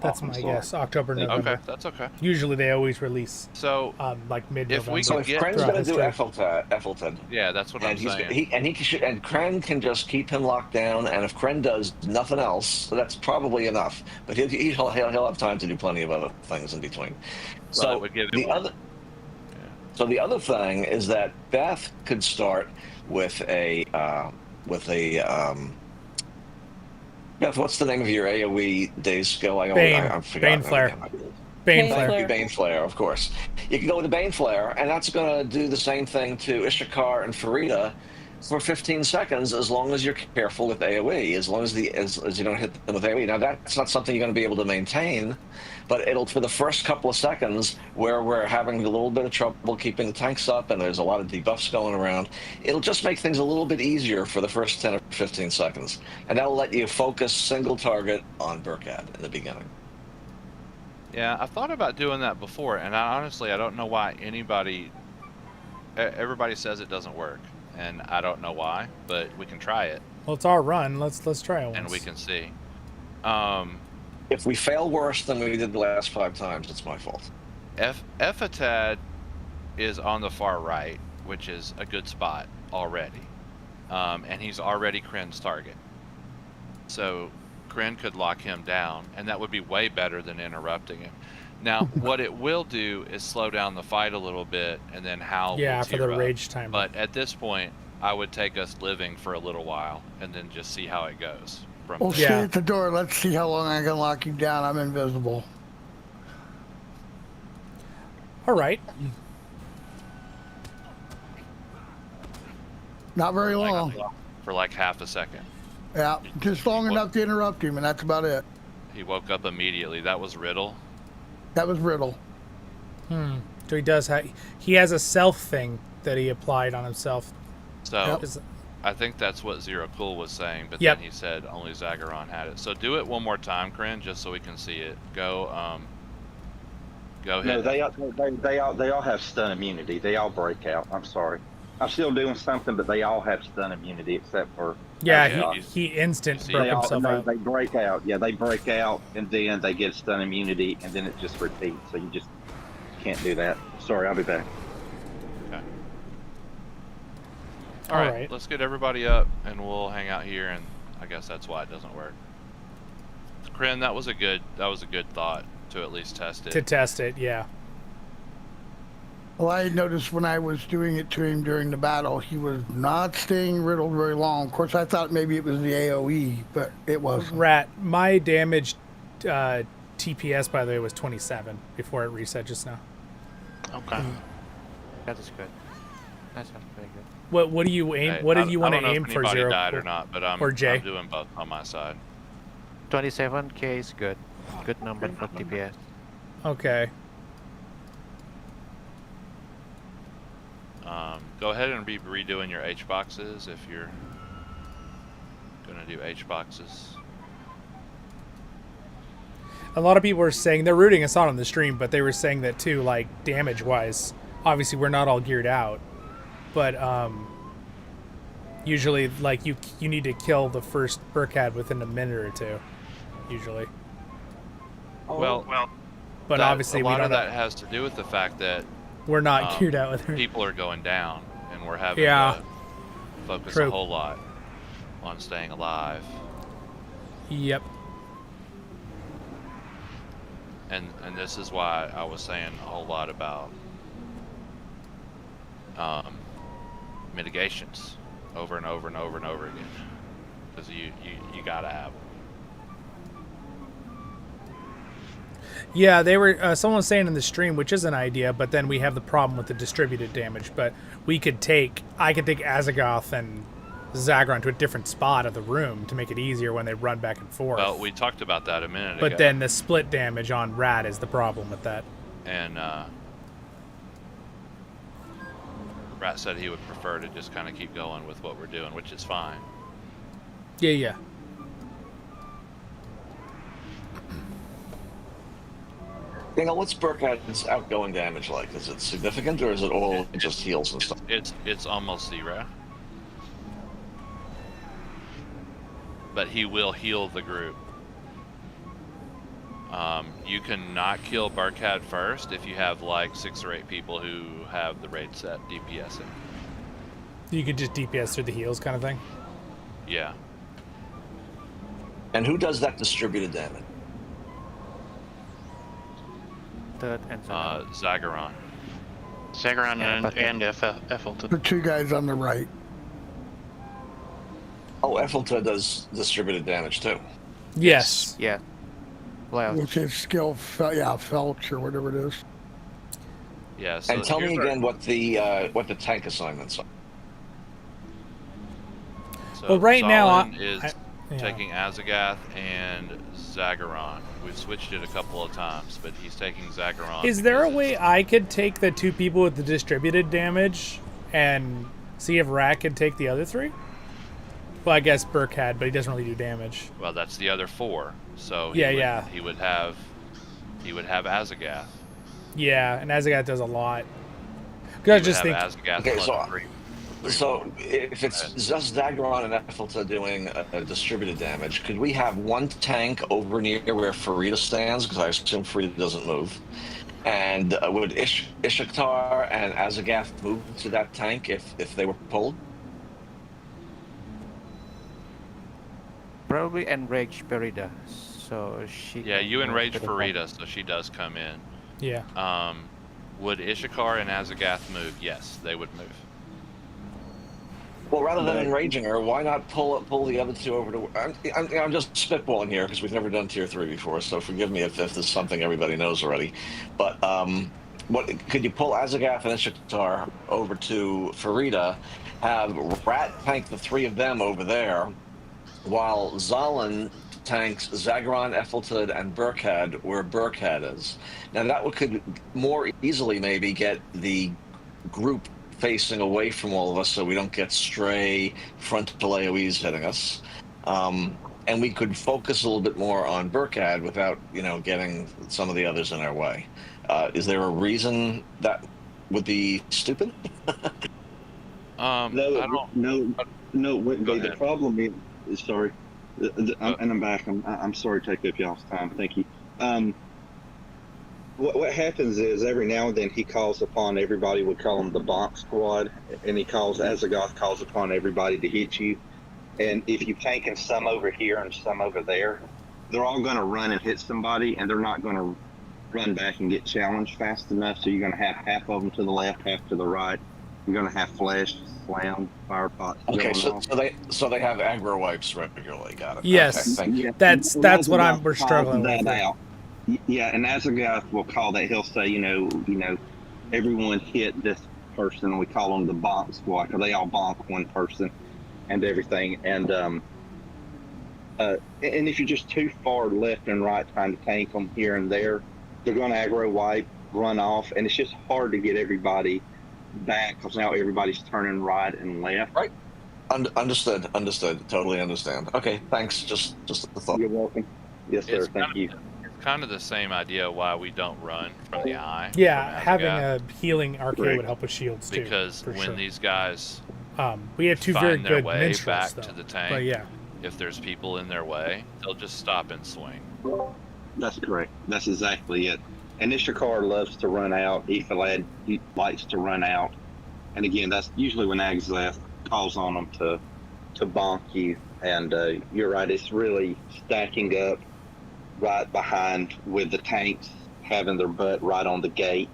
S1: that's my guess. October, November.
S2: Okay, that's okay.
S1: Usually they always release like mid-November.
S10: So if Kren's going to do Ethelton,
S2: yeah, that's what I'm saying.
S10: And Kren can just keep him locked down, and if Kren does nothing else, that's probably enough. But he'll have time to do plenty of other things in between. So the other thing is that Beth could start with a Beth, what's the name of your AoE days skill? I'm forgetting.
S1: Bane Flare. Bane Flare.
S10: Bane Flare, of course. You can go with the Bane Flare, and that's going to do the same thing to Ishakar and Farida for 15 seconds, as long as you're careful with AoE, as long as you don't hit them with AoE. Now, that's not something you're going to be able to maintain, but it'll, for the first couple of seconds, where we're having a little bit of trouble keeping the tanks up and there's a lot of debuffs going around, it'll just make things a little bit easier for the first 10 or 15 seconds. And that'll let you focus single target on Burkad in the beginning.
S2: Yeah, I've thought about doing that before, and honestly, I don't know why everybody says it doesn't work, and I don't know why, but we can try it.
S1: Well, it's our run. Let's try it once.
S2: And we can see.
S10: If we fail worse than we did the last 5 times, it's my fault.
S2: Ephitad is on the far right, which is a good spot already. And he's already Kryn's target. So Kryn could lock him down, and that would be way better than interrupting him. Now, what it will do is slow down the fight a little bit, and then Hal
S1: Yeah,
S2: will
S1: for the
S2: tier up.
S1: rage timer.
S2: But at this point, I would take us living for a little while, and then just see how it goes. From
S11: We'll
S2: there.
S11: stay at the door. Let's see how long I can lock you down. I'm invisible.
S1: All right.
S11: Not very long.
S2: For like half a second.
S11: Yeah, just long enough to interrupt him, and that's about it.
S2: He woke up immediately. That was Riddle.
S11: That was Riddle.
S1: So he does have, he has a self thing that he applied on himself.
S2: So
S1: Is-
S2: I think that's what Zero Cool was saying, but
S1: Yep.
S2: then he said only Zagharon had it. So do it one more time, Corinne, just so we can see it. Go
S12: No,
S2: ahead.
S12: they all have stun immunity. They all break out. I'm sorry. I'm still doing something, but they all have stun immunity except for
S1: Yeah, he instant broke himself out.
S12: They break out. Yeah, they break out, and then they get stun immunity, and then it just repeats. So you just can't do that. Sorry, I'll be back.
S2: Okay. All right, let's get everybody up, and we'll hang out here. And I guess that's why it doesn't work. Corinne, that was a good thought to at least test it.
S1: To test it, yeah.
S11: Well, I had noticed when I was doing it to him during the battle, he was not staying riddled very long. Of course, I thought maybe it was the AoE, but it wasn't.
S1: Rat, my damage TPS, by the way, was 27 before it reset just now.
S5: Okay. That is good. That sounds pretty good.
S1: What do you aim?
S2: Hey,
S1: what did you want to
S2: I don't know
S1: aim
S2: if
S1: for,
S2: anybody
S1: Zero?
S2: died or not, but
S1: or Jay?
S2: I'm doing both on my side.
S5: 27k is good. Good number for TPS.
S1: Okay.
S2: Go ahead and be redoing your H boxes if you're gonna do H boxes.
S1: A lot of people were saying they're rooting us on the stream, but they were saying that too, like damage wise. Obviously, we're not all geared out, but usually, like you need to kill the first Burkhad within a minute or two. Usually.
S2: Well,
S1: but obviously
S2: a lot
S1: we
S2: of
S1: don't
S2: that has to do with the fact that
S1: we're not geared out with her.
S2: People are going down, and we're having
S1: Yeah.
S2: to focus
S1: True.
S2: a whole lot on staying alive.
S1: Yep.
S2: And this is why I was saying a whole lot about mitigations over and over and over and over again, because you gotta have them.
S1: Yeah, they were. Someone was saying in the stream, which is an idea, but then we have the problem with the distributed damage. But I could take Azagoth and Zagharon to a different spot of the room to make it easier when they run back and forth.
S2: Well, we talked about that a minute ago.
S1: But then the split damage on Rat is the problem with that.
S2: And Rat said he would prefer to just kind of keep going with what we're doing, which is fine.
S1: Yeah.
S10: What's Burkhad's outgoing damage like? Is it significant, or is it all just heals and stuff?
S2: It's almost zero. But he will heal the group. You can not kill Burkhad first if you have like 6 or 8 people who have the raid set DPSing.
S1: You could just DPS through the heals kind of thing.
S2: Yeah.
S10: And who does that distributed damage?
S5: Third and
S2: Zagharon.
S3: Zagharon and Effelton.
S11: The two guys on the right.
S10: Oh, Effelta does distributed damage too.
S1: Yes.
S5: Yeah.
S11: Which is skill, Felch or whatever it is.
S2: Yeah. So
S10: And tell me
S2: here's
S10: again what the tank assignments are.
S2: So
S1: Well, right now,
S2: Zollin is
S1: yeah.
S2: taking Azagoth and Zagharon. We've switched it a couple of times, but he's taking Zagharon.
S1: Is there a way I could take the 2 people with the distributed damage and see if Rat could take the other 3? Well, I guess Burkhad, but he doesn't really do damage.
S2: Well, that's the other 4. So
S1: Yeah.
S2: He would have Azagoth.
S1: Yeah, and Azagoth does a lot. Because I just think.
S10: Okay, so if it's just Zagharon and Effelta doing a distributed damage, could we have one tank over near where Farida stands? Because I assume Farida doesn't move. And would Ishaktar and Azagoth move to that tank if they were pulled?
S5: Probably enrage Perida so she.
S2: Yeah,
S5: can
S2: you
S5: move
S2: enrage
S5: to the
S2: Farida, so she does come in.
S1: Yeah.
S2: Would Ishakar and Azagath move? Yes, they would move.
S10: Well, rather than enraging her, why not pull the other two over to? I'm just spitballing here because we've never done tier 3 before, so forgive me if this is something everybody knows already. But what could you pull Azagath and Ishakar over to Farida, have Rat tank the 3 of them over there, while Zollin tanks Zagron, Etheltid, and Burkhad where Burkhad is. Now that could more easily maybe get the group facing away from all of us so we don't get stray frontal AoEs hitting us. And we could focus a little bit more on Burkhad without, getting some of the others in our way. Is there a reason that would be stupid?
S12: No, wouldn't be. The problem is, sorry, and I'm back. I'm sorry to take up y'all's time. Thank you. What happens is every now and then he calls upon everybody. We call them the Bonk Squad, and Azagath calls upon everybody to hit you. And if you've taken some over here and some over there, they're all going to run and hit somebody, and they're not going to run back and get challenged fast enough. So you're going to have half of them to the left, half to the right. You're going to have flash, slam, fire pots.
S10: Okay, so they have aggro wipes regularly. Got it.
S1: Yes,
S10: okay, thank you.
S1: That's what we're struggling with.
S12: Out. Yeah, and Azagath will call that. He'll say, everyone hit this person. We call them the bonk squad because they all bonk one person and everything. And if you're just too far left and right trying to tank them here and there, they're going to aggro wipe, run off, and it's just hard to get everybody back because now everybody's turning right and left.
S10: Right. Understood. Totally understand. Okay, thanks. Just a thought.
S12: You're welcome. Yes, sir. Thank you.
S2: It's kind of the same idea why we don't run from the eye.
S1: Yeah, having a healing arcade would help with shields too.
S2: Because when these guys
S1: we have two very good
S2: way
S1: minstrels,
S2: back
S1: though.
S2: to the tank,
S1: but yeah,
S2: if there's people in their way, they'll just stop and swing.
S12: That's correct. That's exactly it. And Ishakar loves to run out. Ethelad, he likes to run out. And again, that's usually when Azagath calls on them to bonk you. And you're right, it's really stacking up right behind with the tanks having their butt right on the gate.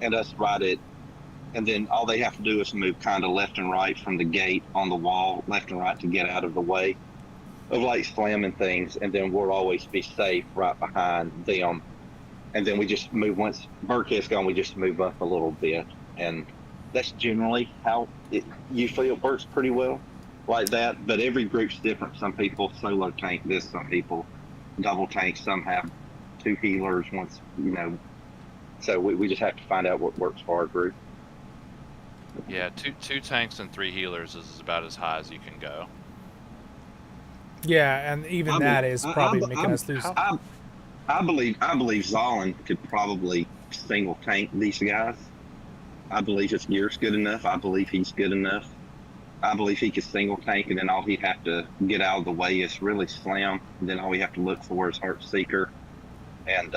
S12: And us right at, and then all they have to do is move kind of left and right from the gate on the wall, left and right to get out of the way of like slamming things, and then we'll always be safe right behind them. And then we just move, once Burkhad's gone, we just move up a little bit. And that's generally how it usually works pretty well like that. But every group's different. Some people solo tank this, some people double tank, some have 2 healers once, so we just have to find out what works for our group.
S2: Yeah, two tanks and 3 healers is about as high as you can go.
S1: Yeah, and even that is probably making us lose.
S12: I believe Zollin could probably single tank these guys. I believe his gear's good enough. I believe he's good enough. I believe he could single tank, and then all he'd have to get out of the way is really slam. And then all we have to look for is Heartseeker and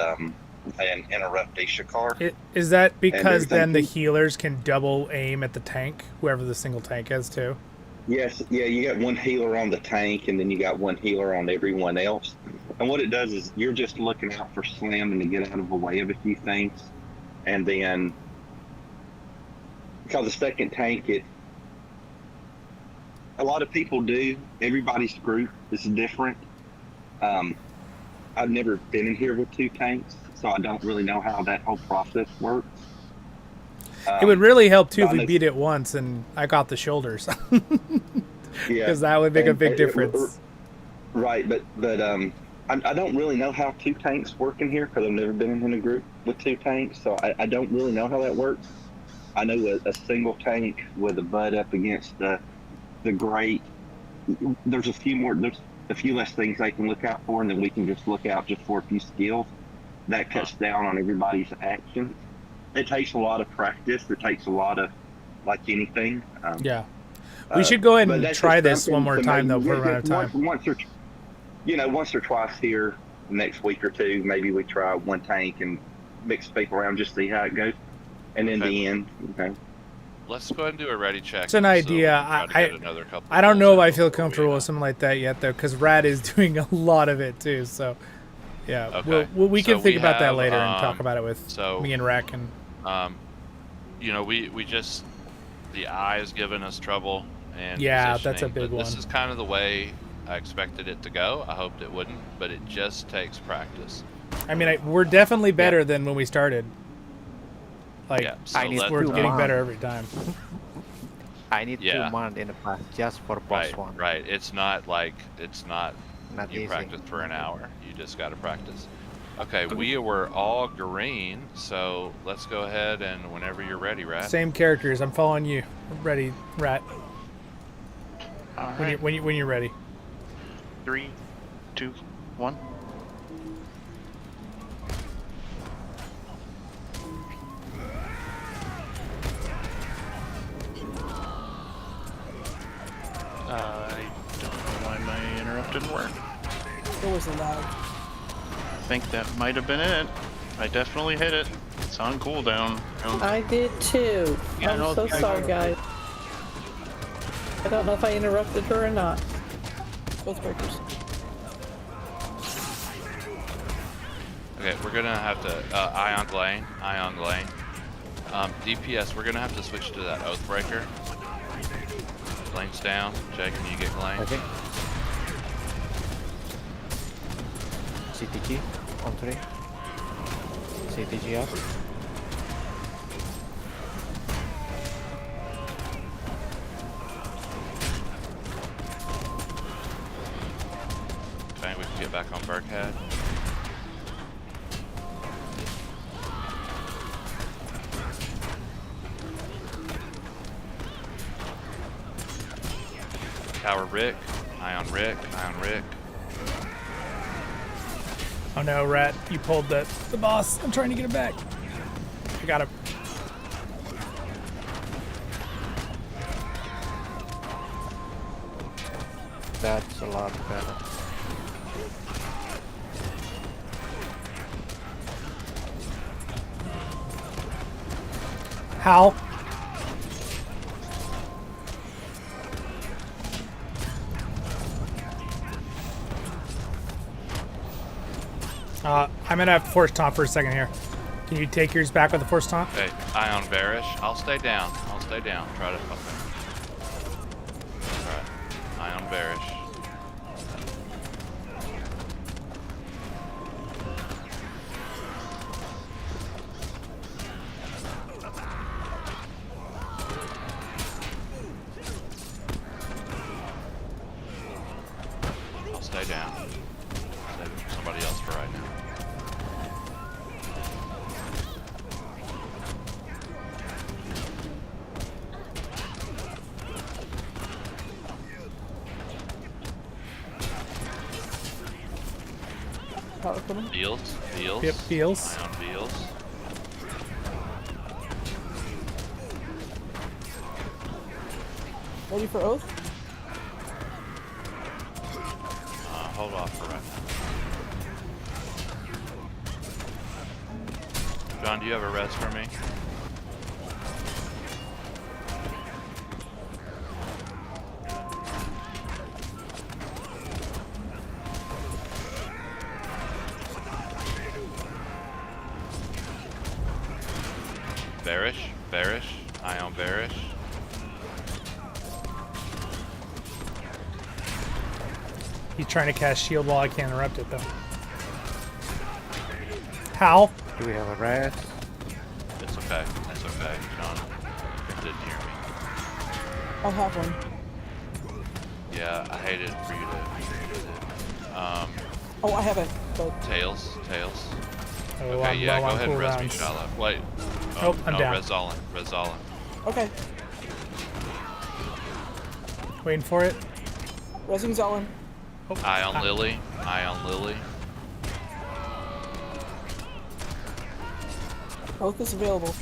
S12: interrupt Ishakar.
S1: Is that because then the healers can double aim at the tank, whoever the single tank is too?
S12: Yes, yeah, you got 1 healer on the tank, and then you got 1 healer on everyone else. And what it does is you're just looking out for slamming to get out of the way of a few things. And then, because the second tank, a lot of people do. Everybody's group is different. I've never been in here with 2 tanks, so I don't really know how that whole process works.
S1: It would really help too if we beat it once and I got the shoulders.
S12: Yeah,
S1: because that would make a big difference.
S12: Right, but I don't really know how 2 tanks work in here because I've never been in a group with 2 tanks, so I don't really know how that works. I know a single tank with a butt up against the grate. There's a few less things they can look out for, and then we can just look out just for a few skills. That cuts down on everybody's actions. It takes a lot of practice. It takes a lot of, like anything.
S1: Yeah. We should go ahead and try this one more time, though, before we run out of time.
S12: Once or twice here, next week or 2, maybe we try 1 tank and mix people around, just see how it goes. And in the end,
S2: let's go ahead and do a ready check.
S1: It's an idea. I don't know if I feel comfortable with something like that yet, though, because Rad is doing a lot of it too. So, yeah,
S2: Okay.
S1: we can
S2: So
S1: think
S2: we
S1: about that
S2: have,
S1: later and talk about it with
S2: so,
S1: me and Rack and.
S2: You know, we just the eye has given us trouble, and
S1: Yeah, that's a
S2: positioning,
S1: big
S2: but
S1: one.
S2: This is kind of the way I expected it to go. I hoped it wouldn't, but it just takes practice.
S1: I mean, we're definitely better than when we started. Like,
S2: Yeah, so
S1: we're getting better every time.
S5: I need
S2: Yeah.
S5: 2 months in the past just for boss one.
S2: Right. It's not like
S5: Not
S2: you
S5: easy.
S2: practice for an hour. You just got to practice. Okay, we were all green, so let's go ahead and whenever you're ready, Rat.
S1: Same characters. I'm following you. Ready, Rat.
S3: All
S1: When
S3: right.
S1: when you're ready.
S3: 3, 2, 1. I don't know why my interrupt didn't work.
S7: There was a lag.
S3: I think that might have been it. I definitely hit it. It's on cooldown.
S4: I did too.
S3: Yeah,
S4: I'm
S3: no,
S4: so
S3: I
S4: sorry,
S3: know.
S4: guys. I don't know if I interrupted her or not.
S7: Both breakers.
S2: Okay, we're gonna have to eye on Glain. DPS, we're gonna have to switch to that Oathbreaker. Glain's down. Jay, can you get Glain?
S5: Okay. CTG on 3. CTG up.
S2: Okay, we can get back on Burkhead. Tower Rick. Eye on Rick.
S1: Oh no, Rat! You pulled the boss. I'm trying to get it back. I got him.
S5: That's a lot better.
S1: How? I'm gonna have to force taunt for a second here. Can you take yours back with the force taunt?
S2: Okay, eye on Varish. I'll stay down. Try to. Okay. Alright. Eye on Varish. I'll stay down. Save somebody else for right now.
S7: Power coming.
S2: Beals.
S1: Yep, Beals.
S2: Eye on Beals.
S7: Ready for oath?
S2: Hold off for right now. John, do you have a res for me? Varish. Eye on Varish.
S1: He's trying to cast shield while I can't interrupt it though. How?
S5: Do we have a rat?
S2: It's okay. That's okay. John didn't hear me.
S7: I'll have one.
S2: Yeah, I hated for you to use it.
S7: Oh, I haven't. But
S2: Tails.
S1: Oh,
S2: Okay,
S1: I'm
S2: yeah,
S1: low
S2: go
S1: on
S2: ahead and res me,
S1: cooldowns.
S2: Shylah. Wait.
S1: Nope, I'm
S2: no,
S1: down.
S2: Res Zollin.
S7: okay.
S1: Waiting for it.
S7: Resing Zollin.
S2: Eye on Lily.
S7: Oath is available.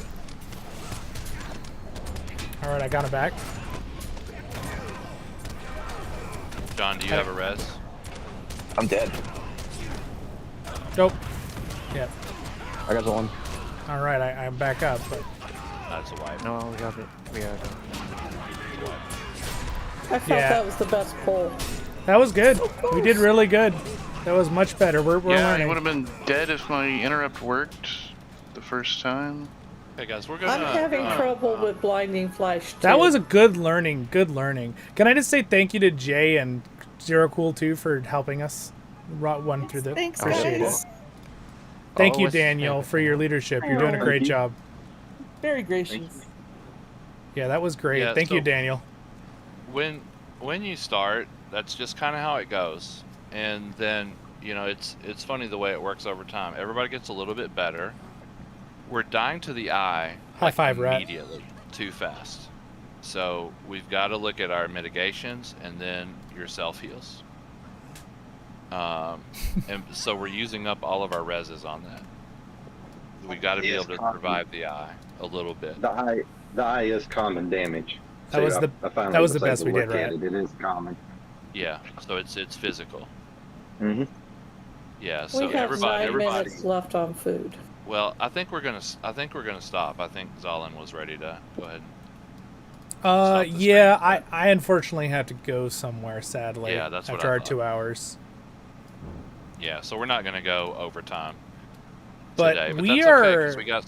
S1: All right, I got him back.
S2: John, do you have a res?
S10: I'm dead.
S1: Nope. Yep.
S8: I got Zollin.
S1: All right, I'm back up. But
S2: That's a wipe.
S5: No, we have it. We are done.
S4: I felt
S1: Yeah.
S4: that was the best poll.
S1: That was good. We did really good. That was much better. We're
S3: Yeah,
S1: learning.
S3: you would have been dead if my interrupt worked the first time.
S2: Hey guys, we're gonna.
S4: I'm having trouble with blinding flash too.
S1: That was a good learning. Good learning. Can I just say thank you to Jay and Zero Cool too for helping us run through the.
S7: Thanks,
S1: Appreciate
S7: guys.
S1: it. Thank you,
S5: Always
S1: Daniel, for your leadership. You're doing a great job.
S7: Very gracious.
S1: Yeah, that was great.
S2: Yeah,
S1: Thank you,
S2: so-
S1: Daniel.
S2: When you start, that's just kind of how it goes, and then it's funny the way it works over time. Everybody gets a little bit better. We're dying to the eye
S1: High five, Rat.
S2: immediately, too fast. So we've got to look at our mitigations and then your self heals. And so we're using up all of our reses on that. We've got to be able to survive the eye a little bit.
S12: The eye is common damage.
S1: That was the best we did, right?
S12: It is common.
S2: Yeah, so it's physical.
S12: Mm-hmm.
S2: Yeah, so
S4: we have
S2: everybody
S4: 9 minutes left on food.
S2: Well, I think we're gonna stop. I think Zollin was ready to go ahead.
S1: Yeah, I unfortunately have to go somewhere, sadly.
S2: Yeah, that's what
S1: after
S2: I
S1: our
S2: thought.
S1: 2 hours.
S2: Yeah, so we're not gonna go overtime
S1: But
S2: today. But
S1: we
S2: that's
S1: are.
S2: okay, 'cause we got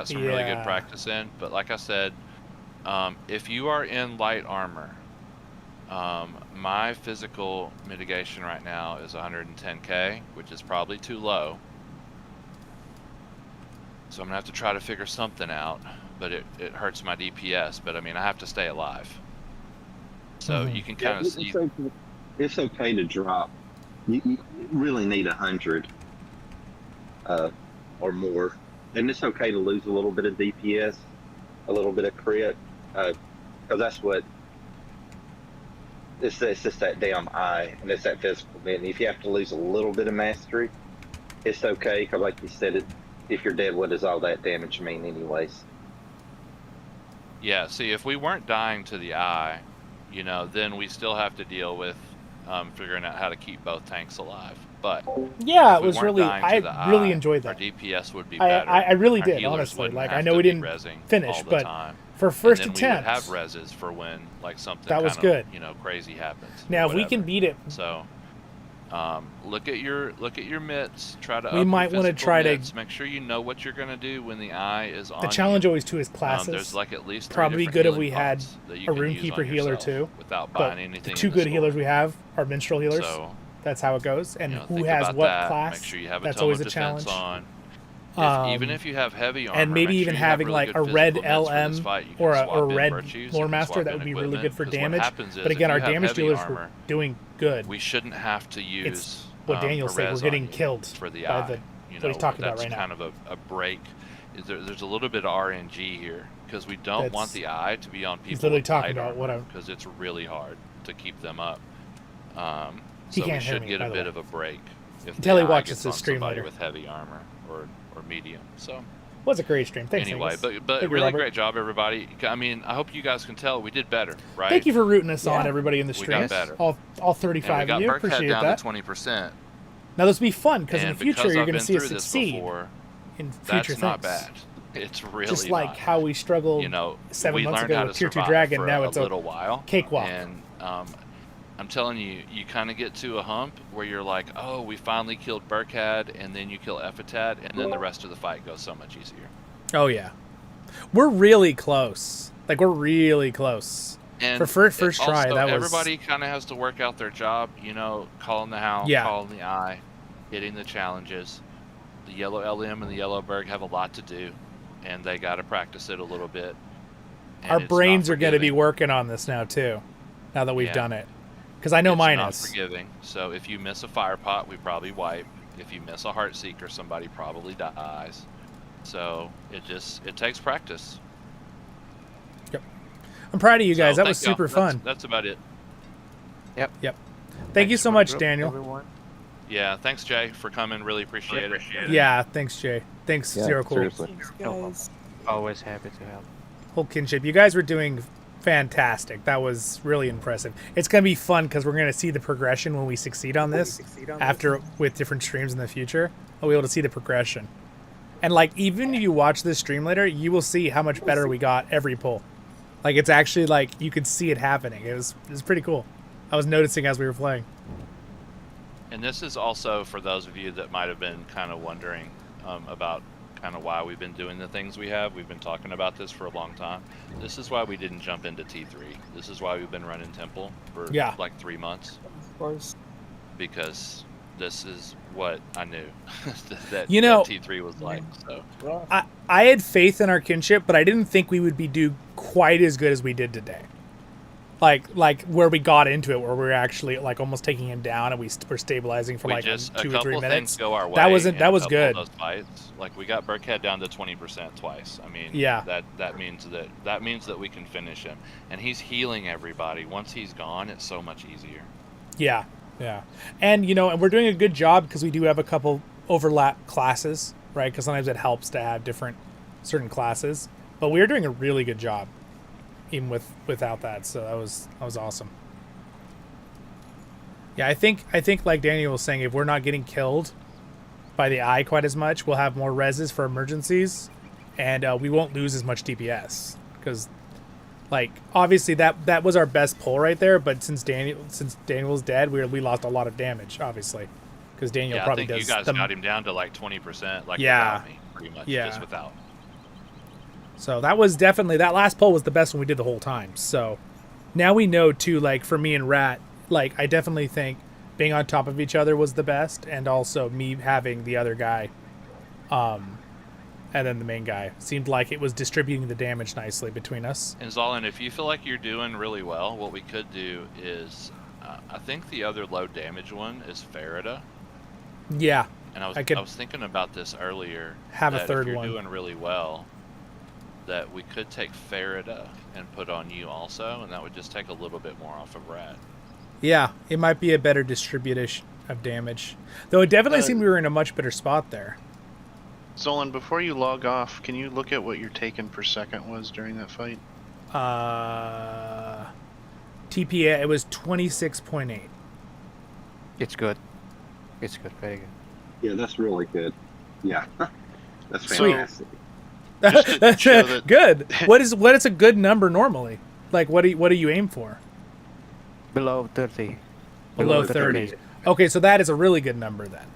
S2: some really
S1: Yeah.
S2: good practice in. But like I said, if you are in light armor, my physical mitigation right now is 110k, which is probably too low. So I'm gonna have to try to figure something out, but it hurts my DPS. But I mean, I have to stay alive. So you can kind of see.
S12: It's okay to drop. You really need 100 or more, and it's okay to lose a little bit of DPS, a little bit of crit, because that's what. It's just that damn eye, and it's that physical bit. And if you have to lose a little bit of mastery, it's okay, because like you said, if you're dead, what does all that damage mean anyways?
S2: Yeah, see, if we weren't dying to the eye, then we still have to deal with figuring out how to keep both tanks alive. But
S1: Yeah,
S2: if
S1: it
S2: we
S1: was
S2: weren't
S1: really.
S2: dying to the
S1: I really
S2: eye,
S1: enjoyed
S2: our
S1: that.
S2: DPS would be
S1: I
S2: better.
S1: I really
S2: Our
S1: did,
S2: healers
S1: honestly.
S2: wouldn't
S1: Like,
S2: have
S1: I know
S2: to
S1: we
S2: be
S1: didn't
S2: rezzing
S1: finish,
S2: all the
S1: but
S2: time.
S1: for first
S2: and then
S1: attempts,
S2: we would have reses for when something
S1: that was
S2: kind of,
S1: good.
S2: Crazy happens. or
S1: Now, if we can
S2: whatever.
S1: beat it,
S2: So, look at your mitts. Try to.
S1: We
S2: up
S1: might
S2: your
S1: wanna
S2: physical
S1: try to-
S2: mitts. Make sure you know what you're gonna do when the eye is on.
S1: the challenge
S2: you.
S1: always too is classes.
S2: There's like at least 3
S1: Probably
S2: different
S1: good if
S2: healing
S1: we had
S2: pots that you
S1: a
S2: can use
S1: Runekeeper
S2: on
S1: healer
S2: yourself
S1: too.
S2: without
S1: But
S2: buying anything.
S1: the
S2: in
S1: 2
S2: the
S1: good
S2: store.
S1: healers we have are minstrel healers.
S2: So,
S1: That's how it goes. And who
S2: think
S1: has
S2: about
S1: what
S2: that.
S1: class?
S2: Make sure you have a
S1: That's
S2: tome
S1: always
S2: of
S1: a
S2: defense
S1: challenge.
S2: on. Even if you have heavy armor,
S1: and maybe
S2: make
S1: even
S2: sure you have
S1: having
S2: really
S1: like
S2: good
S1: a red
S2: physical mitts for this
S1: LM
S2: fight. You
S1: or
S2: can
S1: a
S2: swap in
S1: red
S2: virtues, you
S1: lore
S2: can
S1: master,
S2: swap
S1: that
S2: in
S1: would be really
S2: equipment,
S1: good for
S2: 'cause what
S1: damage.
S2: happens is
S1: But again,
S2: if
S1: our
S2: you have
S1: damage
S2: heavy
S1: dealers
S2: armor,
S1: were doing good.
S2: we shouldn't have to use
S1: It's what Daniel
S2: a
S1: said. We're
S2: res
S1: getting
S2: on you
S1: killed
S2: for the
S1: by
S2: eye.
S1: the what he's talking about
S2: that's
S1: right now.
S2: kind of a break. There's a little bit of RNG here because we don't want
S1: That's-
S2: the eye to be on people.
S1: he's literally
S2: with
S1: talking
S2: light
S1: about what
S2: armor,
S1: I'm-
S2: because it's really hard to keep them up.
S1: He
S2: So we
S1: can't hear
S2: should
S1: me,
S2: get
S1: by
S2: a
S1: the
S2: bit
S1: way.
S2: of a break if
S1: Until
S2: the
S1: he
S2: eye
S1: watches
S2: gets
S1: his
S2: on
S1: stream
S2: somebody
S1: later.
S2: with heavy armor or medium. So
S1: Was a great stream. Thanks.
S2: anyway,
S1: Angus.
S2: but
S1: Thank you,
S2: really
S1: Robert.
S2: great job, everybody. I mean, I hope you guys can tell we did better, right?
S1: Thank you for rooting us on,
S2: Yeah.
S1: everybody in the
S2: We
S1: stream.
S2: got better.
S1: All
S2: And
S1: 35
S2: we
S1: of
S2: got
S1: you.
S2: Burkhead
S1: Appreciate
S2: down
S1: that.
S2: to 20%.
S1: Now this will be fun because in the
S2: And
S1: future
S2: because
S1: you're
S2: I've
S1: going to
S2: been
S1: see us
S2: through this
S1: succeed
S2: before,
S1: in future
S2: that's not
S1: things.
S2: bad. It's really
S1: Just like
S2: not.
S1: how we struggled
S2: You know,
S1: 7
S2: we
S1: months
S2: learned
S1: ago
S2: how
S1: with
S2: to
S1: Tier 2
S2: survive
S1: Dragon.
S2: for
S1: Now
S2: a
S1: it's a
S2: little while.
S1: cakewalk.
S2: And I'm telling you, you kind of get to a hump where you're like, oh, we finally killed Burkhead, and then you kill Epitad, and then the rest of the fight goes so much easier.
S1: Oh yeah, we're really close. Like we're really close.
S2: And
S1: For first try,
S2: also,
S1: that was
S2: everybody kind of has to work out their job. You know, calling the hound,
S1: Yeah.
S2: calling the eye, hitting the challenges. The yellow LM and the yellow Berg have a lot to do, and they got to practice it a little bit. And
S1: our
S2: it's
S1: brains
S2: not
S1: are going to be
S2: forgiving.
S1: working on this now too. Now that we've
S2: Yeah.
S1: done it, because I know
S2: It's
S1: mine
S2: not
S1: is.
S2: forgiving. So if you miss a fire pot, we probably wipe. If you miss a heart seeker, somebody probably dies. So it takes practice.
S1: I'm proud of you guys.
S2: So
S1: That was
S2: thank y'all.
S1: super fun.
S2: That's about it.
S5: Yep.
S1: Thank you so
S5: for the
S1: much,
S5: group,
S1: Daniel.
S5: everyone.
S2: Yeah, thanks Jay for coming. Really appreciate it.
S1: Yeah, thanks, Jay. Thanks,
S8: Yeah,
S1: Zero Cool.
S8: seriously.
S7: Thanks,
S5: No
S7: guys.
S5: Always happy to help.
S1: Whole Kinship. You guys were doing fantastic. That was really impressive. It's going to be fun because we're going to see the progression when we succeed on this after with different streams in the future. We'll be able to see the progression. And like, even if you watch this stream later, you will see how much better we got every pull. Like, it's actually like you could see it happening. It was pretty cool. I was noticing as we were playing.
S2: And this is also for those of you that might have been kind of wondering about kind of why we've been doing the things we have. We've been talking about this for a long time. This is why we didn't jump into T3. This is why we've been running Temple for like 3 months.
S7: Of course.
S2: Because this is what I knew that T3 was like. So
S1: I had faith in our kinship, but I didn't think we would do quite as good as we did today. Like where we got into it, where we were actually like almost taking him down, and we were stabilizing for like 2 or 3 minutes.
S2: Go our way
S1: that was good.
S2: Those fights, like we got Burkhead down to 20% twice. I mean, that means that we can finish him, and he's healing everybody. Once he's gone, it's so much easier.
S1: Yeah, and and we're doing a good job because we do have a couple overlap classes, right? Because sometimes it helps to have certain classes, but we're doing a really good job. Even without that, so that was awesome. Yeah, I think like Daniel was saying, if we're not getting killed by the eye quite as much, we'll have more reses for emergencies, and we won't lose as much DPS because, like, obviously that was our best pull right there. But since Daniel's dead, we lost a lot of damage, obviously, because Daniel probably
S2: I think
S1: does.
S2: You guys got him down to like 20%, like without me, pretty much, just without.
S1: So that was definitely, that last pull was the best one we did the whole time. So now we know too, like for me and Rat, like I definitely think being on top of each other was the best, and also me having the other guy, and then the main guy seemed like it was distributing the damage nicely between us.
S2: And Zollin, if you feel like you're doing really well, what we could do is, I think the other low damage one is Farida.
S1: Yeah.
S2: And I was thinking about this earlier.
S1: Have a third
S2: if you're
S1: one.
S2: Doing really well, that we could take Farida and put on you also, and that would just take a little bit more off of Rat.
S1: Yeah, it might be a better distribution of damage. Though it definitely seemed we were in a much better spot there.
S3: Zollin, before you log off, can you look at what your taken per second was during that fight?
S1: TPA, it was 26.8.
S5: It's good. It's good, very good.
S12: Yeah, that's really good. Yeah, that's
S1: Sweet.
S12: fantastic.
S1: That's good. What is a good number normally? Like what do you aim for?
S5: Below 30.
S1: Below 30. Okay, so that is a really good number then.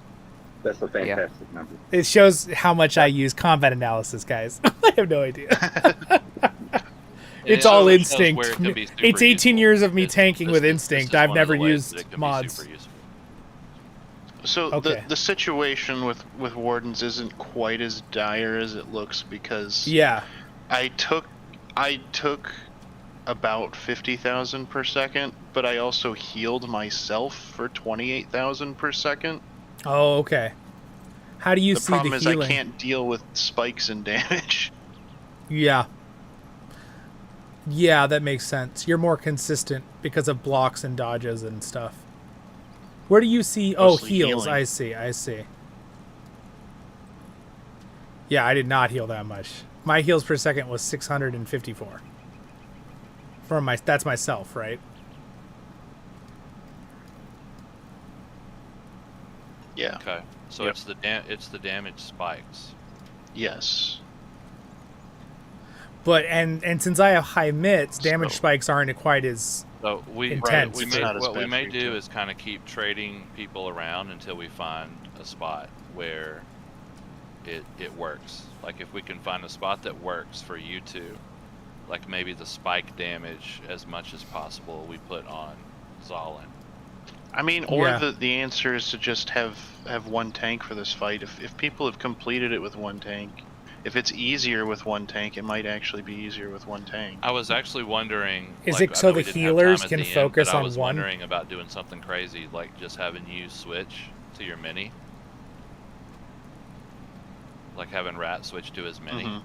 S12: That's a fantastic number.
S1: It shows how much I use combat analysis, guys. I have no idea. It's all instinct. It's 18 years of me tanking with instinct. I've never used mods.
S3: So the situation with wardens isn't quite as dire as it looks, because I took about 50,000 per second, but I also healed myself for 28,000 per second.
S1: Oh, okay. How do you see the healing?
S3: The problem is I can't deal with spikes and damage.
S1: Yeah. Yeah, that makes sense. You're more consistent because of blocks and dodges and stuff. Where do you see?
S3: Mostly
S1: heals.
S3: healing.
S1: I see. Yeah, I did not heal that much. My heals per second was 654. That's myself, right?
S3: Yeah.
S2: Okay. So it's the damage spikes.
S3: Yes.
S1: But and since I have high mitts, damage spikes aren't quite as
S2: So
S1: intense.
S2: What we may do is kind of keep trading people around until we find a spot where it works. Like if we can find a spot that works for you two, like maybe the spike damage as much as possible we put on Zollin.
S3: I mean, or the answer is to just have one tank for this fight. If people have completed it with one tank, if it's easier with one tank, it might actually be easier with one tank.
S2: I was actually wondering,
S1: is it so the healers can focus on one?
S2: I was wondering about doing something crazy, like just having you switch to your mini, like having Rat switch to his mini.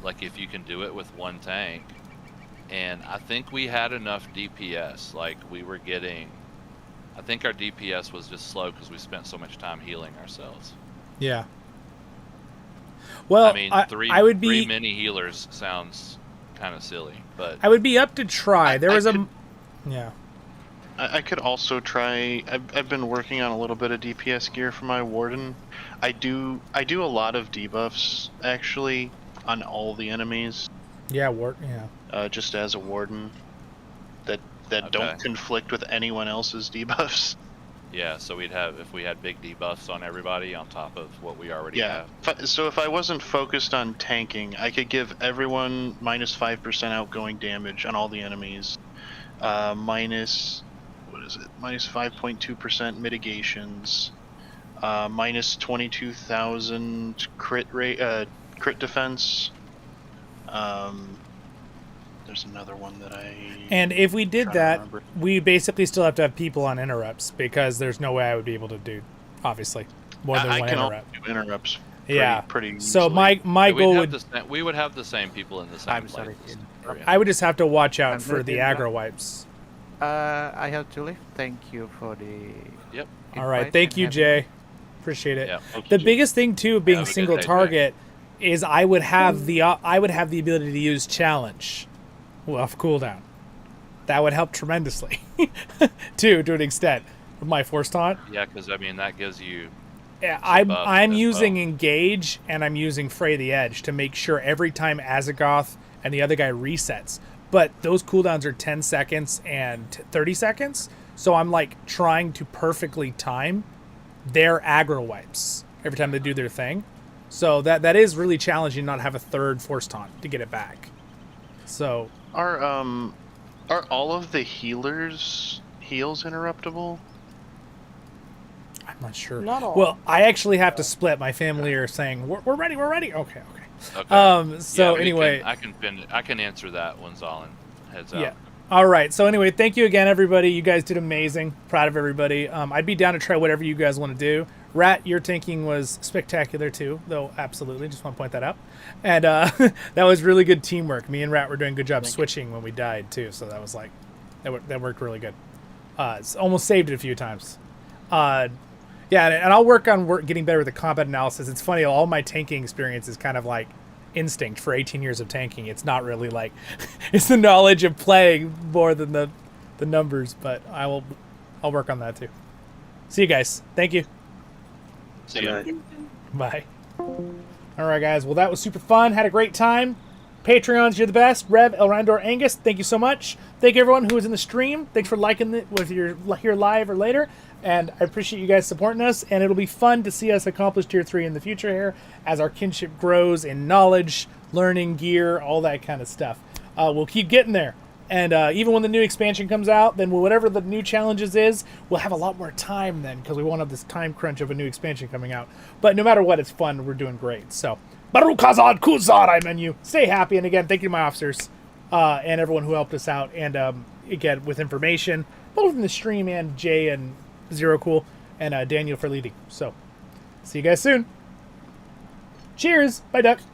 S2: Like if you can do it with one tank, and I think we had enough DPS. Like we were getting, I think our DPS was just slow because we spent so much time healing ourselves.
S1: Yeah. Well,
S2: I mean, three mini healers sounds kind of silly, but
S1: I would be up to try. There was
S3: I could also try. I've been working on a little bit of DPS gear for my warden. I do a lot of debuffs actually on all the enemies.
S1: Yeah, yeah.
S3: Just as a warden, that don't conflict with anyone else's debuffs.
S2: Yeah, so if we had big debuffs on everybody on top of what we already have.
S3: So if I wasn't focused on tanking, I could give everyone minus 5% outgoing damage on all the enemies. Minus 5.2% mitigations. Minus 22,000 crit defense. There's another one that
S1: And if we did that, we basically still have to have people on interrupts because there's no way I would be able to do, obviously, more than one interrupt.
S3: I can do interrupts.
S1: Pretty so
S3: easily.
S1: my goal would
S2: we would have the same people in the same place.
S1: I would just have to watch out for the aggro wipes.
S5: I have to leave. Thank you for the.
S2: Yep.
S1: All right. Thank you, Jay. Appreciate it.
S2: Yeah,
S1: the biggest thing too of being single target is I would have the ability to use challenge off cooldown. That would help tremendously too, to an extent, with my force taunt.
S2: Yeah, because I mean that gives you.
S1: Yeah, I'm using engage and I'm using fray the edge to make sure every time Azagoth and the other guy resets. But those cooldowns are 10 seconds and 30 seconds, so I'm like trying to perfectly time their aggro wipes every time they do their thing. So that is really challenging, not have a third force taunt to get it back. So
S3: are all of the heals interruptible?
S1: I'm not sure.
S7: Not all.
S1: Well, I actually have to split. My family are saying we're ready. Okay. So anyway,
S2: I can answer that when Zollin heads out.
S1: Yeah. All right. So anyway, thank you again, everybody. You guys did amazing. Proud of everybody. I'd be down to try whatever you guys want to do. Rat, your tanking was spectacular too, though. Absolutely, just want to point that out. And that was really good teamwork. Me and Rat were doing a good job switching when we died too. So that was like that worked really good. It's almost saved it a few times. Yeah, and I'll work on getting better with the combat analysis. It's funny, all my tanking experience is kind of like instinct for 18 years of tanking. It's not really like it's the knowledge of playing more than the numbers, but I'll work on that too. See you guys. Thank you.
S2: See you.
S1: Bye. All right, guys. Well, that was super fun. Had a great time. Patreons, you're the best. Rev, Elraandor, Angus, thank you so much. Thank you everyone who was in the stream. Thanks for liking it, whether you're here live or later. And I appreciate you guys supporting us. And it'll be fun to see us accomplish Tier 3 in the future here as our kinship grows in knowledge, learning, gear, all that kind of stuff. We'll keep getting there. And even when the new expansion comes out, then whatever the new challenges is, we'll have a lot more time then because we won't have this time crunch of a new expansion coming out. But no matter what, it's fun. We're doing great. So, Baruch Hazad Kuzad, I menu. Stay happy. And again, thank you to my officers and everyone who helped us out. And again, with information, both in the stream and Jay and Zero Cool and Daniel for leading. So, see you guys soon. Cheers. Bye, Duck.